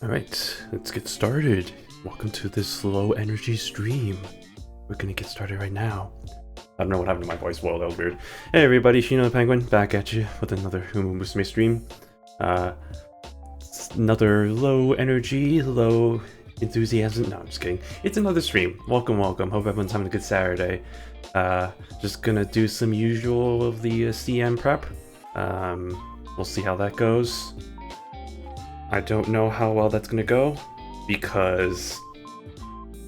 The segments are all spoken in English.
Alright, let's get started. Welcome to this low energy stream. We're gonna get started right now. I don't know what happened to my voice. Whoa, that was weird. Hey everybody, Shino the Penguin back at you with another Umamusume stream. Another low energy, low enthusiasm. No, I'm just kidding. It's another stream. Welcome, welcome. Hope everyone's having a good Saturday. Just gonna do some usual of the CM prep. We'll see how that goes. I don't know how well that's gonna go, because,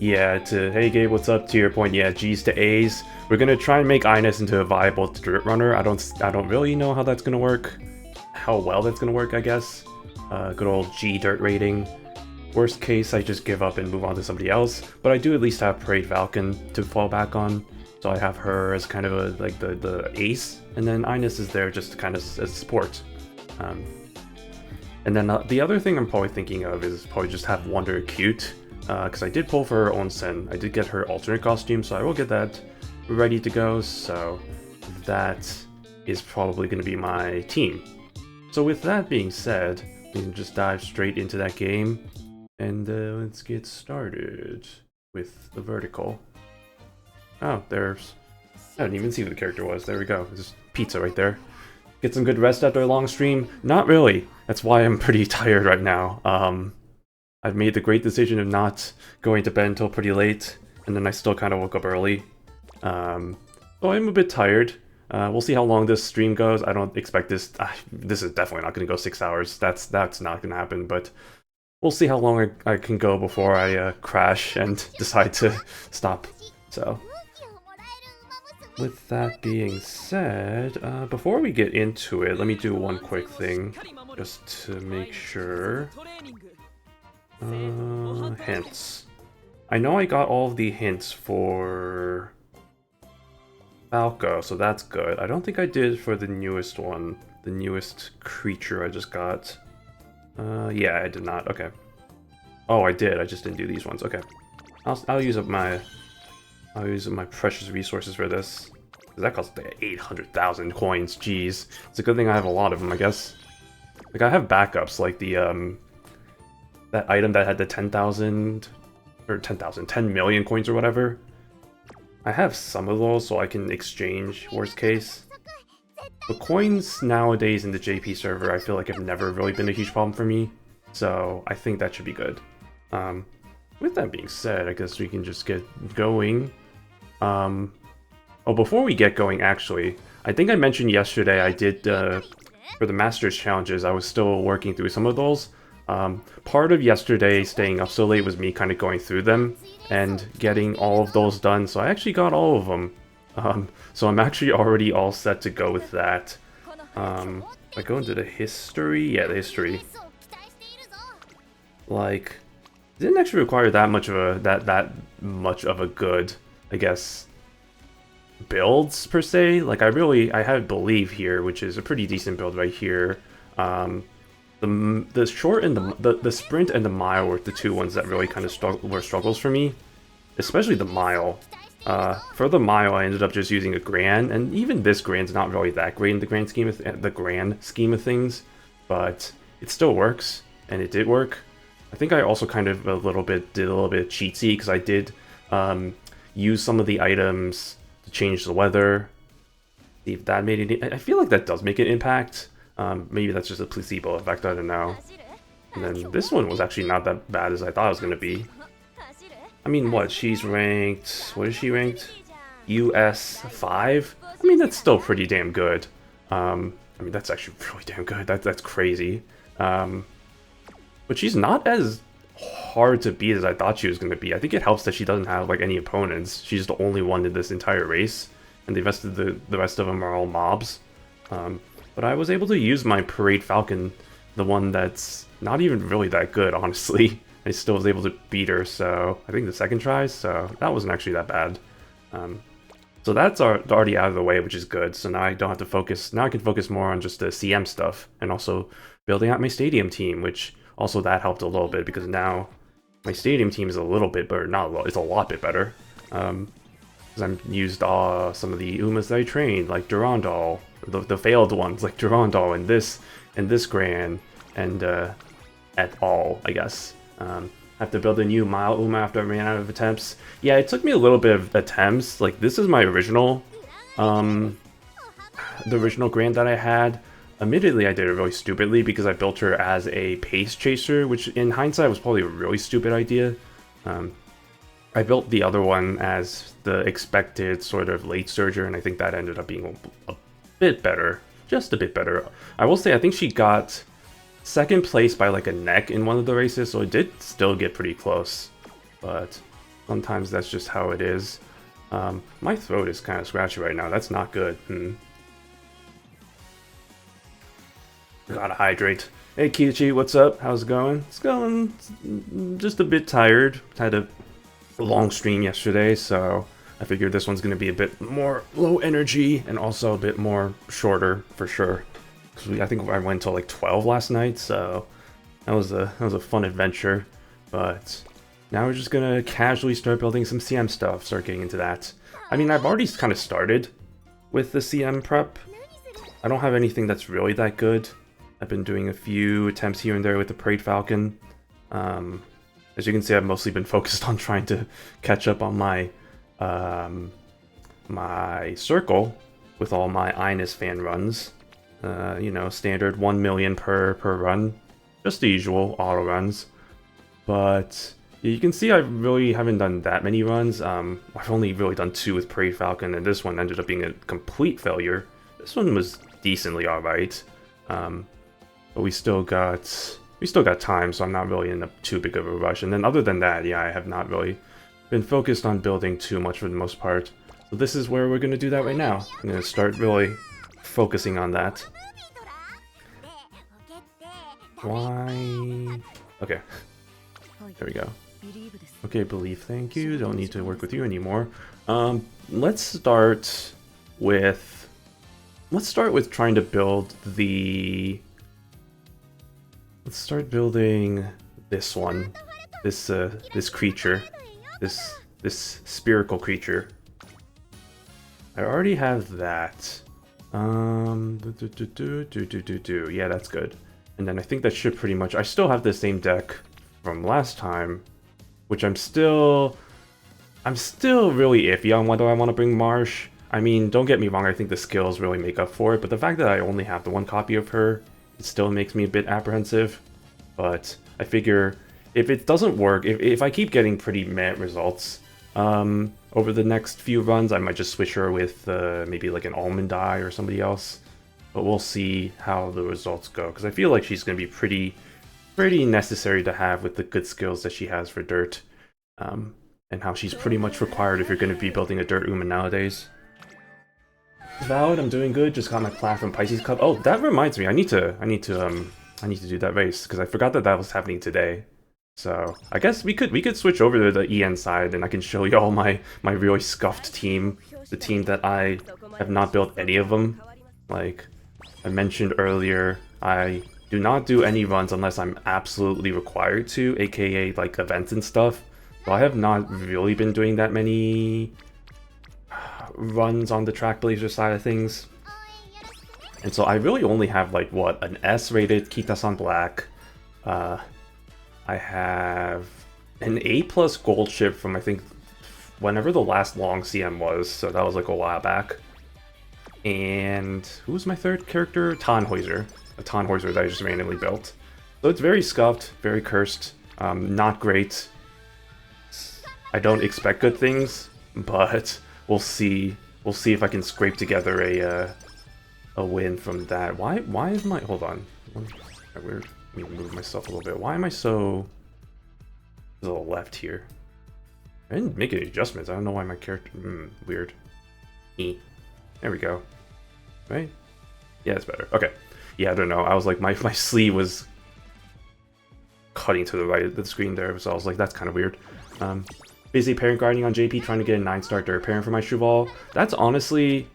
yeah, to hey Gabe, what's up, to your point, yeah, G's to A's. We're gonna try and make Ines into a viable dirt runner. I don't really know how that's gonna work, how well that's gonna work, I guess. Good old G dirt rating. Worst case, I just give up and move on to somebody else, but I do at least have Parade Falcon to fall back on, so I have her as kind of a, like, the ace, and then Ines is there just kind of as support. And then the other thing I'm probably thinking of is probably just have Wonder Cute, because I did pull for her onsen. I did get her alternate costume, so I will get that ready to go, so that is probably going to be my team. So with that being said, we can just dive straight into that game, and let's get started with the vertical. Oh, there's... I didn't even see who the character was. There we go. There's pizza right there. Get some good rest after a long stream? Not really. That's why I'm pretty tired right now. I've made the great decision of not going to bed until pretty late, and then I still kind of woke up early. So I'm a bit tired. We'll see how long this stream goes. I don't expect this... this is definitely not going to go 6 hours. That's not going to happen, but we'll see how long I can go before I crash and decide to stop. So... with that being said, before we get into it, let me do one quick thing, just to make sure. Hints. I know I got all of the hints for Falco, so that's good. I don't think I did for the newest one, the newest creature I just got. Yeah, I did not. Okay. Oh, I did. I just didn't do these ones. Okay. I'll use up my precious resources for this. That costs 800,000 coins, jeez. It's a good thing I have a lot of them, I guess. Like, I have backups, like the, that item that had the 10,000... or 10 million coins or whatever. I have some of those, so I can exchange, worst case. But coins nowadays in the JP server, I feel like have never really been a huge problem for me. So, I think that should be good. With that being said, I guess we can just get going. Oh, before we get going, actually, I think I mentioned yesterday I did, for the Masters challenges, I was still working through some of those. Part of yesterday staying up so late was me kind of going through them and getting all of those done, so I actually got all of them. So I'm actually already all set to go with that. I go into the history? Yeah, the history. Like... it didn't actually require that much of a that much of a good, I guess, builds per se. Like I had Believe here, which is a pretty decent build right here. The short and the sprint and the mile were the two ones that really kind of were struggles for me, especially the mile. For the mile, I ended up just using a Gran, and even this Gran's not really that great in the grand scheme of things, but it still works, and it did work. I think I also kind of did a little bit cheatsy, because I did use some of the items to change the weather. See if that made it. I feel like that does make an impact. Maybe that's just a placebo effect, I don't know. And then this one was actually not that bad as I thought it was going to be. I mean, what? She's ranked... what is she ranked? US 5? I mean, that's still pretty damn good. I mean, that's actually really damn good. That's crazy. But she's not as hard to beat as I thought she was going to be. I think it helps that she doesn't have like any opponents. She's the only one in this entire race, and the rest of them are all mobs. But I was able to use my Parade Falcon, the one that's not even really that good, honestly. I still was able to beat her, so I think the second try, so that wasn't actually that bad. So that's already out of the way, which is good. So now I don't have to focus. Now I can focus more on just the CM stuff, and also building out my stadium team, which also that helped a little bit, because now my stadium team is a little bit better. Not a lot, it's a lot bit better. Because I've used some of the Umas that I trained, like Durandal, the failed ones like Durandal, and this Gran, and at all, I guess. Have to build a new mile Uma after I ran out of attempts. Yeah, it took me a little bit of attempts. Like, this is my original, the original Grand that I had. Admittedly, I did it really stupidly because I built her as a pace chaser, which in hindsight was probably a really stupid idea. I built the other one as the expected sort of late surger, and I think that ended up being a bit better. Just a bit better. I will say, I think she got second place by like a neck in one of the races, so it did still get pretty close. But sometimes that's just how it is. My throat is kind of scratchy right now. That's not good. Gotta hydrate. Hey Kiichi, what's up? How's it going? It's going just a bit tired. Had a long stream yesterday, so I figured this one's gonna be a bit more low energy and also a bit more shorter for sure. Because I think I went till like 12 last night, so that was a fun adventure. But now we're just gonna casually start building some CM stuff, start getting into that. I mean, I've already kind of started with the CM prep. I don't have anything that's really that good. I've been doing a few attempts here and there with the Parade Falcon. As you can see, I've mostly been focused on trying to catch up on my my circle with all my Ines fan runs. You know, standard 1 million per run. Just the usual auto runs. But you can see I really haven't done that many runs. I've only really done 2 with Parade Falcon, and this one ended up being a complete failure. This one was decently alright. But we still got time, so I'm not really in too big of a rush. And then other than that, yeah, I have not really been focused on building too much for the most part. So this is where we're going to do that right now. I'm going to start really focusing on that. Why? Okay. There we go. Okay, believe, thank you. Don't need to work with you anymore. Let's start with trying to build the... Let's start building this one. This creature. This spherical creature. I already have that. Yeah, that's good. And then I think that should pretty much... I still have the same deck from last time, which I'm still really iffy on whether I want to bring Marsh. I mean, don't get me wrong, I think the skills really make up for it, but the fact that I only have the one copy of her, it still makes me a bit apprehensive. But I figure if it doesn't work, if I keep getting pretty meh results over the next few runs, I might just switch her with maybe like an Almond Eye or somebody else. But we'll see how the results go, because I feel like she's going to be pretty necessary to have with the good skills that she has for Dirt. And how she's pretty much required if you're going to be building a Dirt Uma nowadays. Valid, I'm doing good. Just got my plat from Pisces Cup. Oh, that reminds me. I need to do that race because I forgot that was happening today. So I guess we could switch over to the EN side, and I can show you all my really scuffed team, the team that I have not built any of them. Like I mentioned earlier, I do not do any runs unless I'm absolutely required to, aka like events and stuff. So I have not really been doing that many runs on the Track Blazer side of things. And so I really only have like, what, an S-rated Kita-san Black. I have an A+ gold ship from, I think, whenever the last long CM was, so that was like a while back. And who was my third character? Tannhäuser. A Tannhäuser that I just randomly built. So it's very scuffed, very cursed, not great. I don't expect good things, but we'll see. We'll see if I can scrape together a win from that. Why is my... Hold on. Weird. Let me move myself a little bit. Why am I so... to the left here? I didn't make any adjustments. I don't know why my character... weird. There we go. Right? Yeah, it's better. Okay. Yeah, I don't know. I was like, my sleeve was cutting to the right of the screen there, so I was like, that's kind of weird. Busy parent grinding on JP, trying to get a 9-star dirt parent for my Cheval. That's honestly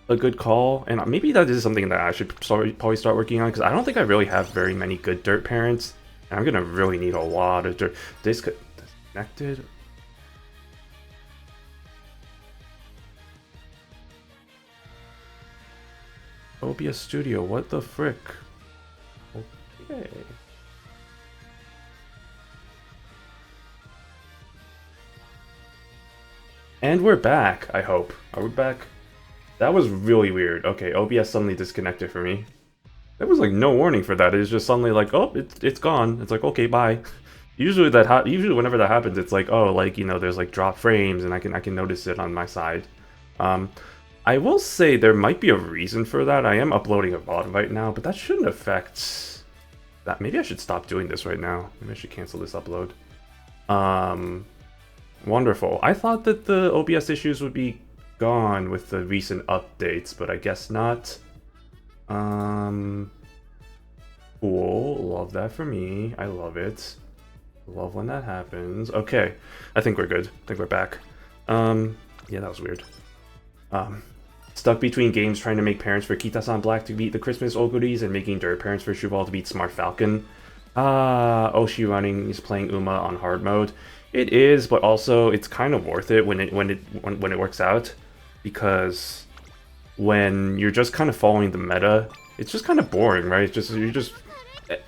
a good call, and maybe that is something that I should probably start working on, because I don't think I really have very many good dirt parents, and I'm gonna really need a lot of dirt. Disconnected? OBS Studio, what the frick? Okay. And we're back, I hope. Are we back? That was really weird. Okay, OBS suddenly disconnected for me. There was like no warning for that. It's just suddenly like, oh, it's gone. It's like, okay, bye. Usually usually whenever that happens, it's like, oh, like, you know, there's like drop frames and I can notice it on my side. I will say there might be a reason for that. I am uploading a VOD right now, but that shouldn't affect that. Maybe I should stop doing this right now. Maybe I should cancel this upload. Wonderful. I thought that the OBS issues would be gone with the recent updates, but I guess not. Cool. Love that for me. I love it. Love when that happens. Okay. I think we're good. I think we're back. Yeah, that was weird. Stuck between games trying to make parents for Kita-san Black to beat the Christmas Oguri's and making Dirt Parents for Shuval to beat Smart Falcon. Oshi running is playing Uma on hard mode. It is, but also it's kind of worth it when it works out, because when you're just kind of following the meta, it's just kind of boring, right?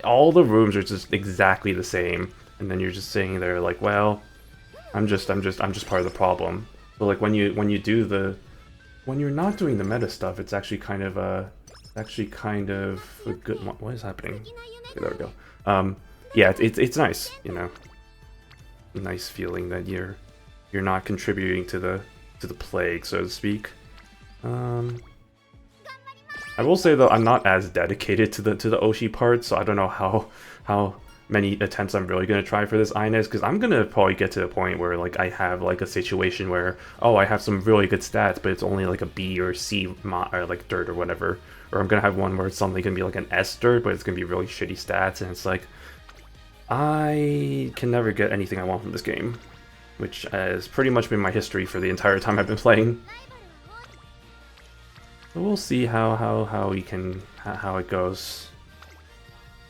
All the rooms are just exactly the same, and then you're just sitting there like, well, I'm just part of the problem. But like when you're not doing the meta stuff, it's actually kind of a good. What is happening? Okay, there we go. Yeah, it's nice, you know. Nice feeling that you're not contributing to the plague, so to speak. I will say though, I'm not as dedicated to the Oshi part, so I don't know how many attempts I'm really gonna try for this Ines, because I'm gonna probably get to the point where like I have like a situation where, oh, I have some really good stats, but it's only like a B or C or like dirt or whatever, or I'm gonna have one where it's suddenly gonna be like an S dirt, but it's gonna be really shitty stats, and it's like, I can never get anything I want from this game, which has pretty much been my history for the entire time I've been playing. So we'll see how it goes.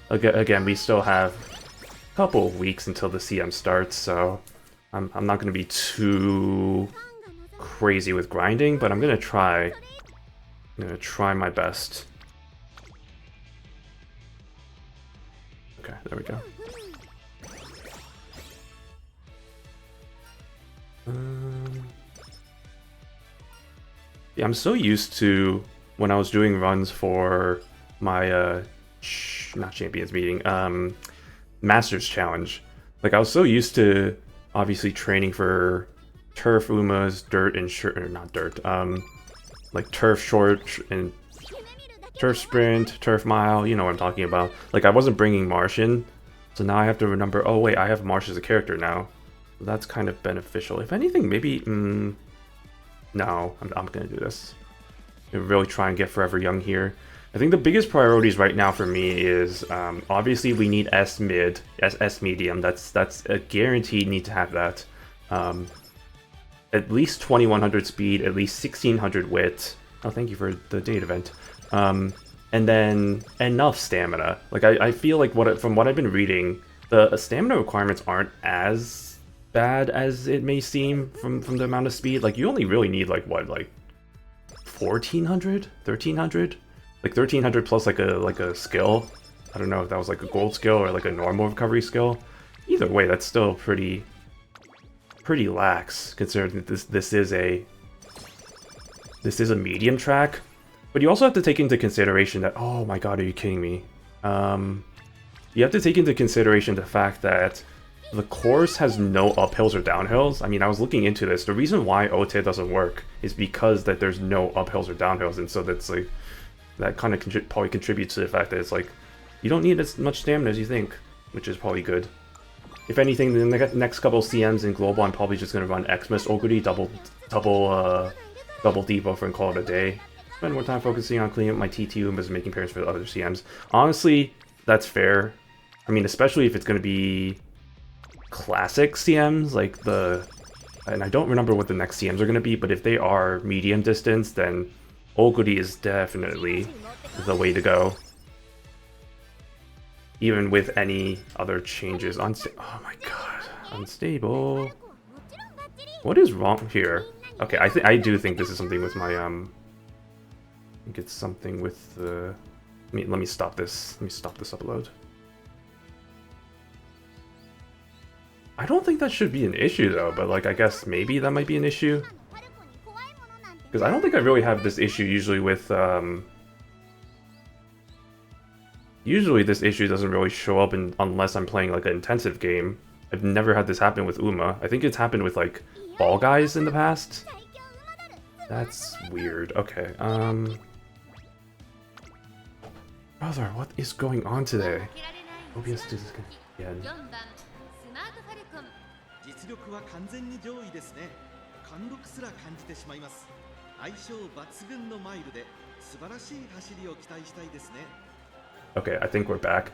Again, we still have a couple of weeks until the CM starts, so I'm not going to be too crazy with grinding, but I'm gonna try my best. Okay, there we go. Yeah, I'm so used to when I was doing runs for my not champions meeting, Masters Challenge. Like I was so used to obviously training for turf Umas, dirt and not dirt, like turf short and turf sprint, turf mile. You know what I'm talking about. Like I wasn't bringing Marsh in, so now I have to remember. Oh wait, I have Marsh as a character now. So that's kind of beneficial. If anything, maybe. No, I'm gonna do this. I'm really try and get Forever Young here. I think the biggest priorities right now for me is obviously we need S mid, S medium. That's a guaranteed need to have that. At least 2100 speed, at least 1600 wit. Oh, thank you for the date event. And then enough stamina. Like I feel like from what I've been reading, the stamina requirements aren't as bad as it may seem from the amount of speed. Like you only really need like what, like 1400, 1300, like 1300 plus like a skill. I don't know if that was like a gold skill or like a normal recovery skill. Either way, that's still pretty lax considering that this is a medium track. But you also have to take into consideration that, oh my god, are you kidding me? You have to take into consideration the fact that the course has no uphills or downhills. I mean, I was looking into this. The reason why OTE doesn't work is because that there's no uphills or downhills, and so that's like that kind of probably contributes to the fact that it's like you don't need as much stamina as you think, which is probably good. If anything, the next couple CMs in global, I'm probably just gonna run Xmas Oguri, double debuff and call it a day. Spend more time focusing on cleaning up my TT Umbas and making parents for the other CMs. Honestly, that's fair. I mean, especially if it's gonna be classic CMs, like and I don't remember what the next CMs are going to be, but if they are medium distance, then Oguri is definitely the way to go. Even with any other changes. Oh my god, unstable. What is wrong here? Okay, I do think this is something with my I think it's something with the. Let me stop this. Let me stop this upload. I don't think that should be an issue though, but like I guess maybe that might be an issue. Because I don't think I really have this issue usually with, usually this issue doesn't really show up unless I'm playing like an intensive game. I've never had this happen with Uma. I think it's happened with like Fall Guys in the past. That's weird. Okay, Brother, what is going on today? OBS is again. 実力は完全に上位ですね。貫禄すら感じてしまいます。相性抜群のマイルで素晴らしい走りを期待したいですね。 Okay, I think we're back.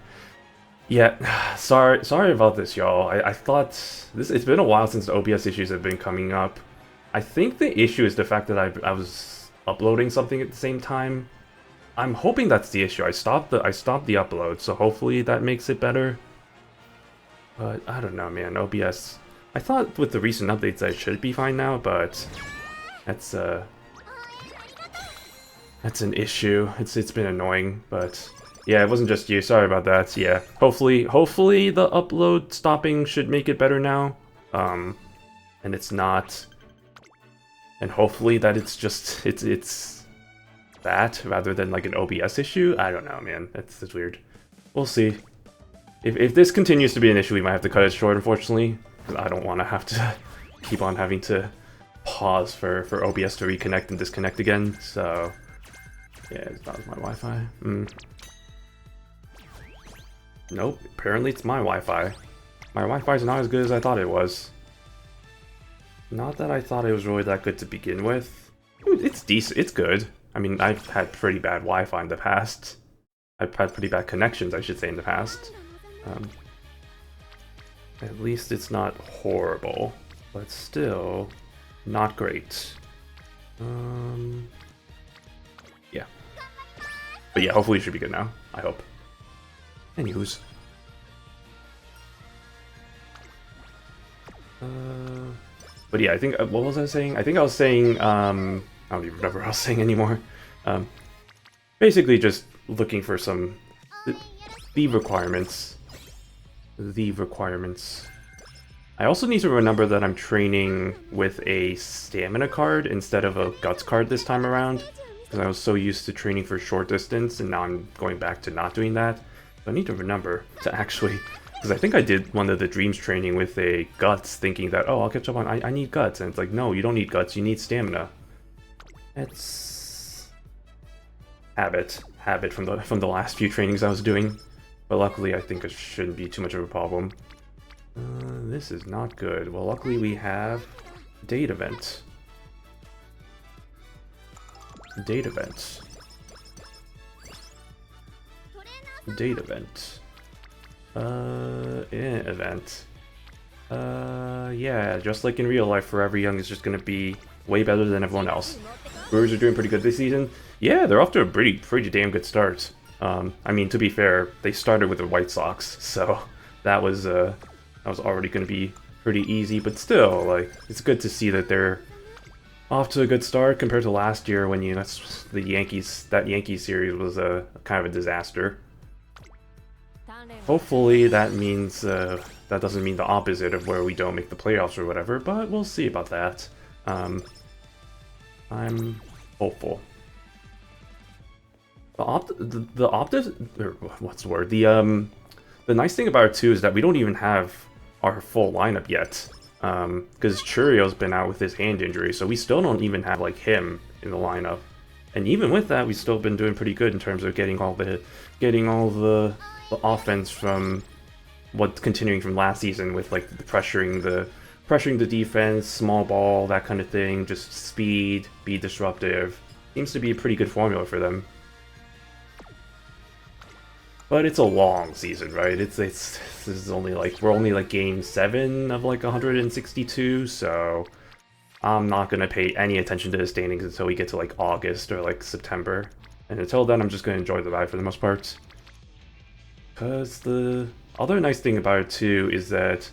Yeah, sorry about this, y'all. I thought it's been a while since the OBS issues have been coming up. I think the issue is the fact that I was uploading something at the same time. I'm hoping that's the issue. I stopped the upload, so hopefully that makes it better. But I don't know, man. OBS. I thought with the recent updates I should be fine now, but that's an issue. It's been annoying, but yeah, it wasn't just you. Sorry about that. Yeah, hopefully the upload stopping should make it better now. And it's not. And hopefully that it's just it's that rather than like an OBS issue. I don't know, man. It's weird. We'll see. If this continues to be an issue, we might have to cut it short, unfortunately. Because I don't want to have to keep on having to pause for OBS to reconnect and disconnect again. So yeah, that was my Wi-Fi. Nope, apparently it's my Wi-Fi. My Wi-Fi is not as good as I thought it was. Not that I thought it was really that good to begin with. It's decent, it's good. I mean, I've had pretty bad Wi-Fi in the past. I've had pretty bad connections, I should say, in the past. At least it's not horrible, but still not great. Yeah. But yeah, hopefully it should be good now, I hope. Anywho's. But yeah, I think, what was I saying? I think I was saying, I don't even remember what I was saying anymore. Basically just looking for some, the requirements. I also need to remember that I'm training with a stamina card instead of a guts card this time around. Because I was so used to training for short distance, and now I'm going back to not doing that. So I need to remember to actually, because I think I did one of the dreams training with a guts, thinking that, oh, I'll catch up on, I need guts, and it's like, no, you don't need guts, you need stamina. It's habit from the last few trainings I was doing, but luckily I think it shouldn't be too much of a problem. This is not good. Well, luckily we have date event. Date event. Date event. Event. Yeah, just like in real life, Forever Young is just gonna be way better than everyone else. Brewers are doing pretty good this season. Yeah, they're off to a pretty damn good start. I mean, to be fair, they started with the White Sox, so that was already gonna be pretty easy, but still, like, it's good to see that they're off to a good start compared to last year when that's the Yankees. That Yankees series was a kind of a disaster. Hopefully that means that doesn't mean the opposite of where we don't make the playoffs or whatever, but we'll see about that. I'm hopeful. The nice thing about it too is that we don't even have our full lineup yet, because Churio's been out with his hand injury, so we still don't even have like him in the lineup. And even with that, we've still been doing pretty good in terms of getting all the offense from continuing from last season with like the pressuring the defense, small ball, that kind of thing, just speed, be disruptive. Seems to be a pretty good formula for them. But it's a long season, right? This is only like, we're only like game 7 of like 162, so I'm not gonna pay any attention to the standings until we get to like August or like September. And until then, I'm just gonna enjoy the ride for the most part. Because the other nice thing about it too is that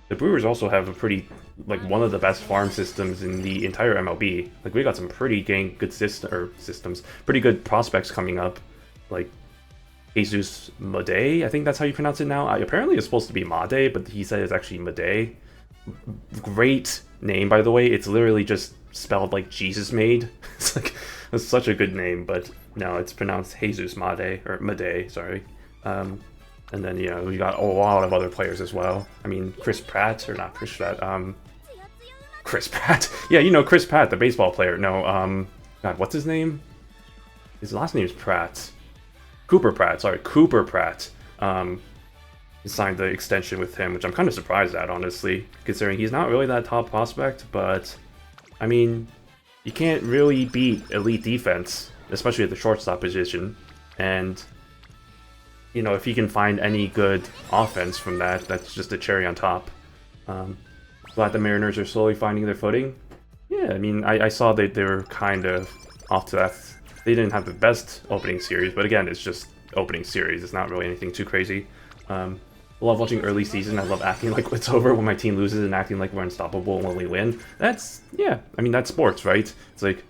the Brewers also have a pretty, like, one of the best farm systems in the entire MLB. Like, we got some pretty good systems, pretty good prospects coming up, like Jesus Made, I think that's how you pronounce it now. Apparently it's supposed to be Made, but he said it's actually Made. Great name, by the way. It's literally just spelled like Jesus made. It's like, it's such a good name, but no, it's pronounced Jesus Made, or Made, sorry. And then, you know, we got a lot of other players as well. I mean, Chris Pratt, or not Chris Pratt, Chris Pratt. Yeah, you know Chris Pratt, the baseball player. No, God, what's his name? His last name is Pratt. Cooper Pratt, sorry, Cooper Pratt. He signed the extension with him, which I'm kind of surprised at, honestly, considering he's not really that top prospect, but, I mean, you can't really beat elite defense, especially at the shortstop position, and, you know, if he can find any good offense from that, that's just a cherry on top. Glad the Mariners are slowly finding their footing. Yeah, I mean, I saw that they were kind of off to that. They didn't have the best opening series, but again, it's just opening series. It's not really anything too crazy. I love watching early season. I love acting like it's over when my team loses and acting like we're unstoppable when we win. That's, yeah, I mean, that's sports, right? It's like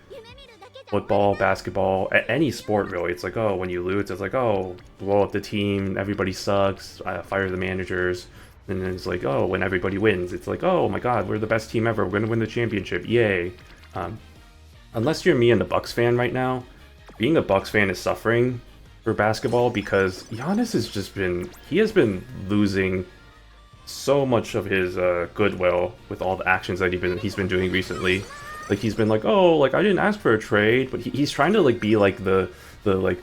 football, basketball, any sport really. It's like, oh, when you lose, it's like, oh, blow up the team, everybody sucks, fire the managers. And then it's like, oh, when everybody wins, it's like, oh my god, we're the best team ever, we're gonna win the championship, yay. Unless you're me and the Bucks fan right now, being a Bucks fan is suffering for basketball because Giannis has just been, he has been losing so much of his goodwill with all the actions that he's been doing recently. Like, he's been like, oh, like, I didn't ask for a trade, but he's trying to, like, be like the like,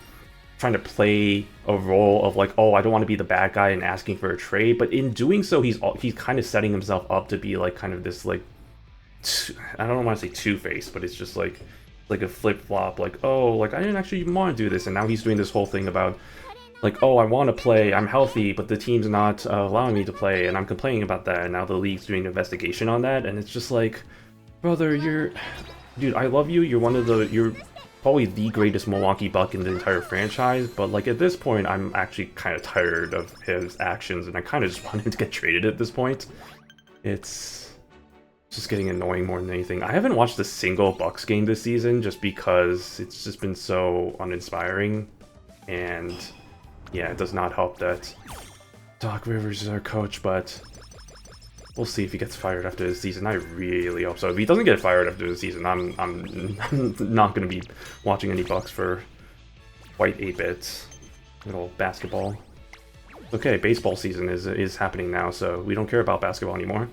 trying to play a role of like, oh, I don't want to be the bad guy and asking for a trade, but in doing so, he's kind of setting himself up to be like kind of this like, I don't want to say two-faced, but it's just like a flip-flop, like, oh, like I didn't actually even want to do this, and now he's doing this whole thing about like, oh, I want to play, I'm healthy, but the team's not allowing me to play, and I'm complaining about that, and now the league's doing an investigation on that, and it's just like, brother, dude, I love you, you're probably the greatest Milwaukee Buck in the entire franchise, but like at this point, I'm actually kind of tired of his actions, and I kind of just want him to get traded at this point. It's just getting annoying more than anything. I haven't watched a single Bucks game this season just because it's just been so uninspiring, and yeah, it does not help that Doc Rivers is our coach, but we'll see if he gets fired after the season. I really hope so. If he doesn't get fired after the season, I'm not going to be watching any Bucks for quite 8 bits. Little basketball. Okay, baseball season is happening now, so we don't care about basketball anymore.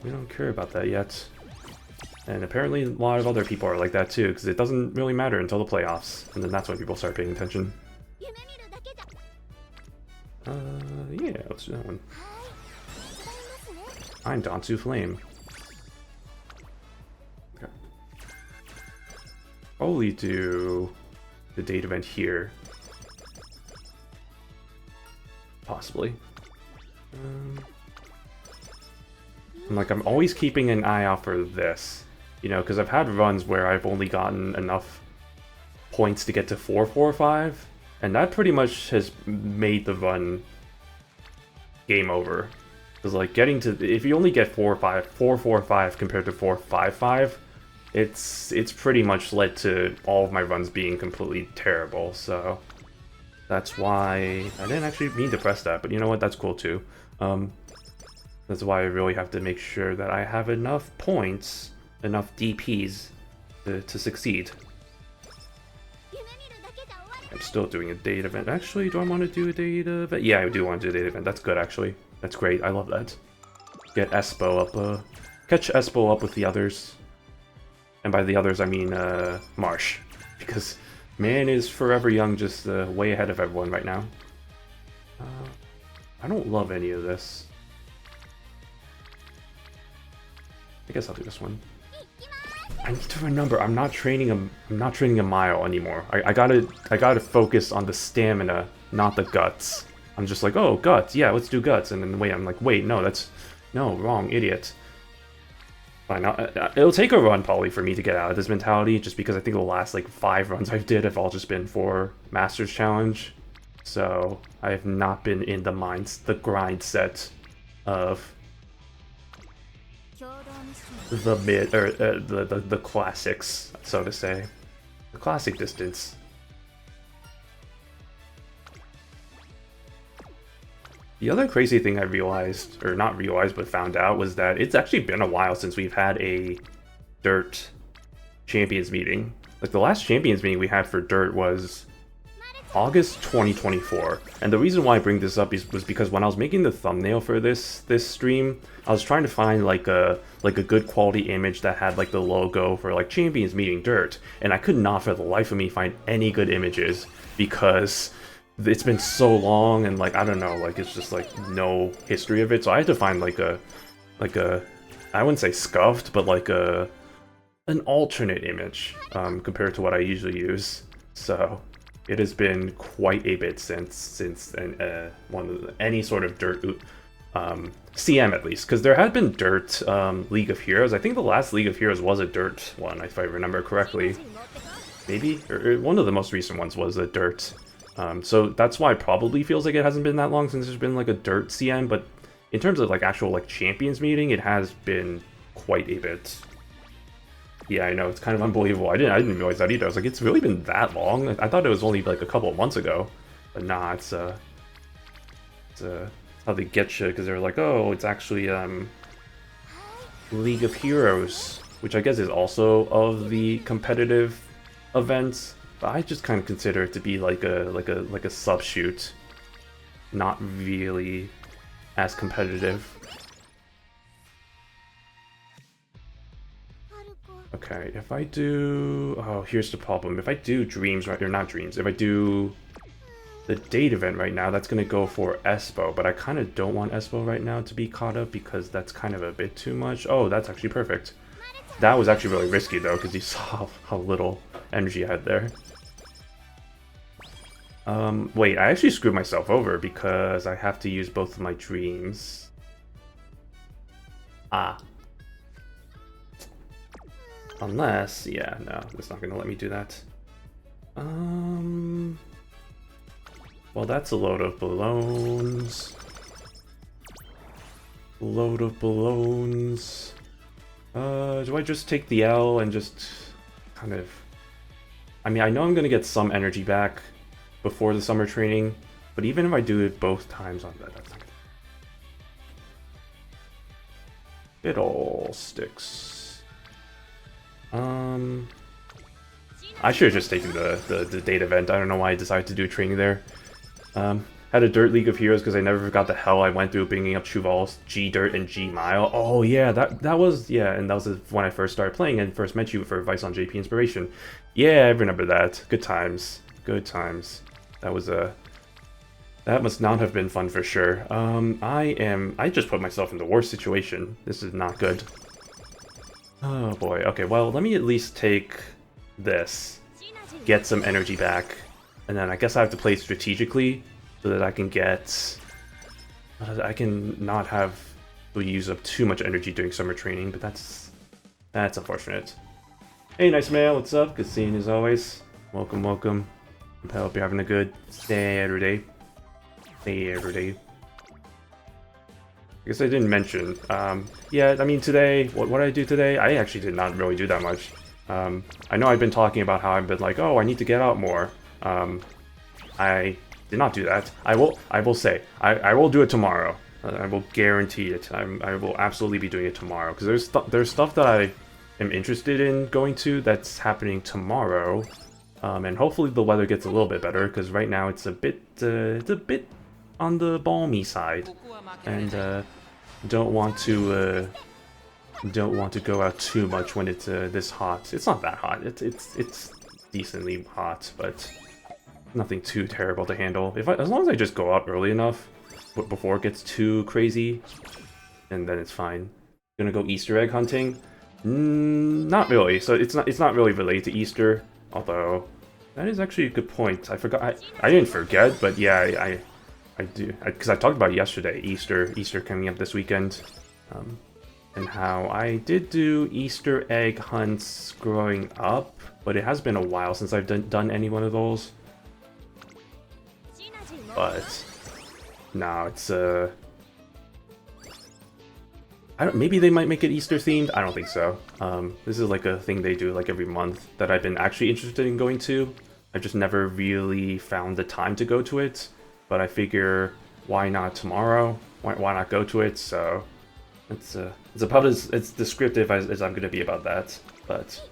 We don't care about that yet. And apparently a lot of other people are like that too, because it doesn't really matter until the playoffs, and then that's when people start paying attention. Yeah, let's do that one. I'm Dansu Flame. Okay. Probably do the date event here. Possibly. I'm always keeping an eye out for this, you know, because I've had runs where I've only gotten enough points to get to 4-4-5, and that pretty much has made the run game over. Because, like, getting to, if you only get 4-4-5 compared to 4-5-5, it's pretty much led to all of my runs being completely terrible, so that's why I didn't actually mean to press that, but you know what, that's cool too. That's why I really have to make sure that I have enough points, enough DPs to succeed. I'm still doing a date event. Actually, do I want to do a date event? Yeah, I do want to do a date event. That's good, actually. That's great. I love that. Get Espo up, catch Espo up with the others. And by the others, I mean, Marsh. Because man is forever young, just way ahead of everyone right now. I don't love any of this. I guess I'll do this one. I need to remember, I'm not training a mile anymore. I gotta focus on the stamina, not the guts. I'm just like, oh, guts, yeah, let's do guts. And then I'm like, wait, no, no, wrong, idiot. Fine, it'll take a run probably for me to get out of this mentality, just because I think the last like 5 runs I've did have all just been for Masters Challenge. So I have not been in the grind set of the the classics, so to say. The classic distance. The other crazy thing I realized, or not realized, but found out, was that it's actually been a while since we've had a Dirt Champions meeting. Like, the last Champions meeting we had for Dirt was August 2024. And the reason why I bring this up was because when I was making the thumbnail for this stream, I was trying to find like a good quality image that had like the logo for like Champions meeting Dirt, and I could not for the life of me find any good images because it's been so long, and like I don't know, like it's just like no history of it. So I had to find like a I wouldn't say scuffed, but like an alternate image compared to what I usually use. So it has been quite a bit since any sort of Dirt CM, at least, because there had been Dirt League of Heroes. I think the last League of Heroes was a Dirt one, if I remember correctly. Maybe? Or one of the most recent ones was a Dirt. So that's why it probably feels like it hasn't been that long since there's been like a Dirt CM, but in terms of like actual like Champions meeting, it has been quite a bit. Yeah, I know, it's kind of unbelievable. I didn't realize that either. I was like, it's really been that long? I thought it was only like a couple of months ago. But nah, it's how they get you, because they're like, oh, it's actually League of Heroes, which I guess is also of the competitive events. But I just kind of consider it to be like a sub-shoot, not really as competitive. Okay, if I do... Oh, here's the problem. If I do Dreams, right, or not Dreams, if I do the date event right now, that's going to go for Espo, but I kind of don't want Espo right now to be caught up because that's kind of a bit too much. Oh, that's actually perfect. That was actually really risky, though, because you saw how little energy I had there. Wait, I actually screwed myself over because I have to use both of my Dreams. Ah. Unless, yeah, no, it's not gonna let me do that. Well, that's a load of balloons. Load of balloons. Do I just take the L and just kind of... I mean, I know I'm gonna get some energy back before the summer training, but even if I do it both times on that, that's not gonna... Fiddlesticks. I should have just taken the date event. I don't know why I decided to do training there. Had a Dirt League of Heroes because I never forgot the hell I went through bringing up Chuval's G Dirt and G Mile. Oh yeah, that was, yeah, and that was when I first started playing and first met you for advice on JP Inspiration. Yeah, I remember that. Good times. Good times. That was that must not have been fun for sure. I just put myself in the worst situation. This is not good. Oh boy, okay, well, let me at least take this, get some energy back, and then I guess I have to play strategically so that I can get... I can not have to use up too much energy during summer training, but that's unfortunate. Hey, nice mail, what's up? Good seeing you as always. Welcome, welcome. I hope you're having a good Saturday. Saturday. I guess I didn't mention. Yeah, I mean, today, what did I do today? I actually did not really do that much. I know I've been talking about how I've been like, oh, I need to get out more. I did not do that. I will say, I will do it tomorrow. I will guarantee it. I will absolutely be doing it tomorrow, because there's stuff that I am interested in going to that's happening tomorrow. And hopefully the weather gets a little bit better, because right now it's a bit on the balmy side, and don't want to go out too much when it's this hot. It's not that hot. It's decently hot, but nothing too terrible to handle. As long as I just go out early enough before it gets too crazy, and then it's fine. Gonna go Easter egg hunting? Not really. So it's not really related to Easter. Although that is actually a good point. I forgot. I didn't forget, but yeah, I do, because I talked about it yesterday. Easter coming up this weekend, and how I did do Easter egg hunts growing up, but it has been a while since I've done any one of those. But no, it's maybe they might make it Easter themed. I don't think so. This is like a thing they do like every month that I've been actually interested in going to. I've just never really found the time to go to it. But I figure why not tomorrow? Why not go to it? So it's about as descriptive as I'm gonna be about that. But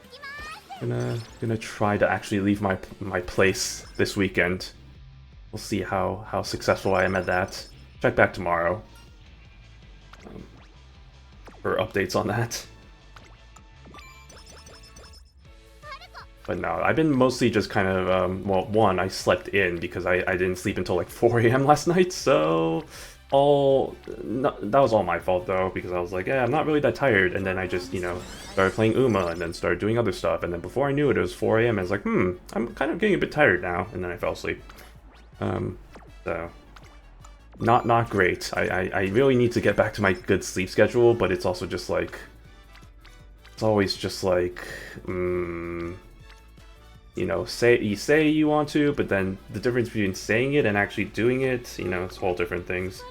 gonna try to actually leave my place this weekend. We'll see how successful I am at that. Check back tomorrow for updates on that. But no, I've been mostly just kind of, well, one, I slept in because I didn't sleep until like 4 a.m. last night, so that was all my fault though, because I was like, yeah, I'm not really that tired, and then I just, you know, started playing Uma, and then started doing other stuff, and then before I knew it, it was 4 a.m., and I was like, I'm kind of getting a bit tired now, and then I fell asleep. So, not great. I really need to get back to my good sleep schedule, but it's also just like, it's always just like, you know, you say you want to, but then the difference between saying it and actually doing it, you know, it's whole different things.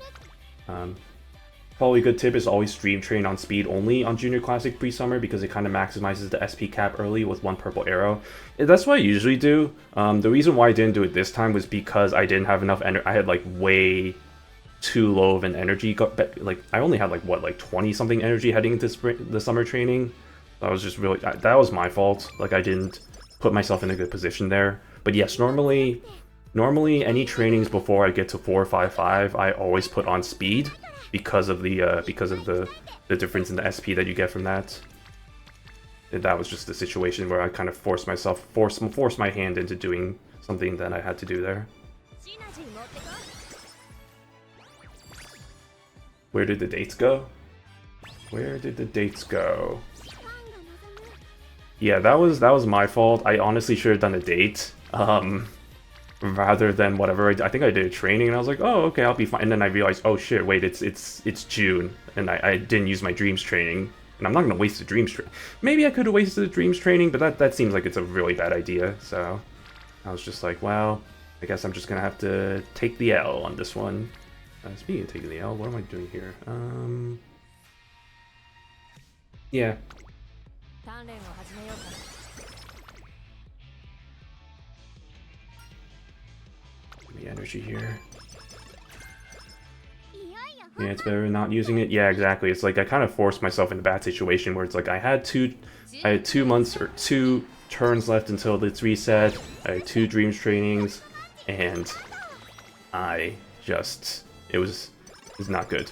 Probably a good tip is always stream train on speed only on Junior Classic pre-summer, because it kind of maximizes the SP cap early with 1 purple arrow. That's what I usually do. The reason why I didn't do it this time was because I didn't have enough energy. I had like way too low of an energy. Like I only had like what, like 20 something energy heading into the summer training. I was just really, that was my fault. Like I didn't put myself in a good position there. But yes, normally any trainings before I get to 455, I always put on speed because of the difference in the SP that you get from that. And that was just the situation where I kind of forced my hand into doing something that I had to do there. Where did the dates go? Where did the dates go? Yeah, that was my fault. I honestly should have done a date, rather than whatever. I think I did a training, and I was like, oh, okay, I'll be fine. And then I realized, oh shit, wait, it's June, and I didn't use my dreams training, and I'm not gonna waste the dreams training. Maybe I could have wasted the dreams training, but that seems like it's a really bad idea. So I was just like, well, I guess I'm just gonna have to take the L on this one. Speaking of taking the L, what am I doing here? Yeah. The energy here. Yeah, it's better than not using it. Yeah, exactly. It's like I kind of forced myself in a bad situation where it's like I had 2 months or 2 turns left until it's reset. I had 2 dreams trainings, and it was not good.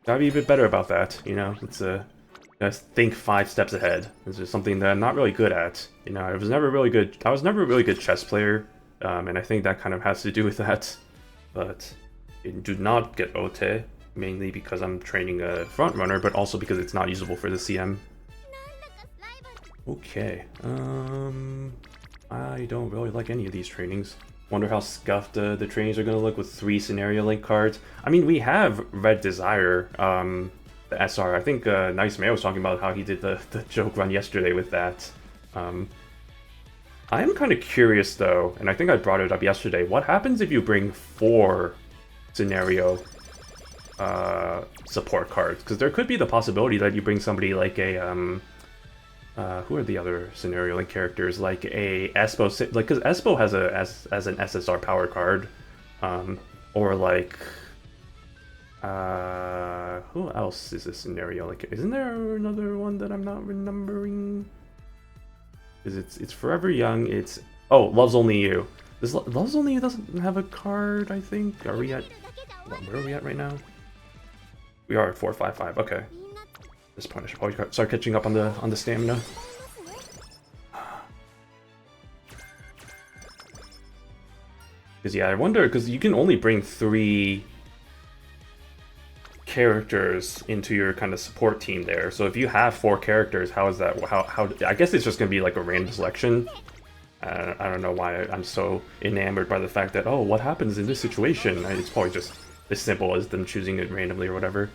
Gotta be a bit better about that, you know. It's gotta think 5 steps ahead. This is something that I'm not really good at. You know, I was never a really good chess player, and I think that kind of has to do with that. But I do not get Ote, mainly because I'm training a front runner, but also because it's not usable for the CM. Okay, I don't really like any of these trainings. Wonder how scuffed the trainings are gonna look with 3 scenario link cards. I mean, we have Red Desire, the SR. I think Nice Mayo was talking about how he did the joke run yesterday with that. I am kind of curious though, and I think I brought it up yesterday. What happens if you bring 4 scenario support cards? Because there could be the possibility that you bring somebody like a who are the other scenario link characters, like a Espo, like, because Espo has as an SSR power card, or like who else is a scenario like? Isn't there another one that I'm not remembering? Is it's Forever Young? It's Love's Only You. Love's Only You doesn't have a card, I think. Are we at where are we at right now? We are at 455. Okay. At this point, I should probably start catching up on the stamina. Because yeah, I wonder, because you can only bring 3 characters into your kind of support team there. So if you have 4 characters, how is that? How? I guess it's just gonna be like a random selection. I don't know why I'm so enamored by the fact that, oh, what happens in this situation? It's probably just as simple as them choosing it randomly or whatever.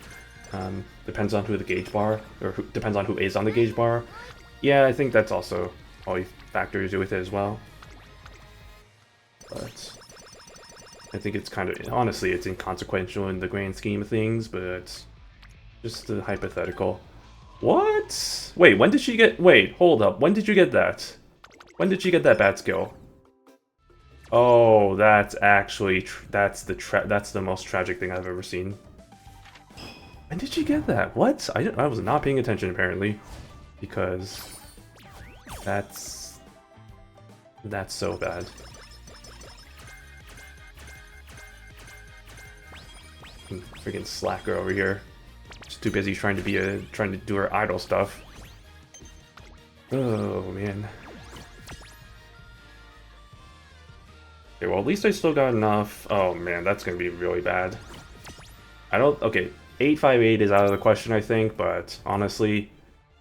Depends on who the gauge bar, or depends on who is on the gauge bar. Yeah, I think that's also probably factors with it as well. But I think it's kind of, honestly, it's inconsequential in the grand scheme of things, but just a hypothetical. What? Wait, when did she get, wait, hold up, when did you get that? When did she get that bad skill? Oh, that's actually that's the most tragic thing I've ever seen. When did she get that? What? I was not paying attention apparently, because that's so bad. Freaking slacker over here. Just too busy trying to do her idol stuff. Oh man. Okay, well at least I still got enough. Oh man, that's gonna be really bad. Okay, 858 is out of the question I think, but honestly,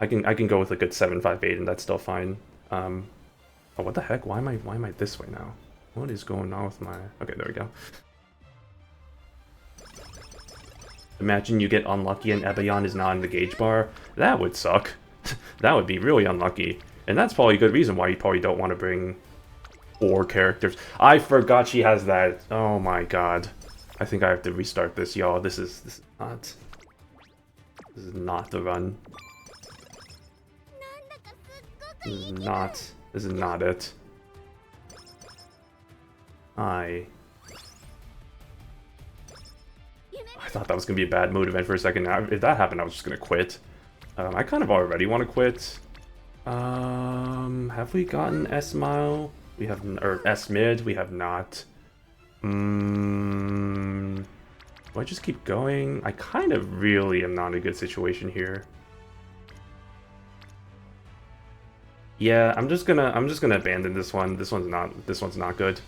I can go with a good 758 and that's still fine. Oh what the heck? Why am I this way now? What is going on with my... Okay, there we go. Imagine you get unlucky and Ebayon is not in the gauge bar. That would suck. That would be really unlucky. And that's probably a good reason why you probably don't want to bring 4 characters. I forgot she has that. Oh my god. I think I have to restart this, y'all. This is not the run. This is not it. I thought that was gonna be a bad mood event for a second. Now, if that happened, I was just gonna quit. I kind of already want to quit. Have we gotten S mile? We have, or S mid. We have not. Do I just keep going? I kind of really am not in a good situation here. Yeah, I'm just gonna abandon this one. This one's not good.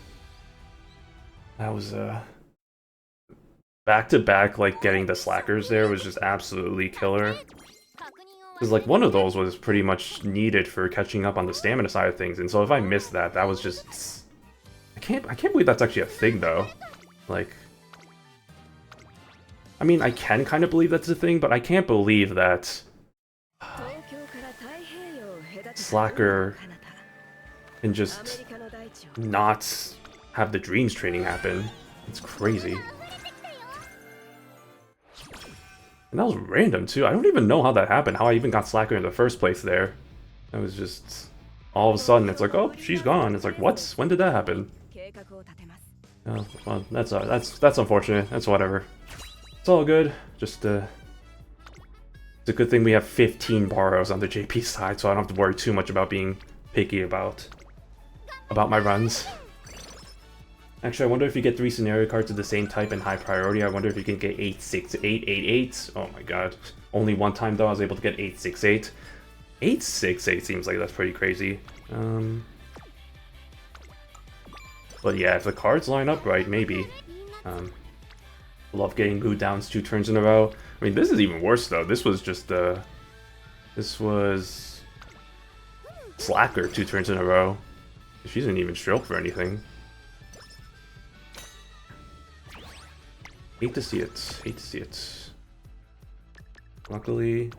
That was back to back, like getting the slackers there was just absolutely killer. Because like one of those was pretty much needed for catching up on the stamina side of things, and so if I missed that, that was just... I can't believe that's actually a thing though. Like, I mean, I can kind of believe that's a thing, but I can't believe that Slacker can just not have the dreams training happen. It's crazy. And that was random too. I don't even know how that happened, how I even got Slacker in the first place there. That was just... all of a sudden it's like, oh, she's gone. It's like, what? When did that happen? Oh, well, that's unfortunate. That's whatever. It's all good. Just it's a good thing we have 15 borrows on the JP side, so I don't have to worry too much about being picky about my runs. Actually, I wonder if you get 3 scenario cards of the same type and high priority. I wonder if you can get 86888. Oh my god. Only one time though I was able to get 868. 868 seems like that's pretty crazy. But yeah, if the cards line up right, maybe. Love getting Goo downs 2 turns in a row. I mean, this is even worse though. This was just this was Slacker 2 turns in a row. She didn't even stroke for anything. Hate to see it. Hate to see it. Luckily,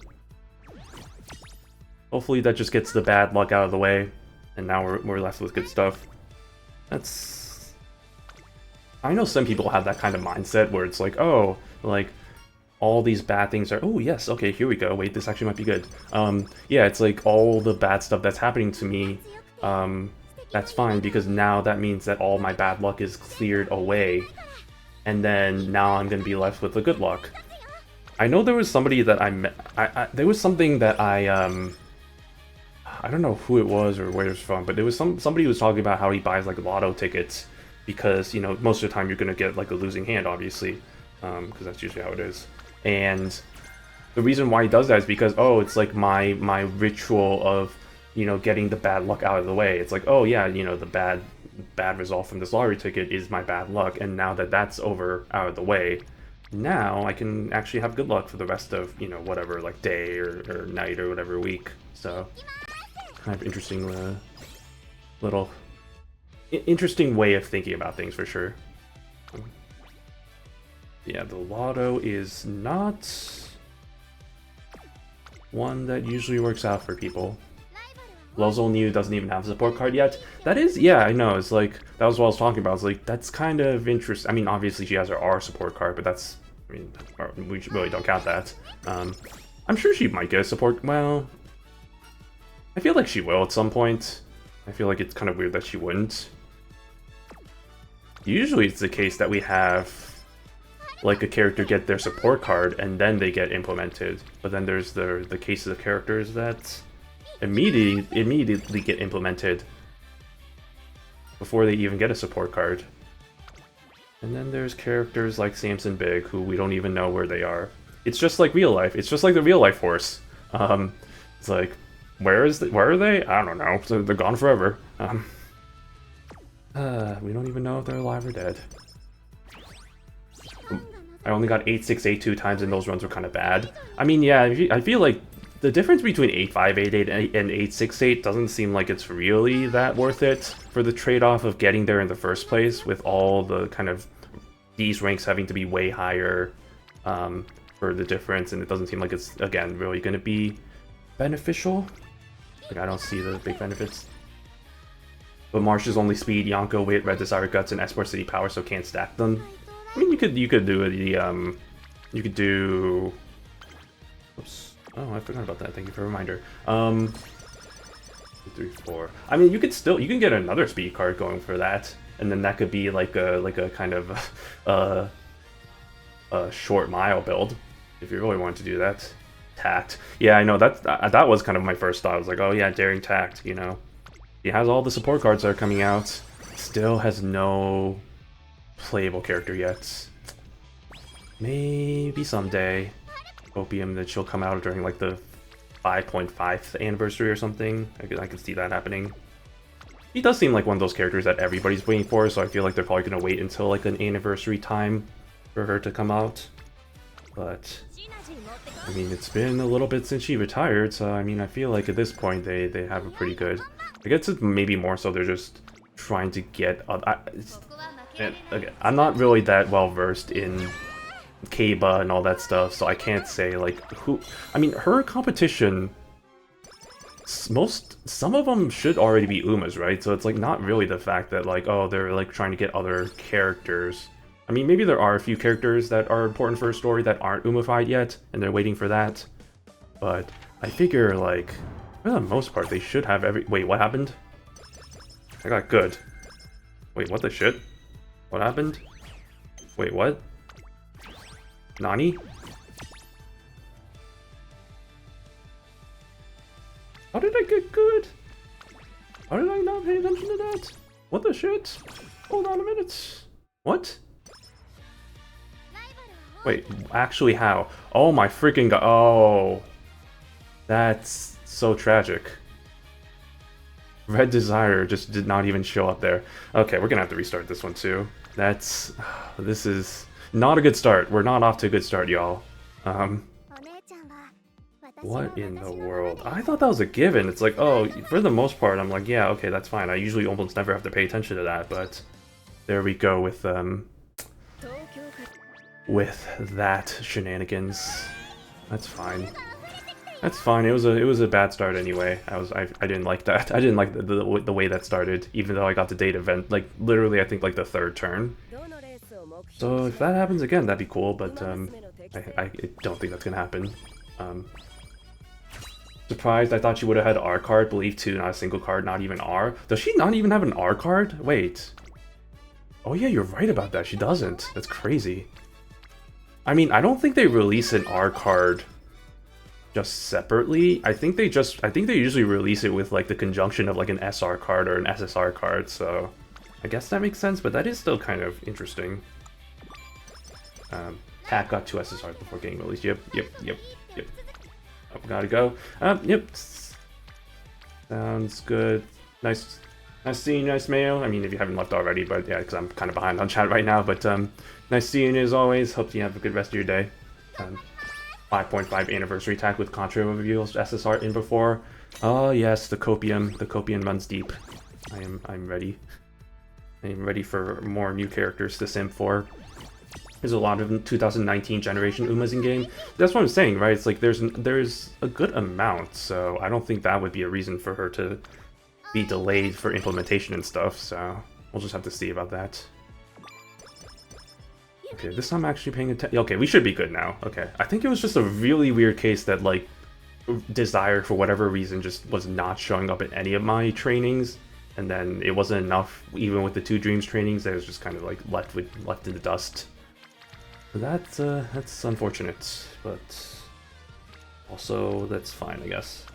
hopefully that just gets the bad luck out of the way, and now we're left with good stuff. That's... I know some people have that kind of mindset where it's like, oh, like, all these bad things are... Oh, yes, okay, here we go. Wait, this actually might be good. Yeah, it's like all the bad stuff that's happening to me, that's fine, because now that means that all my bad luck is cleared away. And then now I'm going to be left with the good luck. I know there was somebody that I met... there was something that I don't know who it was or where it's from, but there was somebody who was talking about how he buys like lotto tickets because, you know, most of the time you're going to get like a losing hand, obviously, because that's usually how it is. And the reason why he does that is because, oh, it's like my ritual of, you know, getting the bad luck out of the way. It's like, oh yeah, you know, the bad result from this lottery ticket is my bad luck, and now that that's out of the way, now I can actually have good luck for the rest of, you know, whatever, like day or night or whatever week. So kind of interesting little interesting way of thinking about things for sure. Yeah, the lotto is not one that usually works out for people. Lozel New doesn't even have a support card yet. That is, yeah, I know. It's like, that was what I was talking about. It's like, that's kind of interesting. I mean, obviously she has her R support card, but that's, I mean, we really don't count that. I'm sure she might get a support, well, I feel like she will at some point. I feel like it's kind of weird that she wouldn't. Usually it's the case that we have like a character get their support card and then they get implemented. But then there's the cases of characters that immediately get implemented before they even get a support card. And then there's characters like Samson Big who we don't even know where they are. It's just like real life. It's just like the real life horse. It's like, where are they? I don't know. So they're gone forever. We don't even know if they're alive or dead. I only got 8-6, 8-2 times, and those runs were kind of bad. I mean, yeah, I feel like the difference between 8-5, 8-8, and 8-6-8 doesn't seem like it's really that worth it for the trade-off of getting there in the first place, with all the kind of these ranks having to be way higher for the difference, and it doesn't seem like it's, again, really going to be beneficial. Like, I don't see the big benefits. But Marsh is only speed, Yonko, Wit, Red Desire, Guts, and Esport City Power, so can't stack them. I mean, you could do the you could do. Oops. Oh, I forgot about that. Thank you for a reminder. 2, 3, 4. I mean, you can get another speed card going for that, and then that could be like a kind of a short mile build if you really want to do that. Tact. Yeah, I know that was kind of my first thought. I was like, oh yeah, Daring Tact. You know, he has all the support cards that are coming out. Still has no playable character yet. Maybe someday. Opium that she'll come out during like the 5.5th anniversary or something. I could see that happening. He does seem like one of those characters that everybody's waiting for, so I feel like they're probably gonna wait until like an anniversary time for her to come out. But I mean, it's been a little bit since she retired, so I mean, I feel like at this point they have a pretty good. I guess it's maybe more so they're just trying to get. And again, I'm not really that well versed in Keiba and all that stuff, so I can't say like who. I mean, her competition, some of them should already be Umas, right? So it's like not really the fact that like, oh, they're like trying to get other characters. I mean, maybe there are a few characters that are important for a story that aren't Umified yet, and they're waiting for that. But I figure like for the most part they should have every. Wait, what happened? I got good. Wait, what the shit? What happened? Wait, what? Nani? How did I get good? How did I not pay attention to that? What the shit? Hold on a minute. What? Wait, actually how? Oh my freaking god. Oh. That's so tragic. Red Desire just did not even show up there. Okay, we're gonna have to restart this one too. This is not a good start. We're not off to a good start, y'all. What in the world? I thought that was a given. It's like, oh, for the most part, I'm like, yeah, okay, that's fine. I usually almost never have to pay attention to that, but there we go with that shenanigans. That's fine. That's fine. It was a bad start anyway. I didn't like that. I didn't like the way that started, even though I got the date event like literally I think like the 3rd turn. So if that happens again, that'd be cool. But I don't think that's gonna happen. Surprised. I thought she would have had R card. Believe 2, not a single card, not even R. Does she not even have an R card? Wait. Oh yeah, you're right about that. She doesn't. That's crazy. I mean, I don't think they release an R card just separately. I think they usually release it with like the conjunction of like an SR card or an SSR card, so I guess that makes sense, but that is still kind of interesting. Tat got 2 SSRs before getting released. Yep. Oh, gotta go. Yep. Sounds good. Nice seeing you, nice Mayo. I mean, if you haven't left already, but yeah, because I'm kind of behind on chat right now, but nice seeing you as always. Hope you have a good rest of your day. 5.5 anniversary attack with Contra reveals SSR in before. Oh yes, the Copium. The Copium runs deep. I'm ready. I am ready for more new characters to sim for. There's a lot of 2019 generation Umas in game. That's what I'm saying, right? It's like there's a good amount, so I don't think that would be a reason for her to be delayed for implementation and stuff. So we'll just have to see about that. Okay, this time I'm actually paying attention. Okay, we should be good now. Okay, I think it was just a really weird case that, like, Desire, for whatever reason, just was not showing up in any of my trainings. and then it wasn't enough even with the 2 dreams trainings. It was just kind of like left in the dust. So that's unfortunate, but also that's fine, I guess.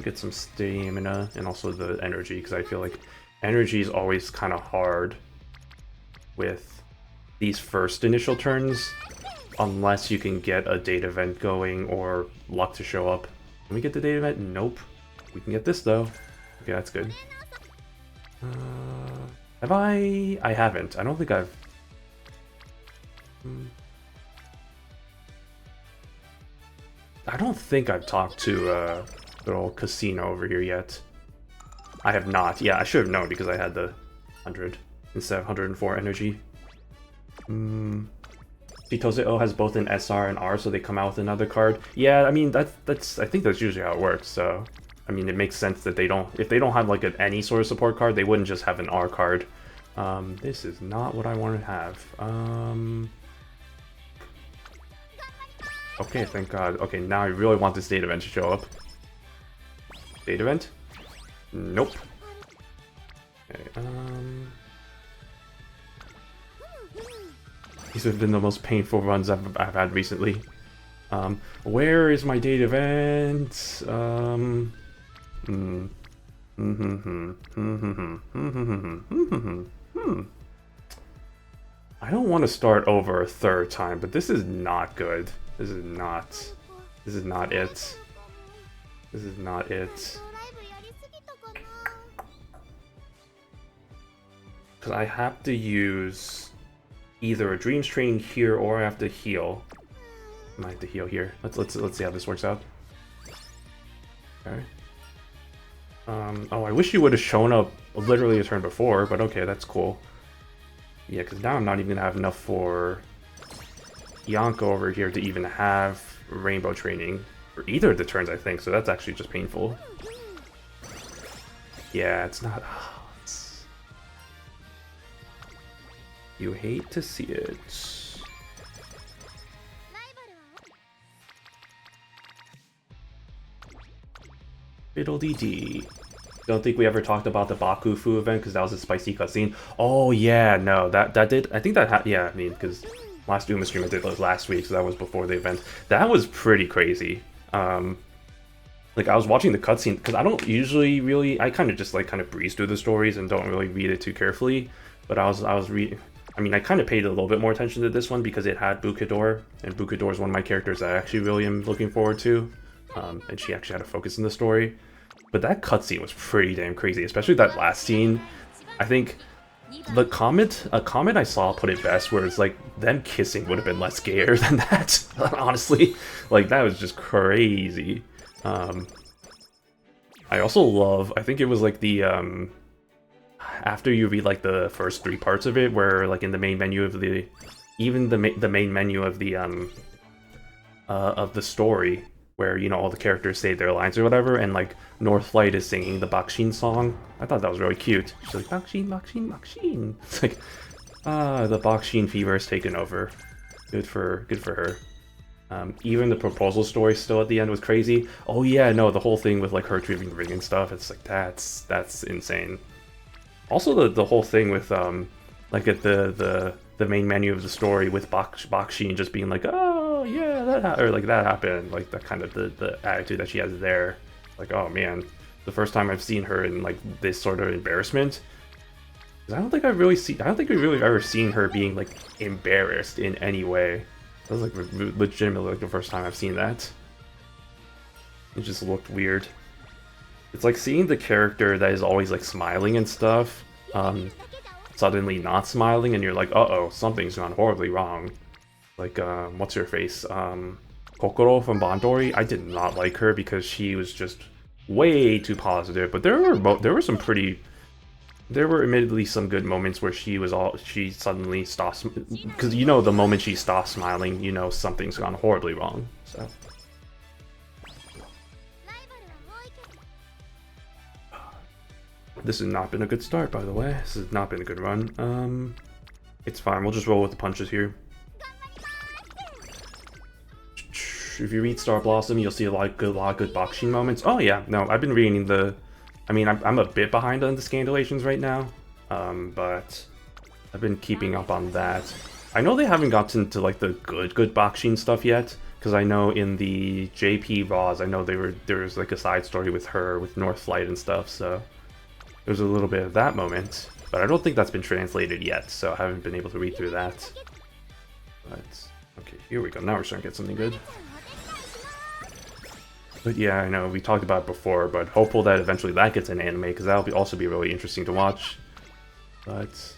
Get some stamina and also the energy, because I feel like energy is always kind of hard with these first initial turns, unless you can get a data event going or luck to show up. Can we get the data event? Nope. We can get this though. Okay, that's good. Have I? I haven't. I don't think I've... I don't think I've talked to the old casino over here yet. I have not. Yeah, I should have known because I had the 100 instead of 104 energy. Chitose-O has both an SR and R, so they come out with another card. Yeah, I mean that's I think that's usually how it works. So I mean, it makes sense that they don't, if they don't have like any sort of support card, they wouldn't just have an R card. This is not what I want to have. Okay, thank God. Okay, now I really want this data event to show up. Data event? Nope. Okay, these have been the most painful runs I've had recently. Where is my data event? I don't want to start over a third time, but this is not good. This is not it. This is not it. Because I have to use either a dreams training here or I have to heal. I might have to heal here. Let's see how this works out. Okay. Oh, I wish you would have shown up literally a turn before, but okay, that's cool. Yeah, because now I'm not even gonna have enough for Yonko over here to even have rainbow training for either of the turns, I think, so that's actually just painful. Yeah, it's not... You hate to see it. Fiddle-dee-dee. Don't think we ever talked about the Bakufu event because that was a spicy cutscene. Oh yeah, no, that did. I think that yeah, I mean, because last Uma stream I did last week, so that was before the event. That was pretty crazy. Like I was watching the cutscene because I don't usually really. I kind of just like breeze through the stories and don't really read it too carefully. But I was reading. I mean, I kind of paid a little bit more attention to this one because it had Bukador, and Bukador is one of my characters that I actually really am looking forward to. And she actually had a focus in the story. But that cutscene was pretty damn crazy, especially that last scene. I think a comment I saw put it best, where it's like them kissing would have been less gayer than that. Honestly, like that was just crazy. I also love. I think it was like the after you read like the first 3 parts of it, where like in the main menu of the the main menu of the story, where, you know, all the characters say their lines or whatever, and like Northlight is singing the Bakshin song. I thought that was really cute. She's like, Bakshin, Bakshin, Bakshin. It's like, the Bakshin fever has taken over. Good for her. Even the proposal story still at the end was crazy. Oh yeah, no, the whole thing with like her retrieving the ring and stuff, it's like, that's insane. Also the whole thing with like at the main menu of the story with Bakshin just being like, oh yeah, that happened, like that kind of the attitude that she has there. Like, oh man, the first time I've seen her in like this sort of embarrassment. I don't think we've really ever seen her being like embarrassed in any way. That was like legitimately like the first time I've seen that. It just looked weird. It's like seeing the character that is always like smiling and stuff, suddenly not smiling, and you're like, uh-oh, something's gone horribly wrong. Like, what's her face? Kokoro from Bandori. I did not like her because she was just way too positive. But there were admittedly some good moments where she suddenly stops, because you know the moment she stops smiling, you know something's gone horribly wrong. So. This has not been a good start, by the way. This has not been a good run. It's fine. We'll just roll with the punches here. if you read Star Blossom, you'll see a lot of good boxing moments. Oh yeah, no, I've been reading the. I mean, I'm a bit behind on the Scandalations right now, but I've been keeping up on that. I know they haven't gotten to like the good boxing stuff yet, because I know in the JP Raws, I know there was like a side story with her with Northlight and stuff, so there's a little bit of that moment. But I don't think that's been translated yet, so I haven't been able to read through that. But okay, here we go. Now we're starting to get something good. But yeah, I know we talked about it before, but hopeful that eventually that gets an anime, because that'll also be really interesting to watch. But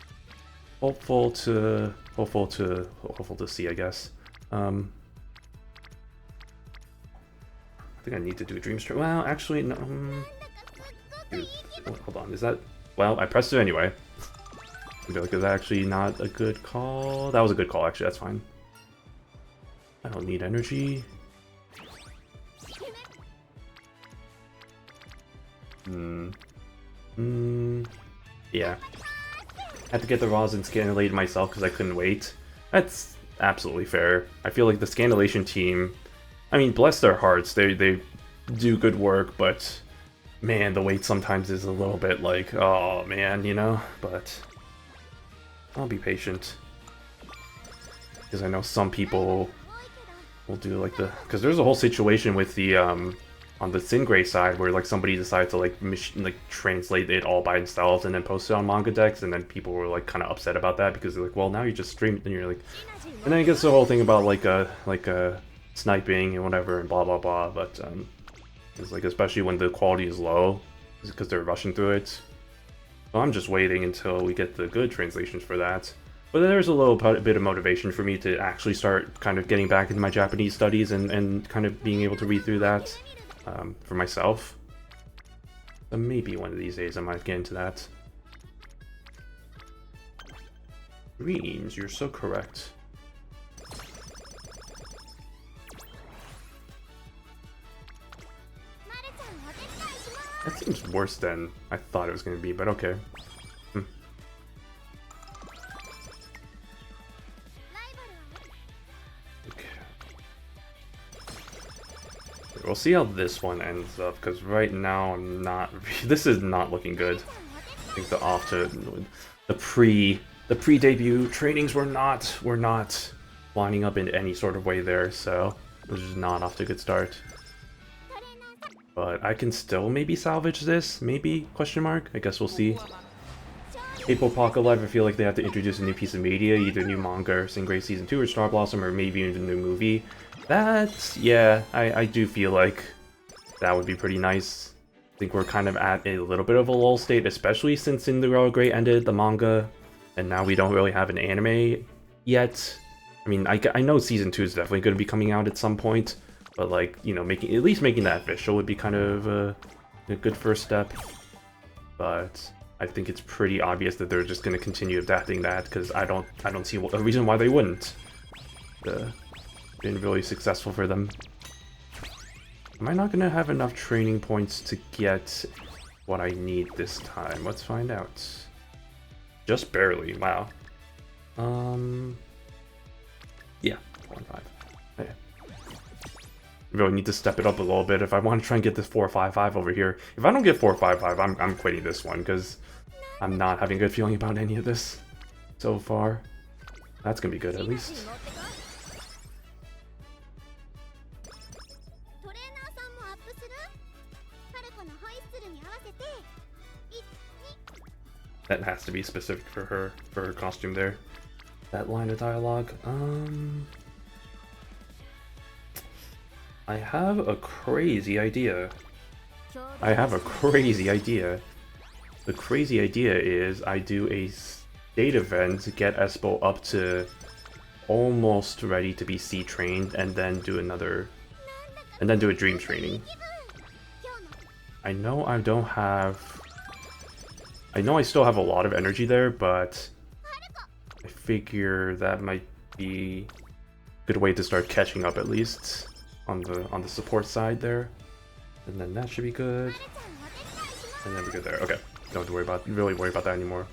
hopeful to see, I guess. I think I need to do a dream stream. Well, actually, no. Dude, hold on. Is that? Well, I pressed it anyway. I feel like, is that actually not a good call? That was a good call, actually. That's fine. I don't need energy. Yeah. Had to get the Raws and Scandalated myself because I couldn't wait. That's absolutely fair. I feel like the Scandalation team, I mean, bless their hearts, they do good work, but man, the wait sometimes is a little bit like, oh man, you know? But I'll be patient. Because I know some people will do like the... Because there's a whole situation with the, on the Singray side where like somebody decided to like translate it all by themselves and then post it on Manga Dex, and then people were like kind of upset about that because they're like, well, now you just stream it, and you're like... And then it gets the whole thing about like sniping and whatever and blah blah blah, but it's like, especially when the quality is low, because they're rushing through it. So I'm just waiting until we get the good translations for that. But there's a little bit of motivation for me to actually start kind of getting back into my Japanese studies and kind of being able to read through that for myself. So maybe one of these days I might get into that. Dreams, you're so correct. That seems worse than I thought it was going to be, but okay. Okay. We'll see how this one ends up, because right now I'm not... This is not looking good. I think the pre-debut trainings were not lining up in any sort of way there, so it was just not off to a good start. But I can still maybe salvage this, maybe, question mark? I guess we'll see. April Pocket Live, I feel like they have to introduce a new piece of media, either new manga or Singray Season 2 or Star Blossom, or maybe even a new movie. That's, yeah, I do feel like that would be pretty nice. I think we're kind of at a little bit of a lull state, especially since Cinderella Grey ended the manga, and now we don't really have an anime yet. I mean, I know Season 2 is definitely going to be coming out at some point, but like, you know, at least making that official would be kind of a good first step. But I think it's pretty obvious that they're just going to continue adapting that, because I don't see a reason why they wouldn't. Been really successful for them. Am I not going to have enough training points to get what I need this time? Let's find out. Just barely. Wow. Yeah, 1.5. Okay. Really need to step it up a little bit if I want to try and get this 4.55 over here. If I don't get 4.55, I'm quitting this one, because I'm not having a good feeling about any of this so far. That's gonna be good, at least. That has to be specific for her costume there. That line of dialogue. I have a crazy idea. The crazy idea is I do a state event to get Espo up to almost ready to be C trained, and then do a dream training. I know I still have a lot of energy there, but I figure that might be a good way to start catching up, at least on the support side there. And then that should be good. And then we're good there. Okay. Don't have to really worry about that anymore.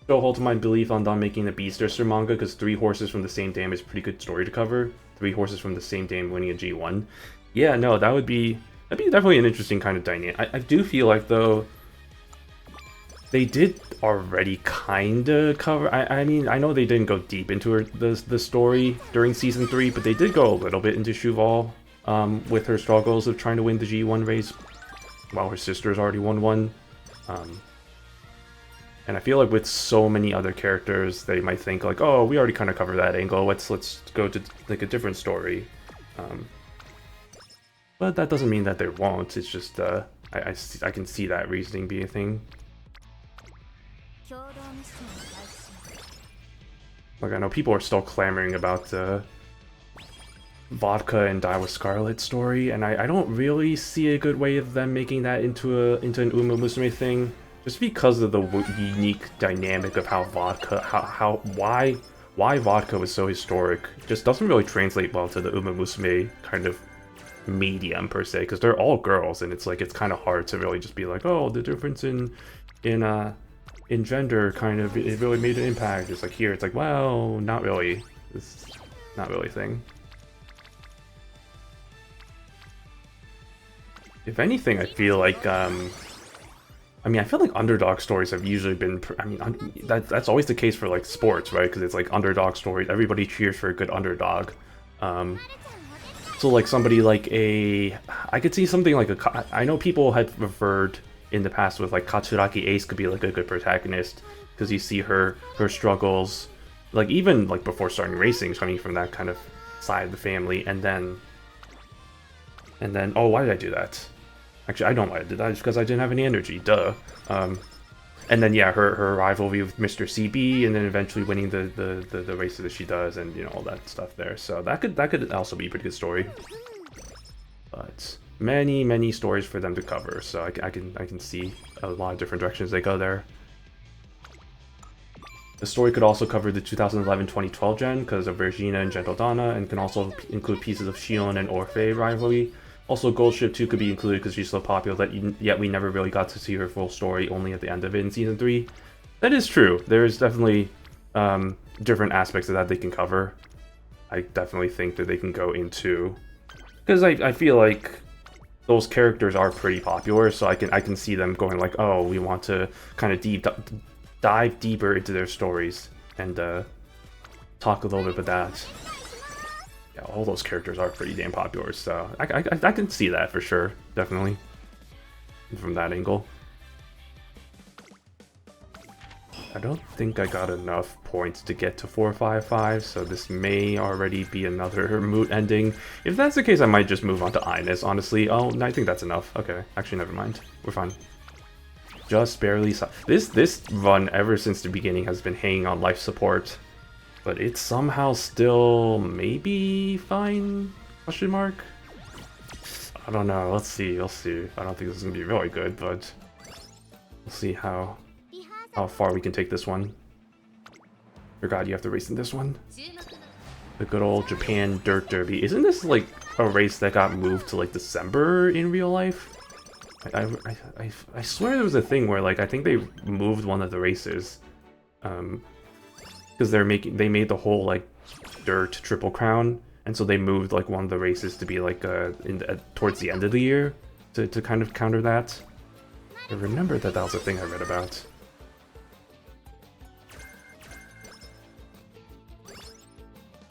still hold to my belief on them making the Beastster manga, because 3 horses from the same dam is a pretty good story to cover. 3 horses from the same dam winning a G1. Yeah, no, that'd be definitely an interesting kind of dynamic. I do feel like, though, they did already kinda cover. I mean, I know they didn't go deep into the story during season 3, but they did go a little bit into Shuval, with her struggles of trying to win the G1 race, while her sister's already won one. And I feel like with so many other characters, they might think like, oh, we already kind of covered that angle. Let's go to like a different story. But that doesn't mean that they won't. It's just I can see that reasoning being a thing. Like, I know people are still clamoring about the Vodka and Die with Scarlet story, and I don't really see a good way of them making that into an Umamusume thing, just because of the unique dynamic of how Vodka, why Vodka was so historic, just doesn't really translate well to the Umamusume kind of medium per se, because they're all girls, and it's like it's kind of hard to really just be like, oh, the difference in gender kind of, it really made an impact. It's like here, it's like, well, not really. It's not really a thing. If anything, I feel like, I mean, I feel like underdog stories have usually been, I mean, that's always the case for, like, sports, right? Because it's, like, underdog stories. Everybody cheers for a good underdog. So, like, somebody like I could see something like I know people had referred in the past with, like, Katsuraki Ace could be, like, a good protagonist, because you see her struggles, like, even, like, before starting racing, coming from that kind of side of the family, and then, oh, why did I do that? Actually, I don't know why I did that, just because I didn't have any energy, duh. And then, yeah, her rivalry with Mr. CB, and then eventually winning the races that she does, and, you know, all that stuff there. So that could also be a pretty good story. But many stories for them to cover, so I can see a lot of different directions they go there. The story could also cover the 2011-2012 gen, because of Virginia and Gentle Donna, and can also include pieces of Shion and Orphe rivalry. Also, Gold Ship 2 could be included because she's so popular that yet we never really got to see her full story, only at the end of it in Season 3. That is true. There's definitely different aspects of that they can cover. I definitely think that they can go into... Because I feel like those characters are pretty popular, so I can see them going like, oh, we want to kind of dive deeper into their stories and talk a little bit about that. Yeah, all those characters are pretty damn popular, so I can see that for sure, definitely, from that angle. I don't think I got enough points to get to 455, so this may already be another moot ending. If that's the case, I might just move on to Ines, honestly. Oh, no, I think that's enough. Okay, actually, never mind. We're fine. Just barely... This run, ever since the beginning, has been hanging on life support. But it's somehow still maybe fine? Question mark? I don't know. Let's see. We'll see. I don't think this is gonna be really good, but we'll see how far we can take this one. Forgot you have to race in this one. The good old Japan Dirt Derby. Isn't this like a race that got moved to like December in real life? I swear there was a thing where like I think they moved one of the races. Because they made the whole like dirt Triple Crown, and so they moved like one of the races to be like towards the end of the year to kind of counter that. I remember that was a thing I read about.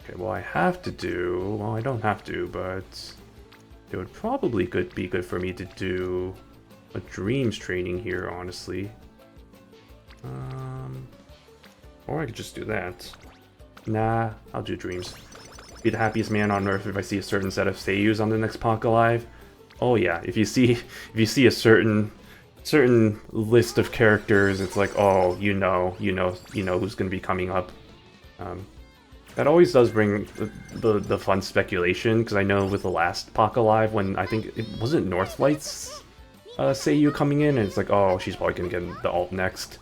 Okay, well I have to do, well I don't have to, but it would probably be good for me to do a Dreams training here, honestly. Or I could just do that. Nah, I'll do Dreams. Be the happiest man on earth if I see a certain set of Seiyus on the next Pack Alive. Oh yeah, if you see a certain list of characters, it's like, oh, you know who's gonna be coming up. That always does bring the fun speculation, because I know with the last Pack Alive, when I think it wasn't Northlight's Seiyu coming in, and it's like, oh, she's probably gonna get the alt next.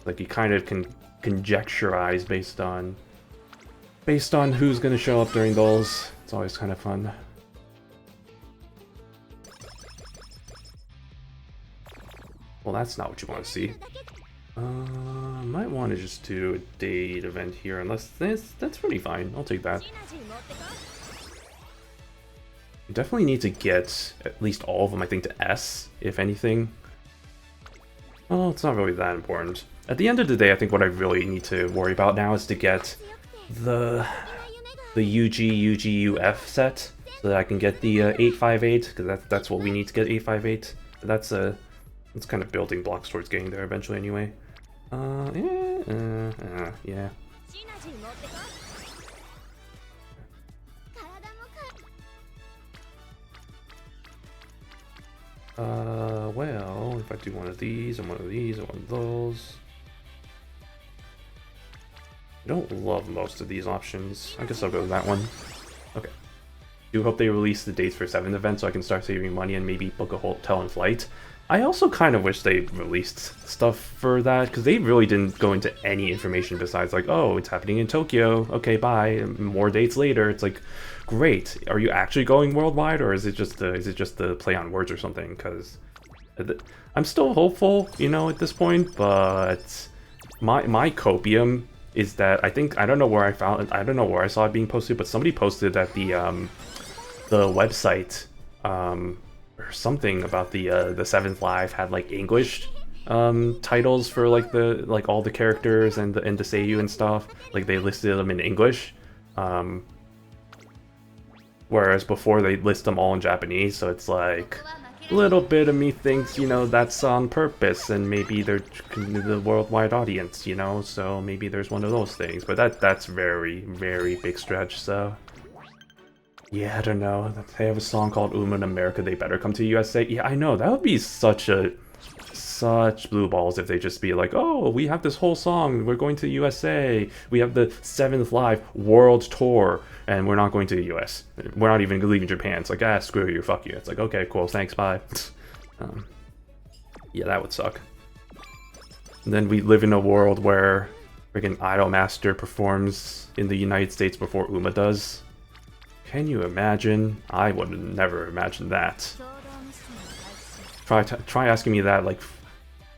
Like you kind of can conjecturize based on who's gonna show up during those. It's always kind of fun. Well, that's not what you want to see. Might want to just do a date event here, unless that's pretty fine. I'll take that. You definitely need to get at least all of them, I think, to S, if anything. Well, it's not really that important. At the end of the day, I think what I really need to worry about now is to get the UGUF set, so that I can get the 858, because that's what we need to get 858. That's kind of building blocks towards getting there eventually anyway. Yeah. Well, if I do one of these and one of these and one of those. I don't love most of these options. I guess I'll go with that one. Okay. Do hope they release the dates for 7th event so I can start saving money and maybe book a hotel and flight. I also kind of wish they released stuff for that, because they really didn't go into any information besides like, oh, it's happening in Tokyo, okay, bye, more dates later. It's like, great, are you actually going worldwide, or is it just the play on words or something? Because I'm still hopeful, you know, at this point, but my copium is that I don't know where I saw it being posted, but somebody posted that the website or something about the 7th Live had like English titles for like all the characters and the seiyuu and stuff. Like they listed them in English, whereas before they list them all in Japanese. So it's like a little bit of me thinks, you know, that's on purpose, and maybe they're the worldwide audience, you know. So maybe there's one of those things, but that's very, very big stretch. So. Yeah, I don't know. They have a song called Uma in America, They Better Come to USA. Yeah, I know. That would be such blue balls if they just be like, oh, we have this whole song, we're going to USA. We have the 7th Live World Tour, and we're not going to the US. We're not even leaving Japan. It's like, screw you, fuck you. It's like, okay, cool, thanks, bye. Yeah, that would suck. And then we live in a world where freaking Idolmaster performs in the United States before Uma does. Can you imagine? I would never imagine that. Try asking me that like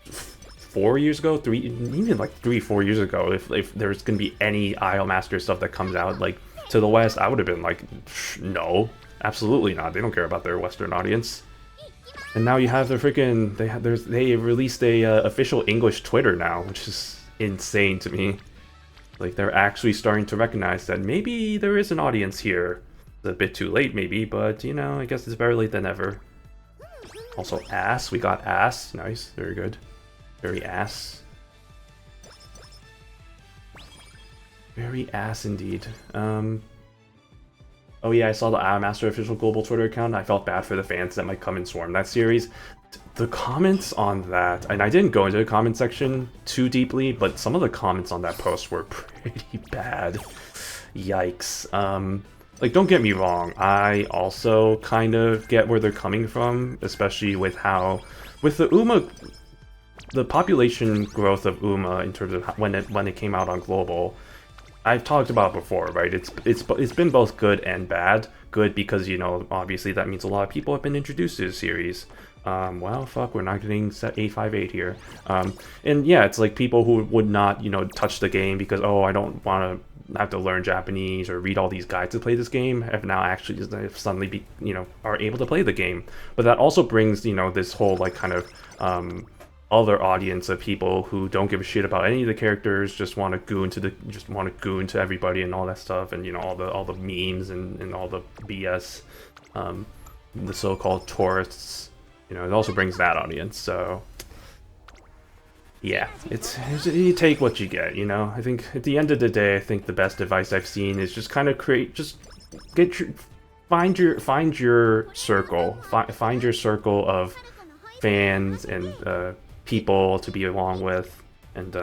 4 years ago, even like 3-4 years ago. If there's gonna be any Idolmaster stuff that comes out like to the West, I would have been like, no, absolutely not. They don't care about their Western audience. And now you have the freaking they released a official English Twitter now, which is insane to me. Like they're actually starting to recognize that maybe there is an audience here. It's a bit too late maybe, but you know, I guess it's better late than never. Also ass, we got ass, nice, very good. Very ass. Very ass indeed. Oh yeah, I saw the Master official global Twitter account. I felt bad for the fans that might come and swarm that series. The comments on that, and I didn't go into the comment section too deeply, but some of the comments on that post were pretty bad. Yikes. Like, don't get me wrong, I also kind of get where they're coming from, especially with how, with the Uma, the population growth of Uma in terms of when it came out on global. I've talked about it before, right? It's been both good and bad. Good because, you know, obviously that means a lot of people have been introduced to the series. Well, fuck, we're not getting set 858 here. And yeah, it's like people who would not, you know, touch the game because, oh, I don't want to have to learn Japanese or read all these guides to play this game, have now actually suddenly are able to play the game. But that also brings, you know, this whole like kind of other audience of people who don't give a shit about any of the characters, just want to goo into everybody and all that stuff, and you know, all the memes and all the BS, the so-called tourists. You know, it also brings that audience. So yeah, it's you take what you get, you know. I think at the end of the day, I think the best advice I've seen is just kind of find your circle, find your circle of fans and people to be along with, and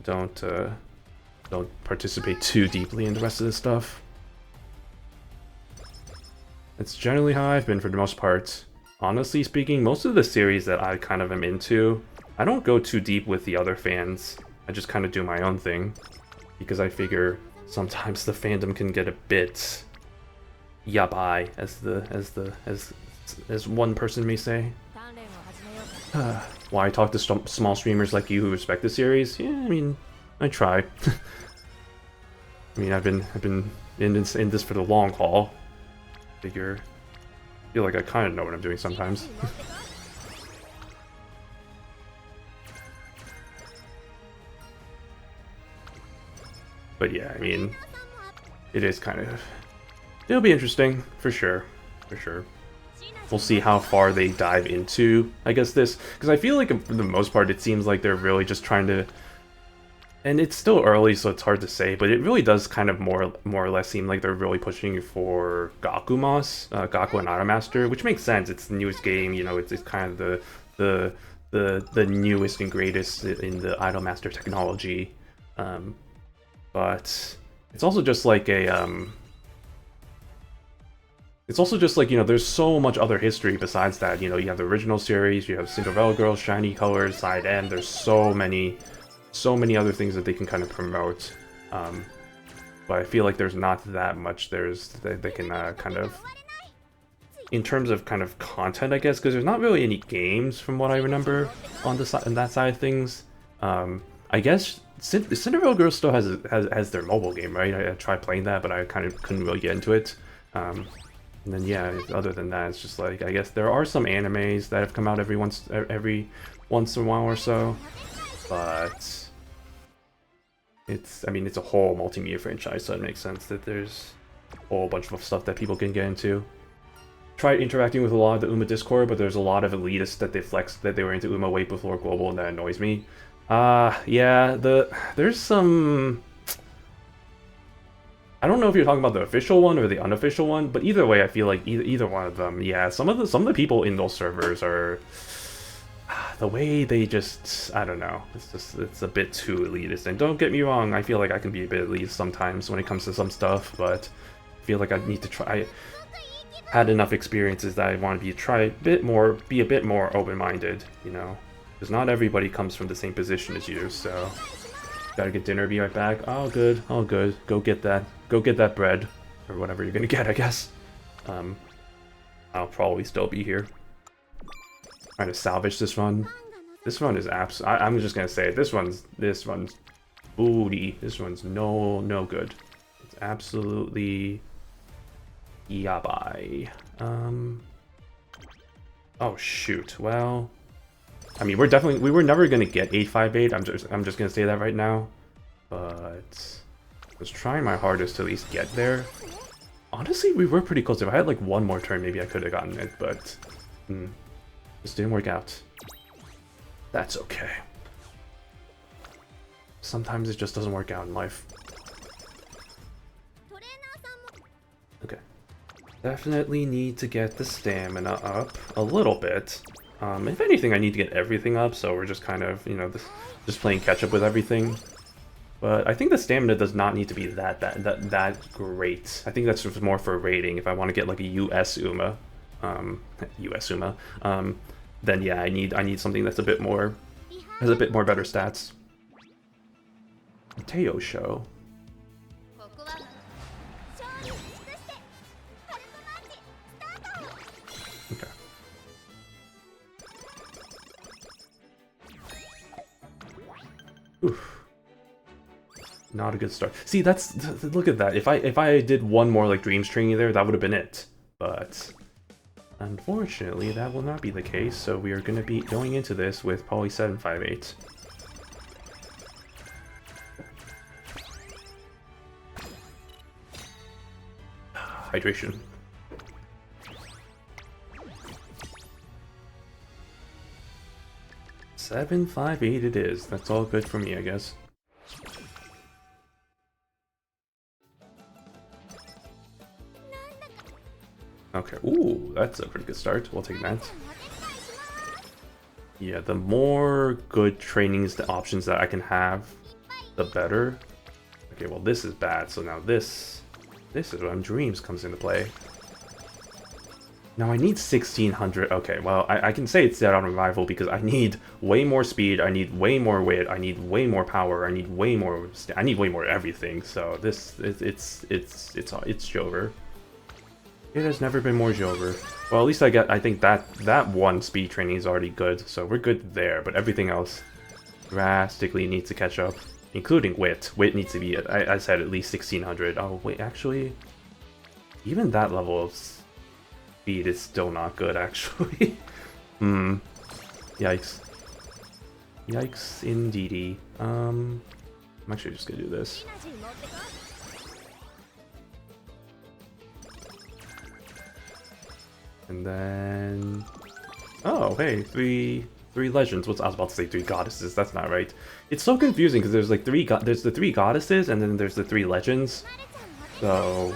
don't participate too deeply in the rest of this stuff. It's generally how I've been for the most part. Honestly speaking, most of the series that I kind of am into, I don't go too deep with the other fans. I just kind of do my own thing, because I figure sometimes the fandom can get a bit yabai, as one person may say. why I talk to small streamers like you who respect the series. Yeah, I mean, I try. I mean, I've been in this for the long haul. Feel like I kind of know what I'm doing sometimes. But yeah, I mean, it is kind of... It'll be interesting, for sure. For sure. We'll see how far they dive into, I guess, this. Because I feel like, for the most part, it seems like they're really just trying to... And it's still early, so it's hard to say, but it really does kind of more or less seem like they're really pushing for Gakumas, Gaku and Idolmaster, which makes sense. It's the newest game, you know, it's kind of the newest and greatest in the Idolmaster technology. But it's also just like a it's also just like, you know, there's so much other history besides that. You know, you have the original series, you have Cinderella Girls, Shiny Colors, Side End. There's so many other things that they can kind of promote. But I feel like there's not that much they can kind of, in terms of kind of content, I guess, because there's not really any games from what I remember on that side of things. I guess Cinderella Girls still has their mobile game, right? I tried playing that, but I kind of couldn't really get into it. And then yeah, other than that, it's just like, I guess there are some animes that have come out every once in a while or so, but I mean, it's a whole multimedia franchise, so it makes sense that there's a whole bunch of stuff that people can get into. Tried interacting with a lot of the Uma Discord, but there's a lot of elitists that they flexed that they were into Uma way before Global, and that annoys me. Yeah, there's some... I don't know if you're talking about the official one or the unofficial one, but either way, I feel like either one of them, yeah, some of the people in those servers are... The way they just, I don't know, it's a bit too elitist. And don't get me wrong, I feel like I can be a bit elitist sometimes when it comes to some stuff, but I feel like I need to try... Had enough experiences that I want to be a bit more open-minded, you know? Because not everybody comes from the same position as you, so... Gotta get dinner, be right back. Oh, good, all good. Go get that bread. Or whatever you're gonna get, I guess. I'll probably still be here. Trying to salvage this run. This run is I'm just gonna say it. This one's booty. This one's no good. It's absolutely yabai. Oh shoot. Well, I mean, we were never gonna get 858. I'm just gonna say that right now. But I was trying my hardest to at least get there. Honestly, we were pretty close. If I had like one more turn, maybe I could have gotten it, but this didn't work out. That's okay. Sometimes it just doesn't work out in life. Okay. Definitely need to get the stamina up a little bit. If anything, I need to get everything up, so we're just kind of, you know, just playing catch up with everything. But I think the stamina does not need to be that great. I think that's just more for rating. If I want to get like a US Uma, then yeah, I need something that's a bit more, has a bit more better stats. Mateo show. Okay. Oof. Not a good start. See, look at that. If I did one more like Dreams training there, that would have been it. But unfortunately, that will not be the case. So we are going to be going into this with Poly 758. Hydration. $758 it is. That's all good for me, I guess. Okay, ooh, that's a pretty good start. We'll take that. Yeah, the more good trainings, the options that I can have, the better. Okay, well this is bad, so now this is when Dreams comes into play. Now I need 1600. Okay, well I can say it's dead on arrival because I need way more speed, I need way more wit, I need way more power, I need way more everything. So this it's over. It has never been more over. Well, at least I think that one speed training is already good, so we're good there. But everything else drastically needs to catch up, including wit. Wit needs to be, I said, at least 1600. Oh wait, actually, even that level of speed is still not good, actually. Yikes. Yikes, indeedy. I'm actually just gonna do this. And then... Oh, hey, three legends. I was about to say 3 goddesses. That's not right. It's so confusing because there's like there's the 3 goddesses and then there's the 3 legends. So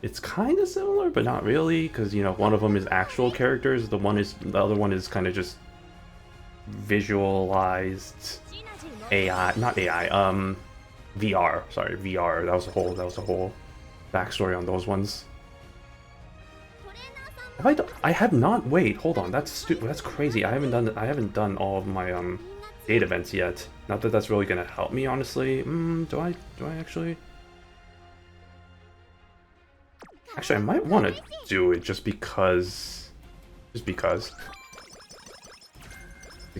it's kind of similar, but not really, because you know one of them is actual characters. The other one is kind of just visualized AI, not AI. VR. Sorry, VR. That was a whole backstory on those ones. I have not. Wait, hold on. That's stupid. That's crazy. I haven't done all of my date events yet. Not that that's really gonna help me, honestly. Do I actually? Actually, I might want to do it just because. To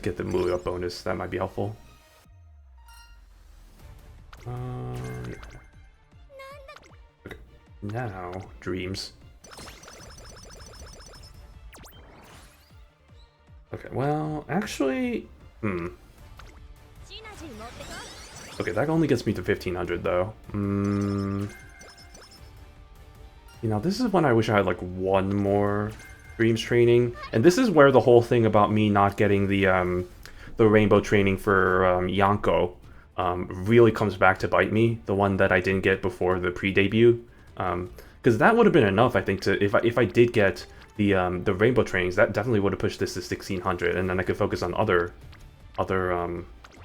get the movie up bonus, that might be helpful. Yeah. Okay. Now, dreams. Okay, well, actually, Okay, that only gets me to 1500 though. You know, this is when I wish I had like one more dreams training, and this is where the whole thing about me not getting the rainbow training for Yanko really comes back to bite me. The one that I didn't get before the pre-debut, because that would have been enough, I think, to if I did get the rainbow trainings, that definitely would have pushed this to 1600, and then I could focus on other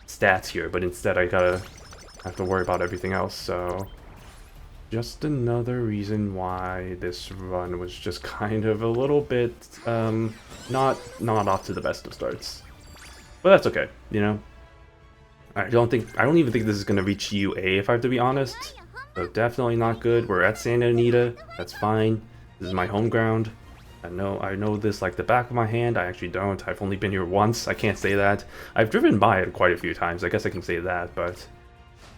stats here. But instead, I have to worry about everything else. So just another reason why this run was just kind of a little bit not off to the best of starts. But that's okay, you know. I don't even think this is gonna reach UA, if I have to be honest. So definitely not good. We're at Santa Anita. That's fine. This is my home ground. I know this like the back of my hand. I actually don't. I've only been here once. I can't say that. I've driven by it quite a few times. I guess I can say that, but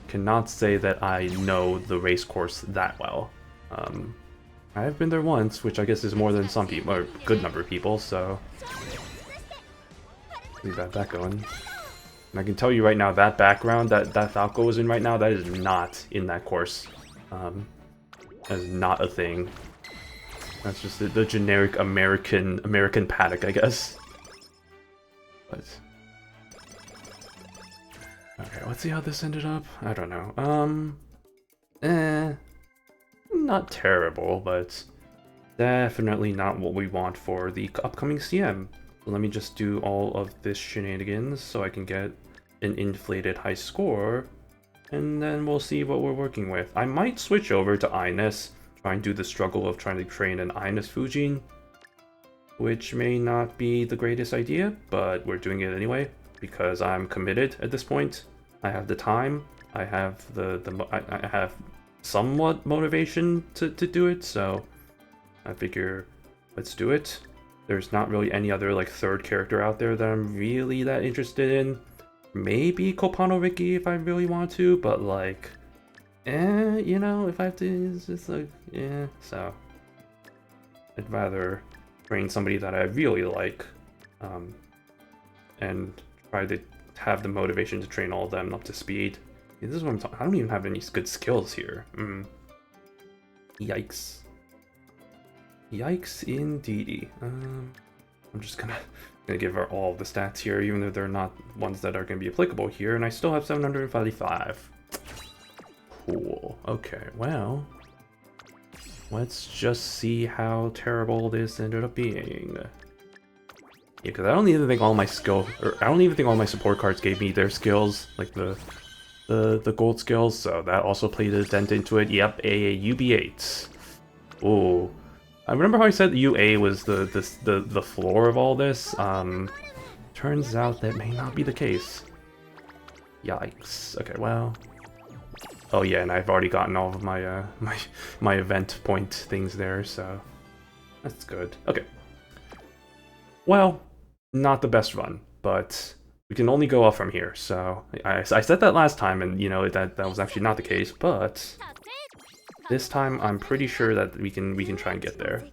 cannot say that I know the race course that well. I have been there once, which I guess is more than some people, or a good number of people, so leave that going. And I can tell you right now, that background that Falco was in right now, that is not in that course. That is not a thing. That's just the generic American paddock, I guess. But okay, let's see how this ended up. I don't know. Not terrible, but definitely not what we want for the upcoming CM. So let me just do all of this shenanigans so I can get an inflated high score, and then we'll see what we're working with. I might switch over to Ines, try and do the struggle of trying to train an Ines Fujin, which may not be the greatest idea, but we're doing it anyway because I'm committed at this point. I have the time. I have I have somewhat motivation to do it, so I figure let's do it. There's not really any other like third character out there that I'm really that interested in. Maybe Kopano Ricky if I really want to, but like, you know, if I have to, it's just like, so I'd rather train somebody that I really like, and try to have the motivation to train all of them up to speed. This is what I'm talking. I don't even have any good skills here. Yikes. Yikes indeedy. I'm just gonna give her all the stats here, even though they're not ones that are gonna be applicable here, and I still have 755. Cool. Okay, well, let's just see how terrible this ended up being. Yeah, because I don't even think all my support cards gave me their skills, like the gold skills, so that also played a dent into it. Yep, a UB8. Ooh. I remember how I said UA was the floor of all this. Turns out that may not be the case. Yikes. Okay, well, Oh yeah, and I've already gotten all of my my event point things there, so that's good. Okay. Well, not the best run, but we can only go up from here. So I said that last time, and you know that was actually not the case. But this time I'm pretty sure that we can try and get there.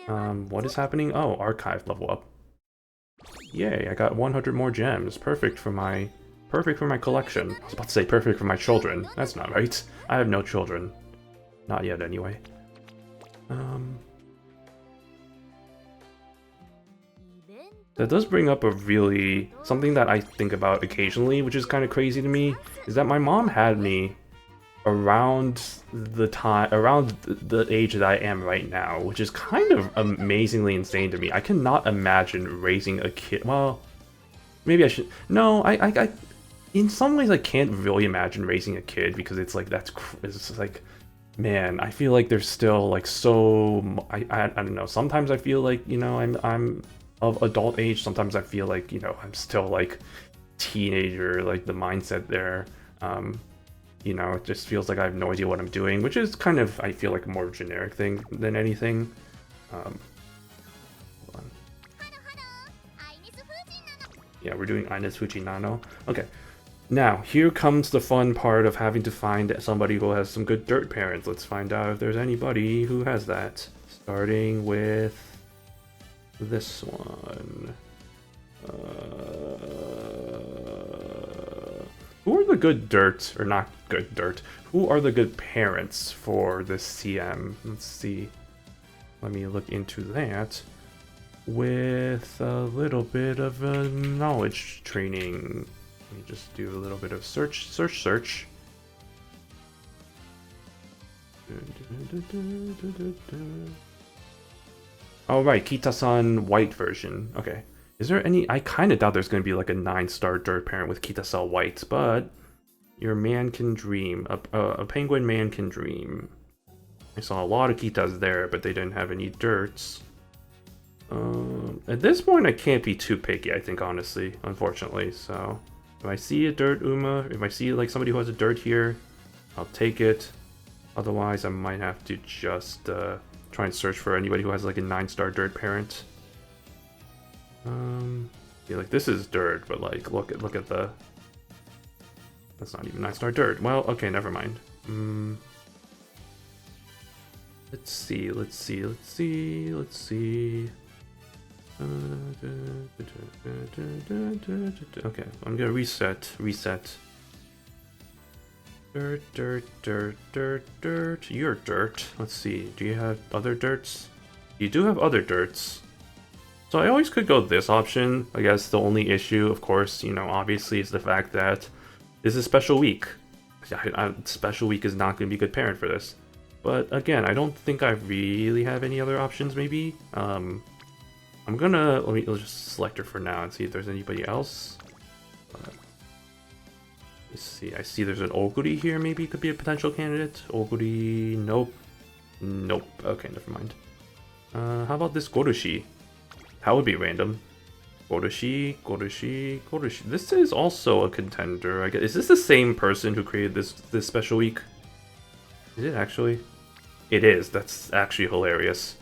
What is happening? Oh, archive level up. Yay! I got 100 more gems. Perfect for my collection. I was about to say perfect for my children. That's not right. I have no children. Not yet, anyway. That does bring up a really... something that I think about occasionally, which is kind of crazy to me, is that my mom had me around the age that I am right now, which is kind of amazingly insane to me. I cannot imagine raising a kid. Well, maybe I should... No, I in some ways I can't really imagine raising a kid, because it's like, it's like... Man, I feel like there's still like so... I don't know, sometimes I feel like, you know, I'm of adult age, sometimes I feel like, you know, I'm still like teenager, like the mindset there. You know, it just feels like I have no idea what I'm doing, which is kind of, I feel like, a more generic thing than anything. Hold on. Yeah, we're doing Ines Fujinano. Okay, now here comes the fun part of having to find somebody who has some good dirt parents. Let's find out if there's anybody who has that. Starting with this one. Who are the good dirt, or not good dirt? Who are the good parents for this CM? Let's see. Let me look into that with a little bit of a knowledge training. Let me just do a little bit of search. Oh right, Kita-san white version. Okay. Is there any... I kind of doubt there's going to be like a 9-star dirt parent with Kita-san white, but... Your man can dream. A penguin man can dream. I saw a lot of Kitas there, but they didn't have any dirts. At this point, I can't be too picky, I think, honestly, unfortunately. So, if I see a dirt Uma, if I see like somebody who has a dirt here, I'll take it. Otherwise, I might have to just try and search for anybody who has like a 9-star dirt parent. Yeah, like this is dirt, but like look at the... That's not even 9-star dirt. Well, okay, never mind. Let's see. Okay, I'm gonna reset. Dirt. You're dirt. Let's see. Do you have other dirts? You do have other dirts. So I always could go this option. I guess the only issue, of course, you know, obviously, is the fact that this is a special week. Special week is not going to be a good parent for this. But again, I don't think I really have any other options, maybe. I'm gonna... Let's just select her for now and see if there's anybody else. Let's see. I see there's an Oguri here, maybe could be a potential candidate. Oguri... Nope. Okay, never mind. How about this Gorushi? That would be random. Gorushi. This is also a contender, I guess. Is this the same person who created this special week? Is it actually? It is. That's actually hilarious.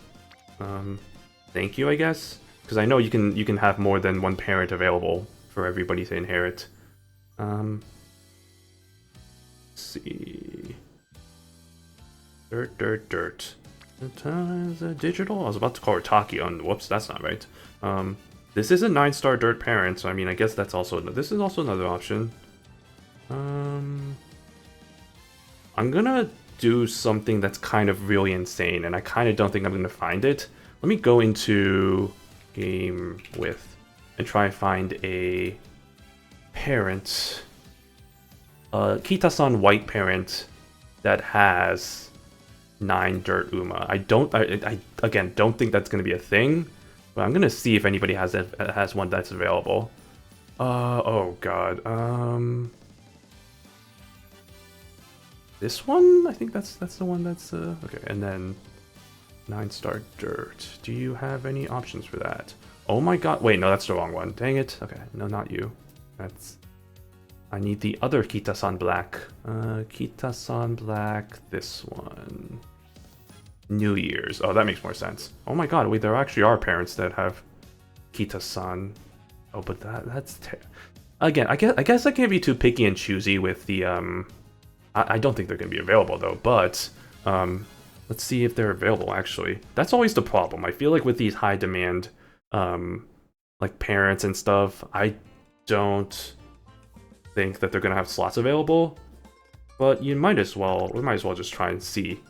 Thank you, I guess, because I know you can have more than one parent available for everybody to inherit. Let's see. Dirt. Digital? I was about to call her Takion. Whoops, that's not right. This is a 9-star dirt parent, so I mean, I guess that's also... This is also another option. I'm gonna do something that's kind of really insane, and I kind of don't think I'm gonna find it. Let me go into game with and try and find a parent. Kita-san white parent that has 9 dirt Uma. I again don't think that's gonna be a thing. But I'm gonna see if anybody has one that's available. Oh god. This one? I think that's the one that's okay. And then 9-star dirt. Do you have any options for that? Oh my god. Wait, no, that's the wrong one. Dang it. Okay, no, not you. I need the other Kita-san Black. Kita-san Black, this one. New Year's. Oh, that makes more sense. Oh my god, wait, there actually are parents that have Kita-san. Oh, but that's... Again, I guess I can't be too picky and choosy with the... I don't think they're going to be available, though, but... let's see if they're available, actually. That's always the problem. I feel like with these high-demand, like, parents and stuff, I don't think that they're going to have slots available. But we might as well just try and see.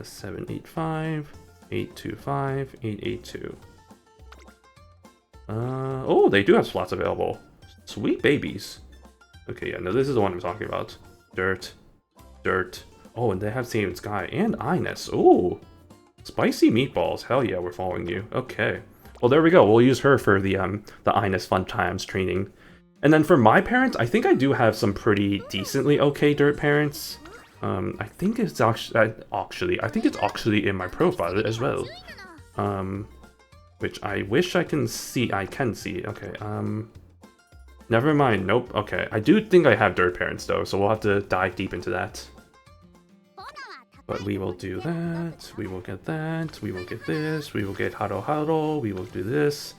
785, 825, 882. Oh, they do have slots available. Sweet babies. Okay, yeah, no, this is the one I'm talking about. Dirt. Oh, and they have Same Sky and Ines. Ooh, spicy meatballs. Hell yeah, we're following you. Okay. Well, there we go. We'll use her for the Ines Fun Times training. And then for my parents, I think I do have some pretty decently okay dirt parents. I think it's actually in my profile as well. Which I wish I can see. Okay. Never mind. Nope. Okay. I do think I have dirt parents though, so we'll have to dive deep into that. But we will do that. We will get that. We will get this. We will get Haro. We will do this.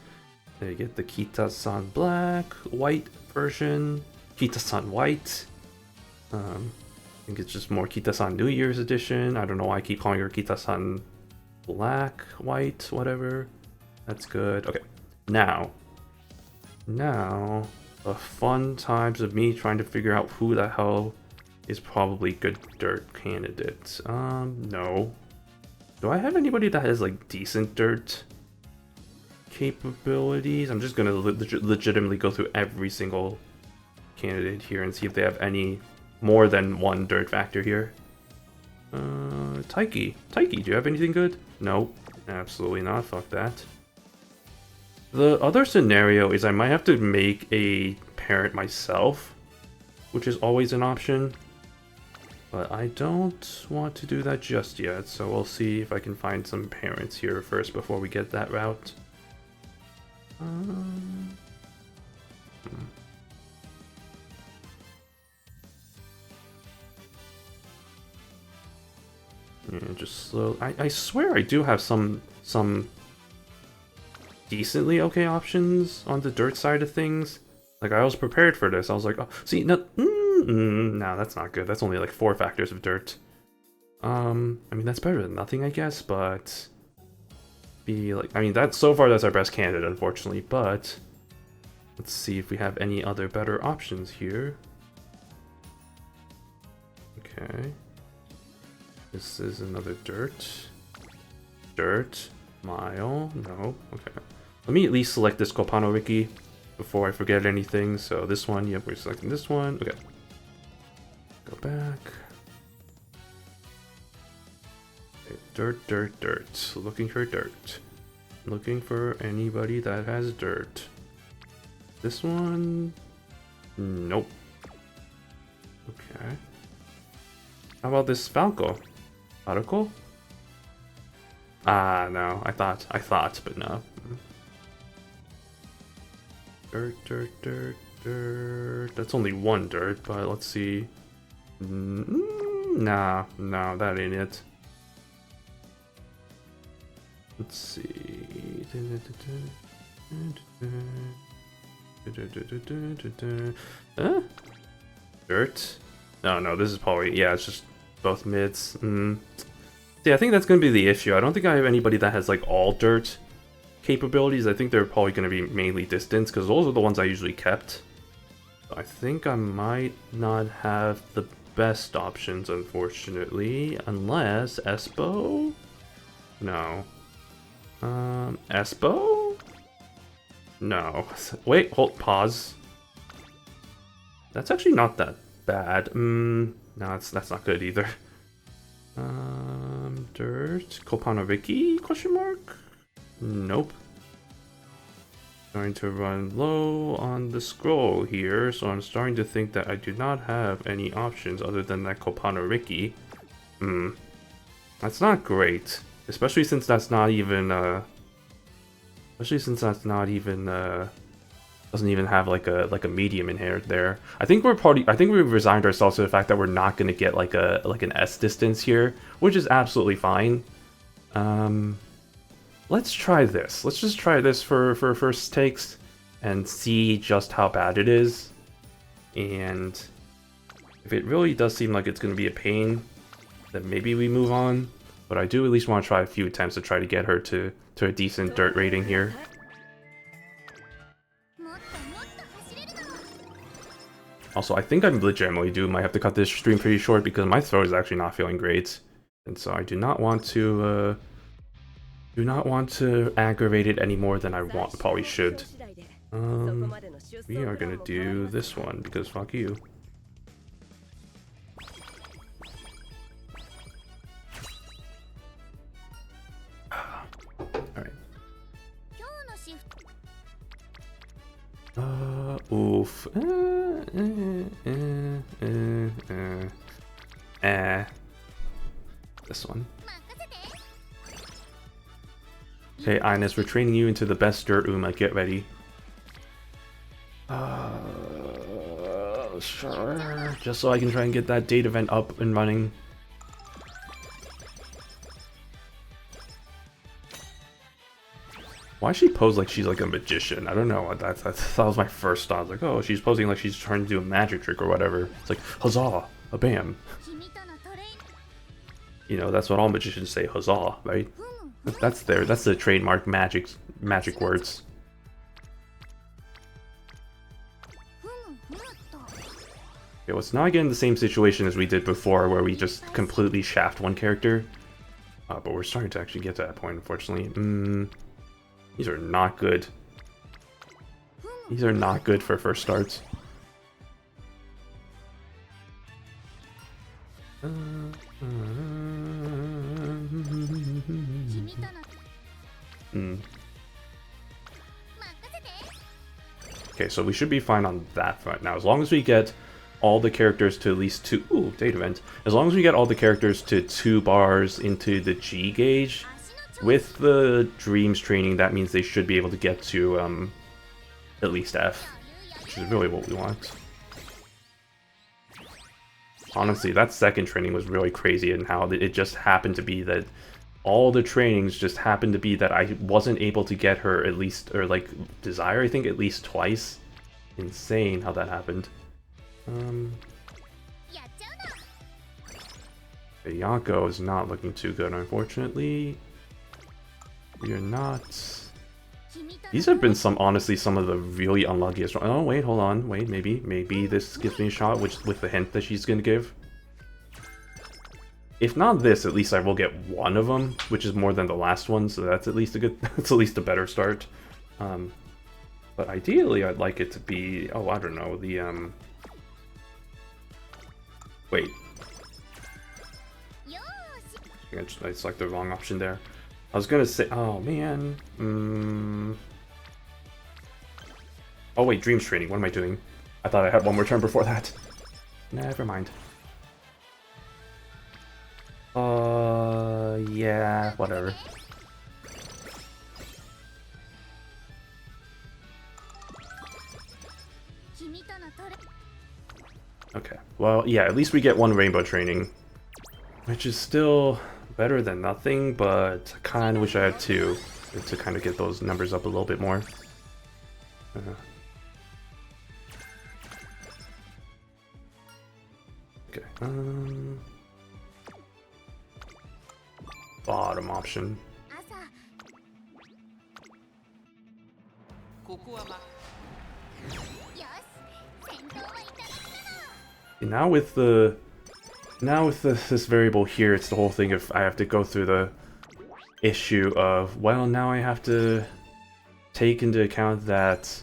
They get the Kita-san Black, white version. Kita-san White. I think it's just more Kita-san New Year's edition. I don't know why I keep calling her Kita-san Black, White, whatever. That's good. Okay. Now, the fun times of me trying to figure out who the hell is probably good dirt candidate. No. Do I have anybody that has, like, decent dirt capabilities? I'm just gonna legitimately go through every single candidate here and see if they have any more than one dirt factor here. Taiki, do you have anything good? Nope, absolutely not, fuck that. The other scenario is I might have to make a parent myself, which is always an option. But I don't want to do that just yet, so we'll see if I can find some parents here first before we get that route. Yeah, just slow. I swear I do have some decently okay options on the dirt side of things. Like, I was prepared for this. I was like, oh, see, no, no, that's not good. That's only like 4 factors of dirt. I mean, that's better than nothing, I guess, but I mean, so far that's our best candidate, unfortunately, but let's see if we have any other better options here. Okay. This is another dirt. Mile, no, okay. Let me at least select this Kopano Riki before I forget anything. So this one, yep, we're selecting this one. Okay. Go back. Okay, dirt. Looking for dirt. Looking for anybody that has dirt. This one? Nope. Okay. How about this Falco? Article? Ah, no. I thought, but no. Dirt. That's only one dirt, but let's see. Nah, no, that ain't it. Let's see. Dirt? No, this is probably, yeah, it's just both mids. See, I think that's going to be the issue. I don't think I have anybody that has, like, all dirt capabilities. I think they're probably going to be mainly distance, because those are the ones I usually kept. I think I might not have the best options, unfortunately, unless Espo? No. Espo? No. Wait, pause. That's actually not that bad. No, that's not good either. Dirt. Kopano Riki? Question mark? Nope. Going to run low on the scroll here, so I'm starting to think that I do not have any options other than that Kopano Riki. That's not great. Especially since that's not even, Doesn't even have like a medium in here there. I think we've resigned ourselves to the fact that we're not gonna get like an S distance here, which is absolutely fine. Let's try this. Let's just try this for first takes and see just how bad it is. And if it really does seem like it's gonna be a pain, then maybe we move on. But I do at least want to try a few attempts to try to get her to a decent dirt rating here. Also, I think I legitimately might have to cut this stream pretty short because my throat is actually not feeling great, and so I do not want to aggravate it any more than I probably should. We are gonna do this one because fuck you. Alright. Oof. This one. Okay, Ines, we're training you into the best dirt Uma. Get ready. Sure. Just so I can try and get that date event up and running. Why she pose like she's like a magician? I don't know. That was my first thought. Like, oh, she's posing like she's trying to do a magic trick or whatever. It's like, huzzah, a bam. You know, that's what all magicians say, huzzah, right? That's the trademark magic words. Okay, let's not get in the same situation as we did before, where we just completely shaft one character. But we're starting to actually get to that point, unfortunately. These are not good. These are not good for first starts. Okay, so we should be fine on that front now. As long as we get all the characters to at least 2... Ooh, date event. As long as we get all the characters to 2 bars into the G gauge, with the Dreams training, that means they should be able to get to at least F, which is really what we want. Honestly, that second training was really crazy in how it just happened to be that all the trainings just happened to be that I wasn't able to get her at least, or like Desire, I think, at least twice. Insane how that happened. Yako is not looking too good, unfortunately. We are not... These have been honestly, some of the really unluckiest... Oh, wait, hold on. Wait, maybe this gives me a shot with the hint that she's gonna give. If not this, at least I will get one of them, which is more than the last one, so that's at least a good... that's at least a better start. But ideally, I'd like it to be... Oh, I don't know, the, Wait. I think I selected the wrong option there. I was gonna say... Oh, man. Oh, wait, Dreams Training. What am I doing? I thought I had one more turn before that. Never mind. Yeah, whatever. Okay, well, yeah, at least we get one Rainbow Training, which is still better than nothing, but I kind of wish I had two to kind of get those numbers up a little bit more. Okay, bottom option. Now with this variable here, it's the whole thing of I have to go through the issue of, well, now I have to take into account that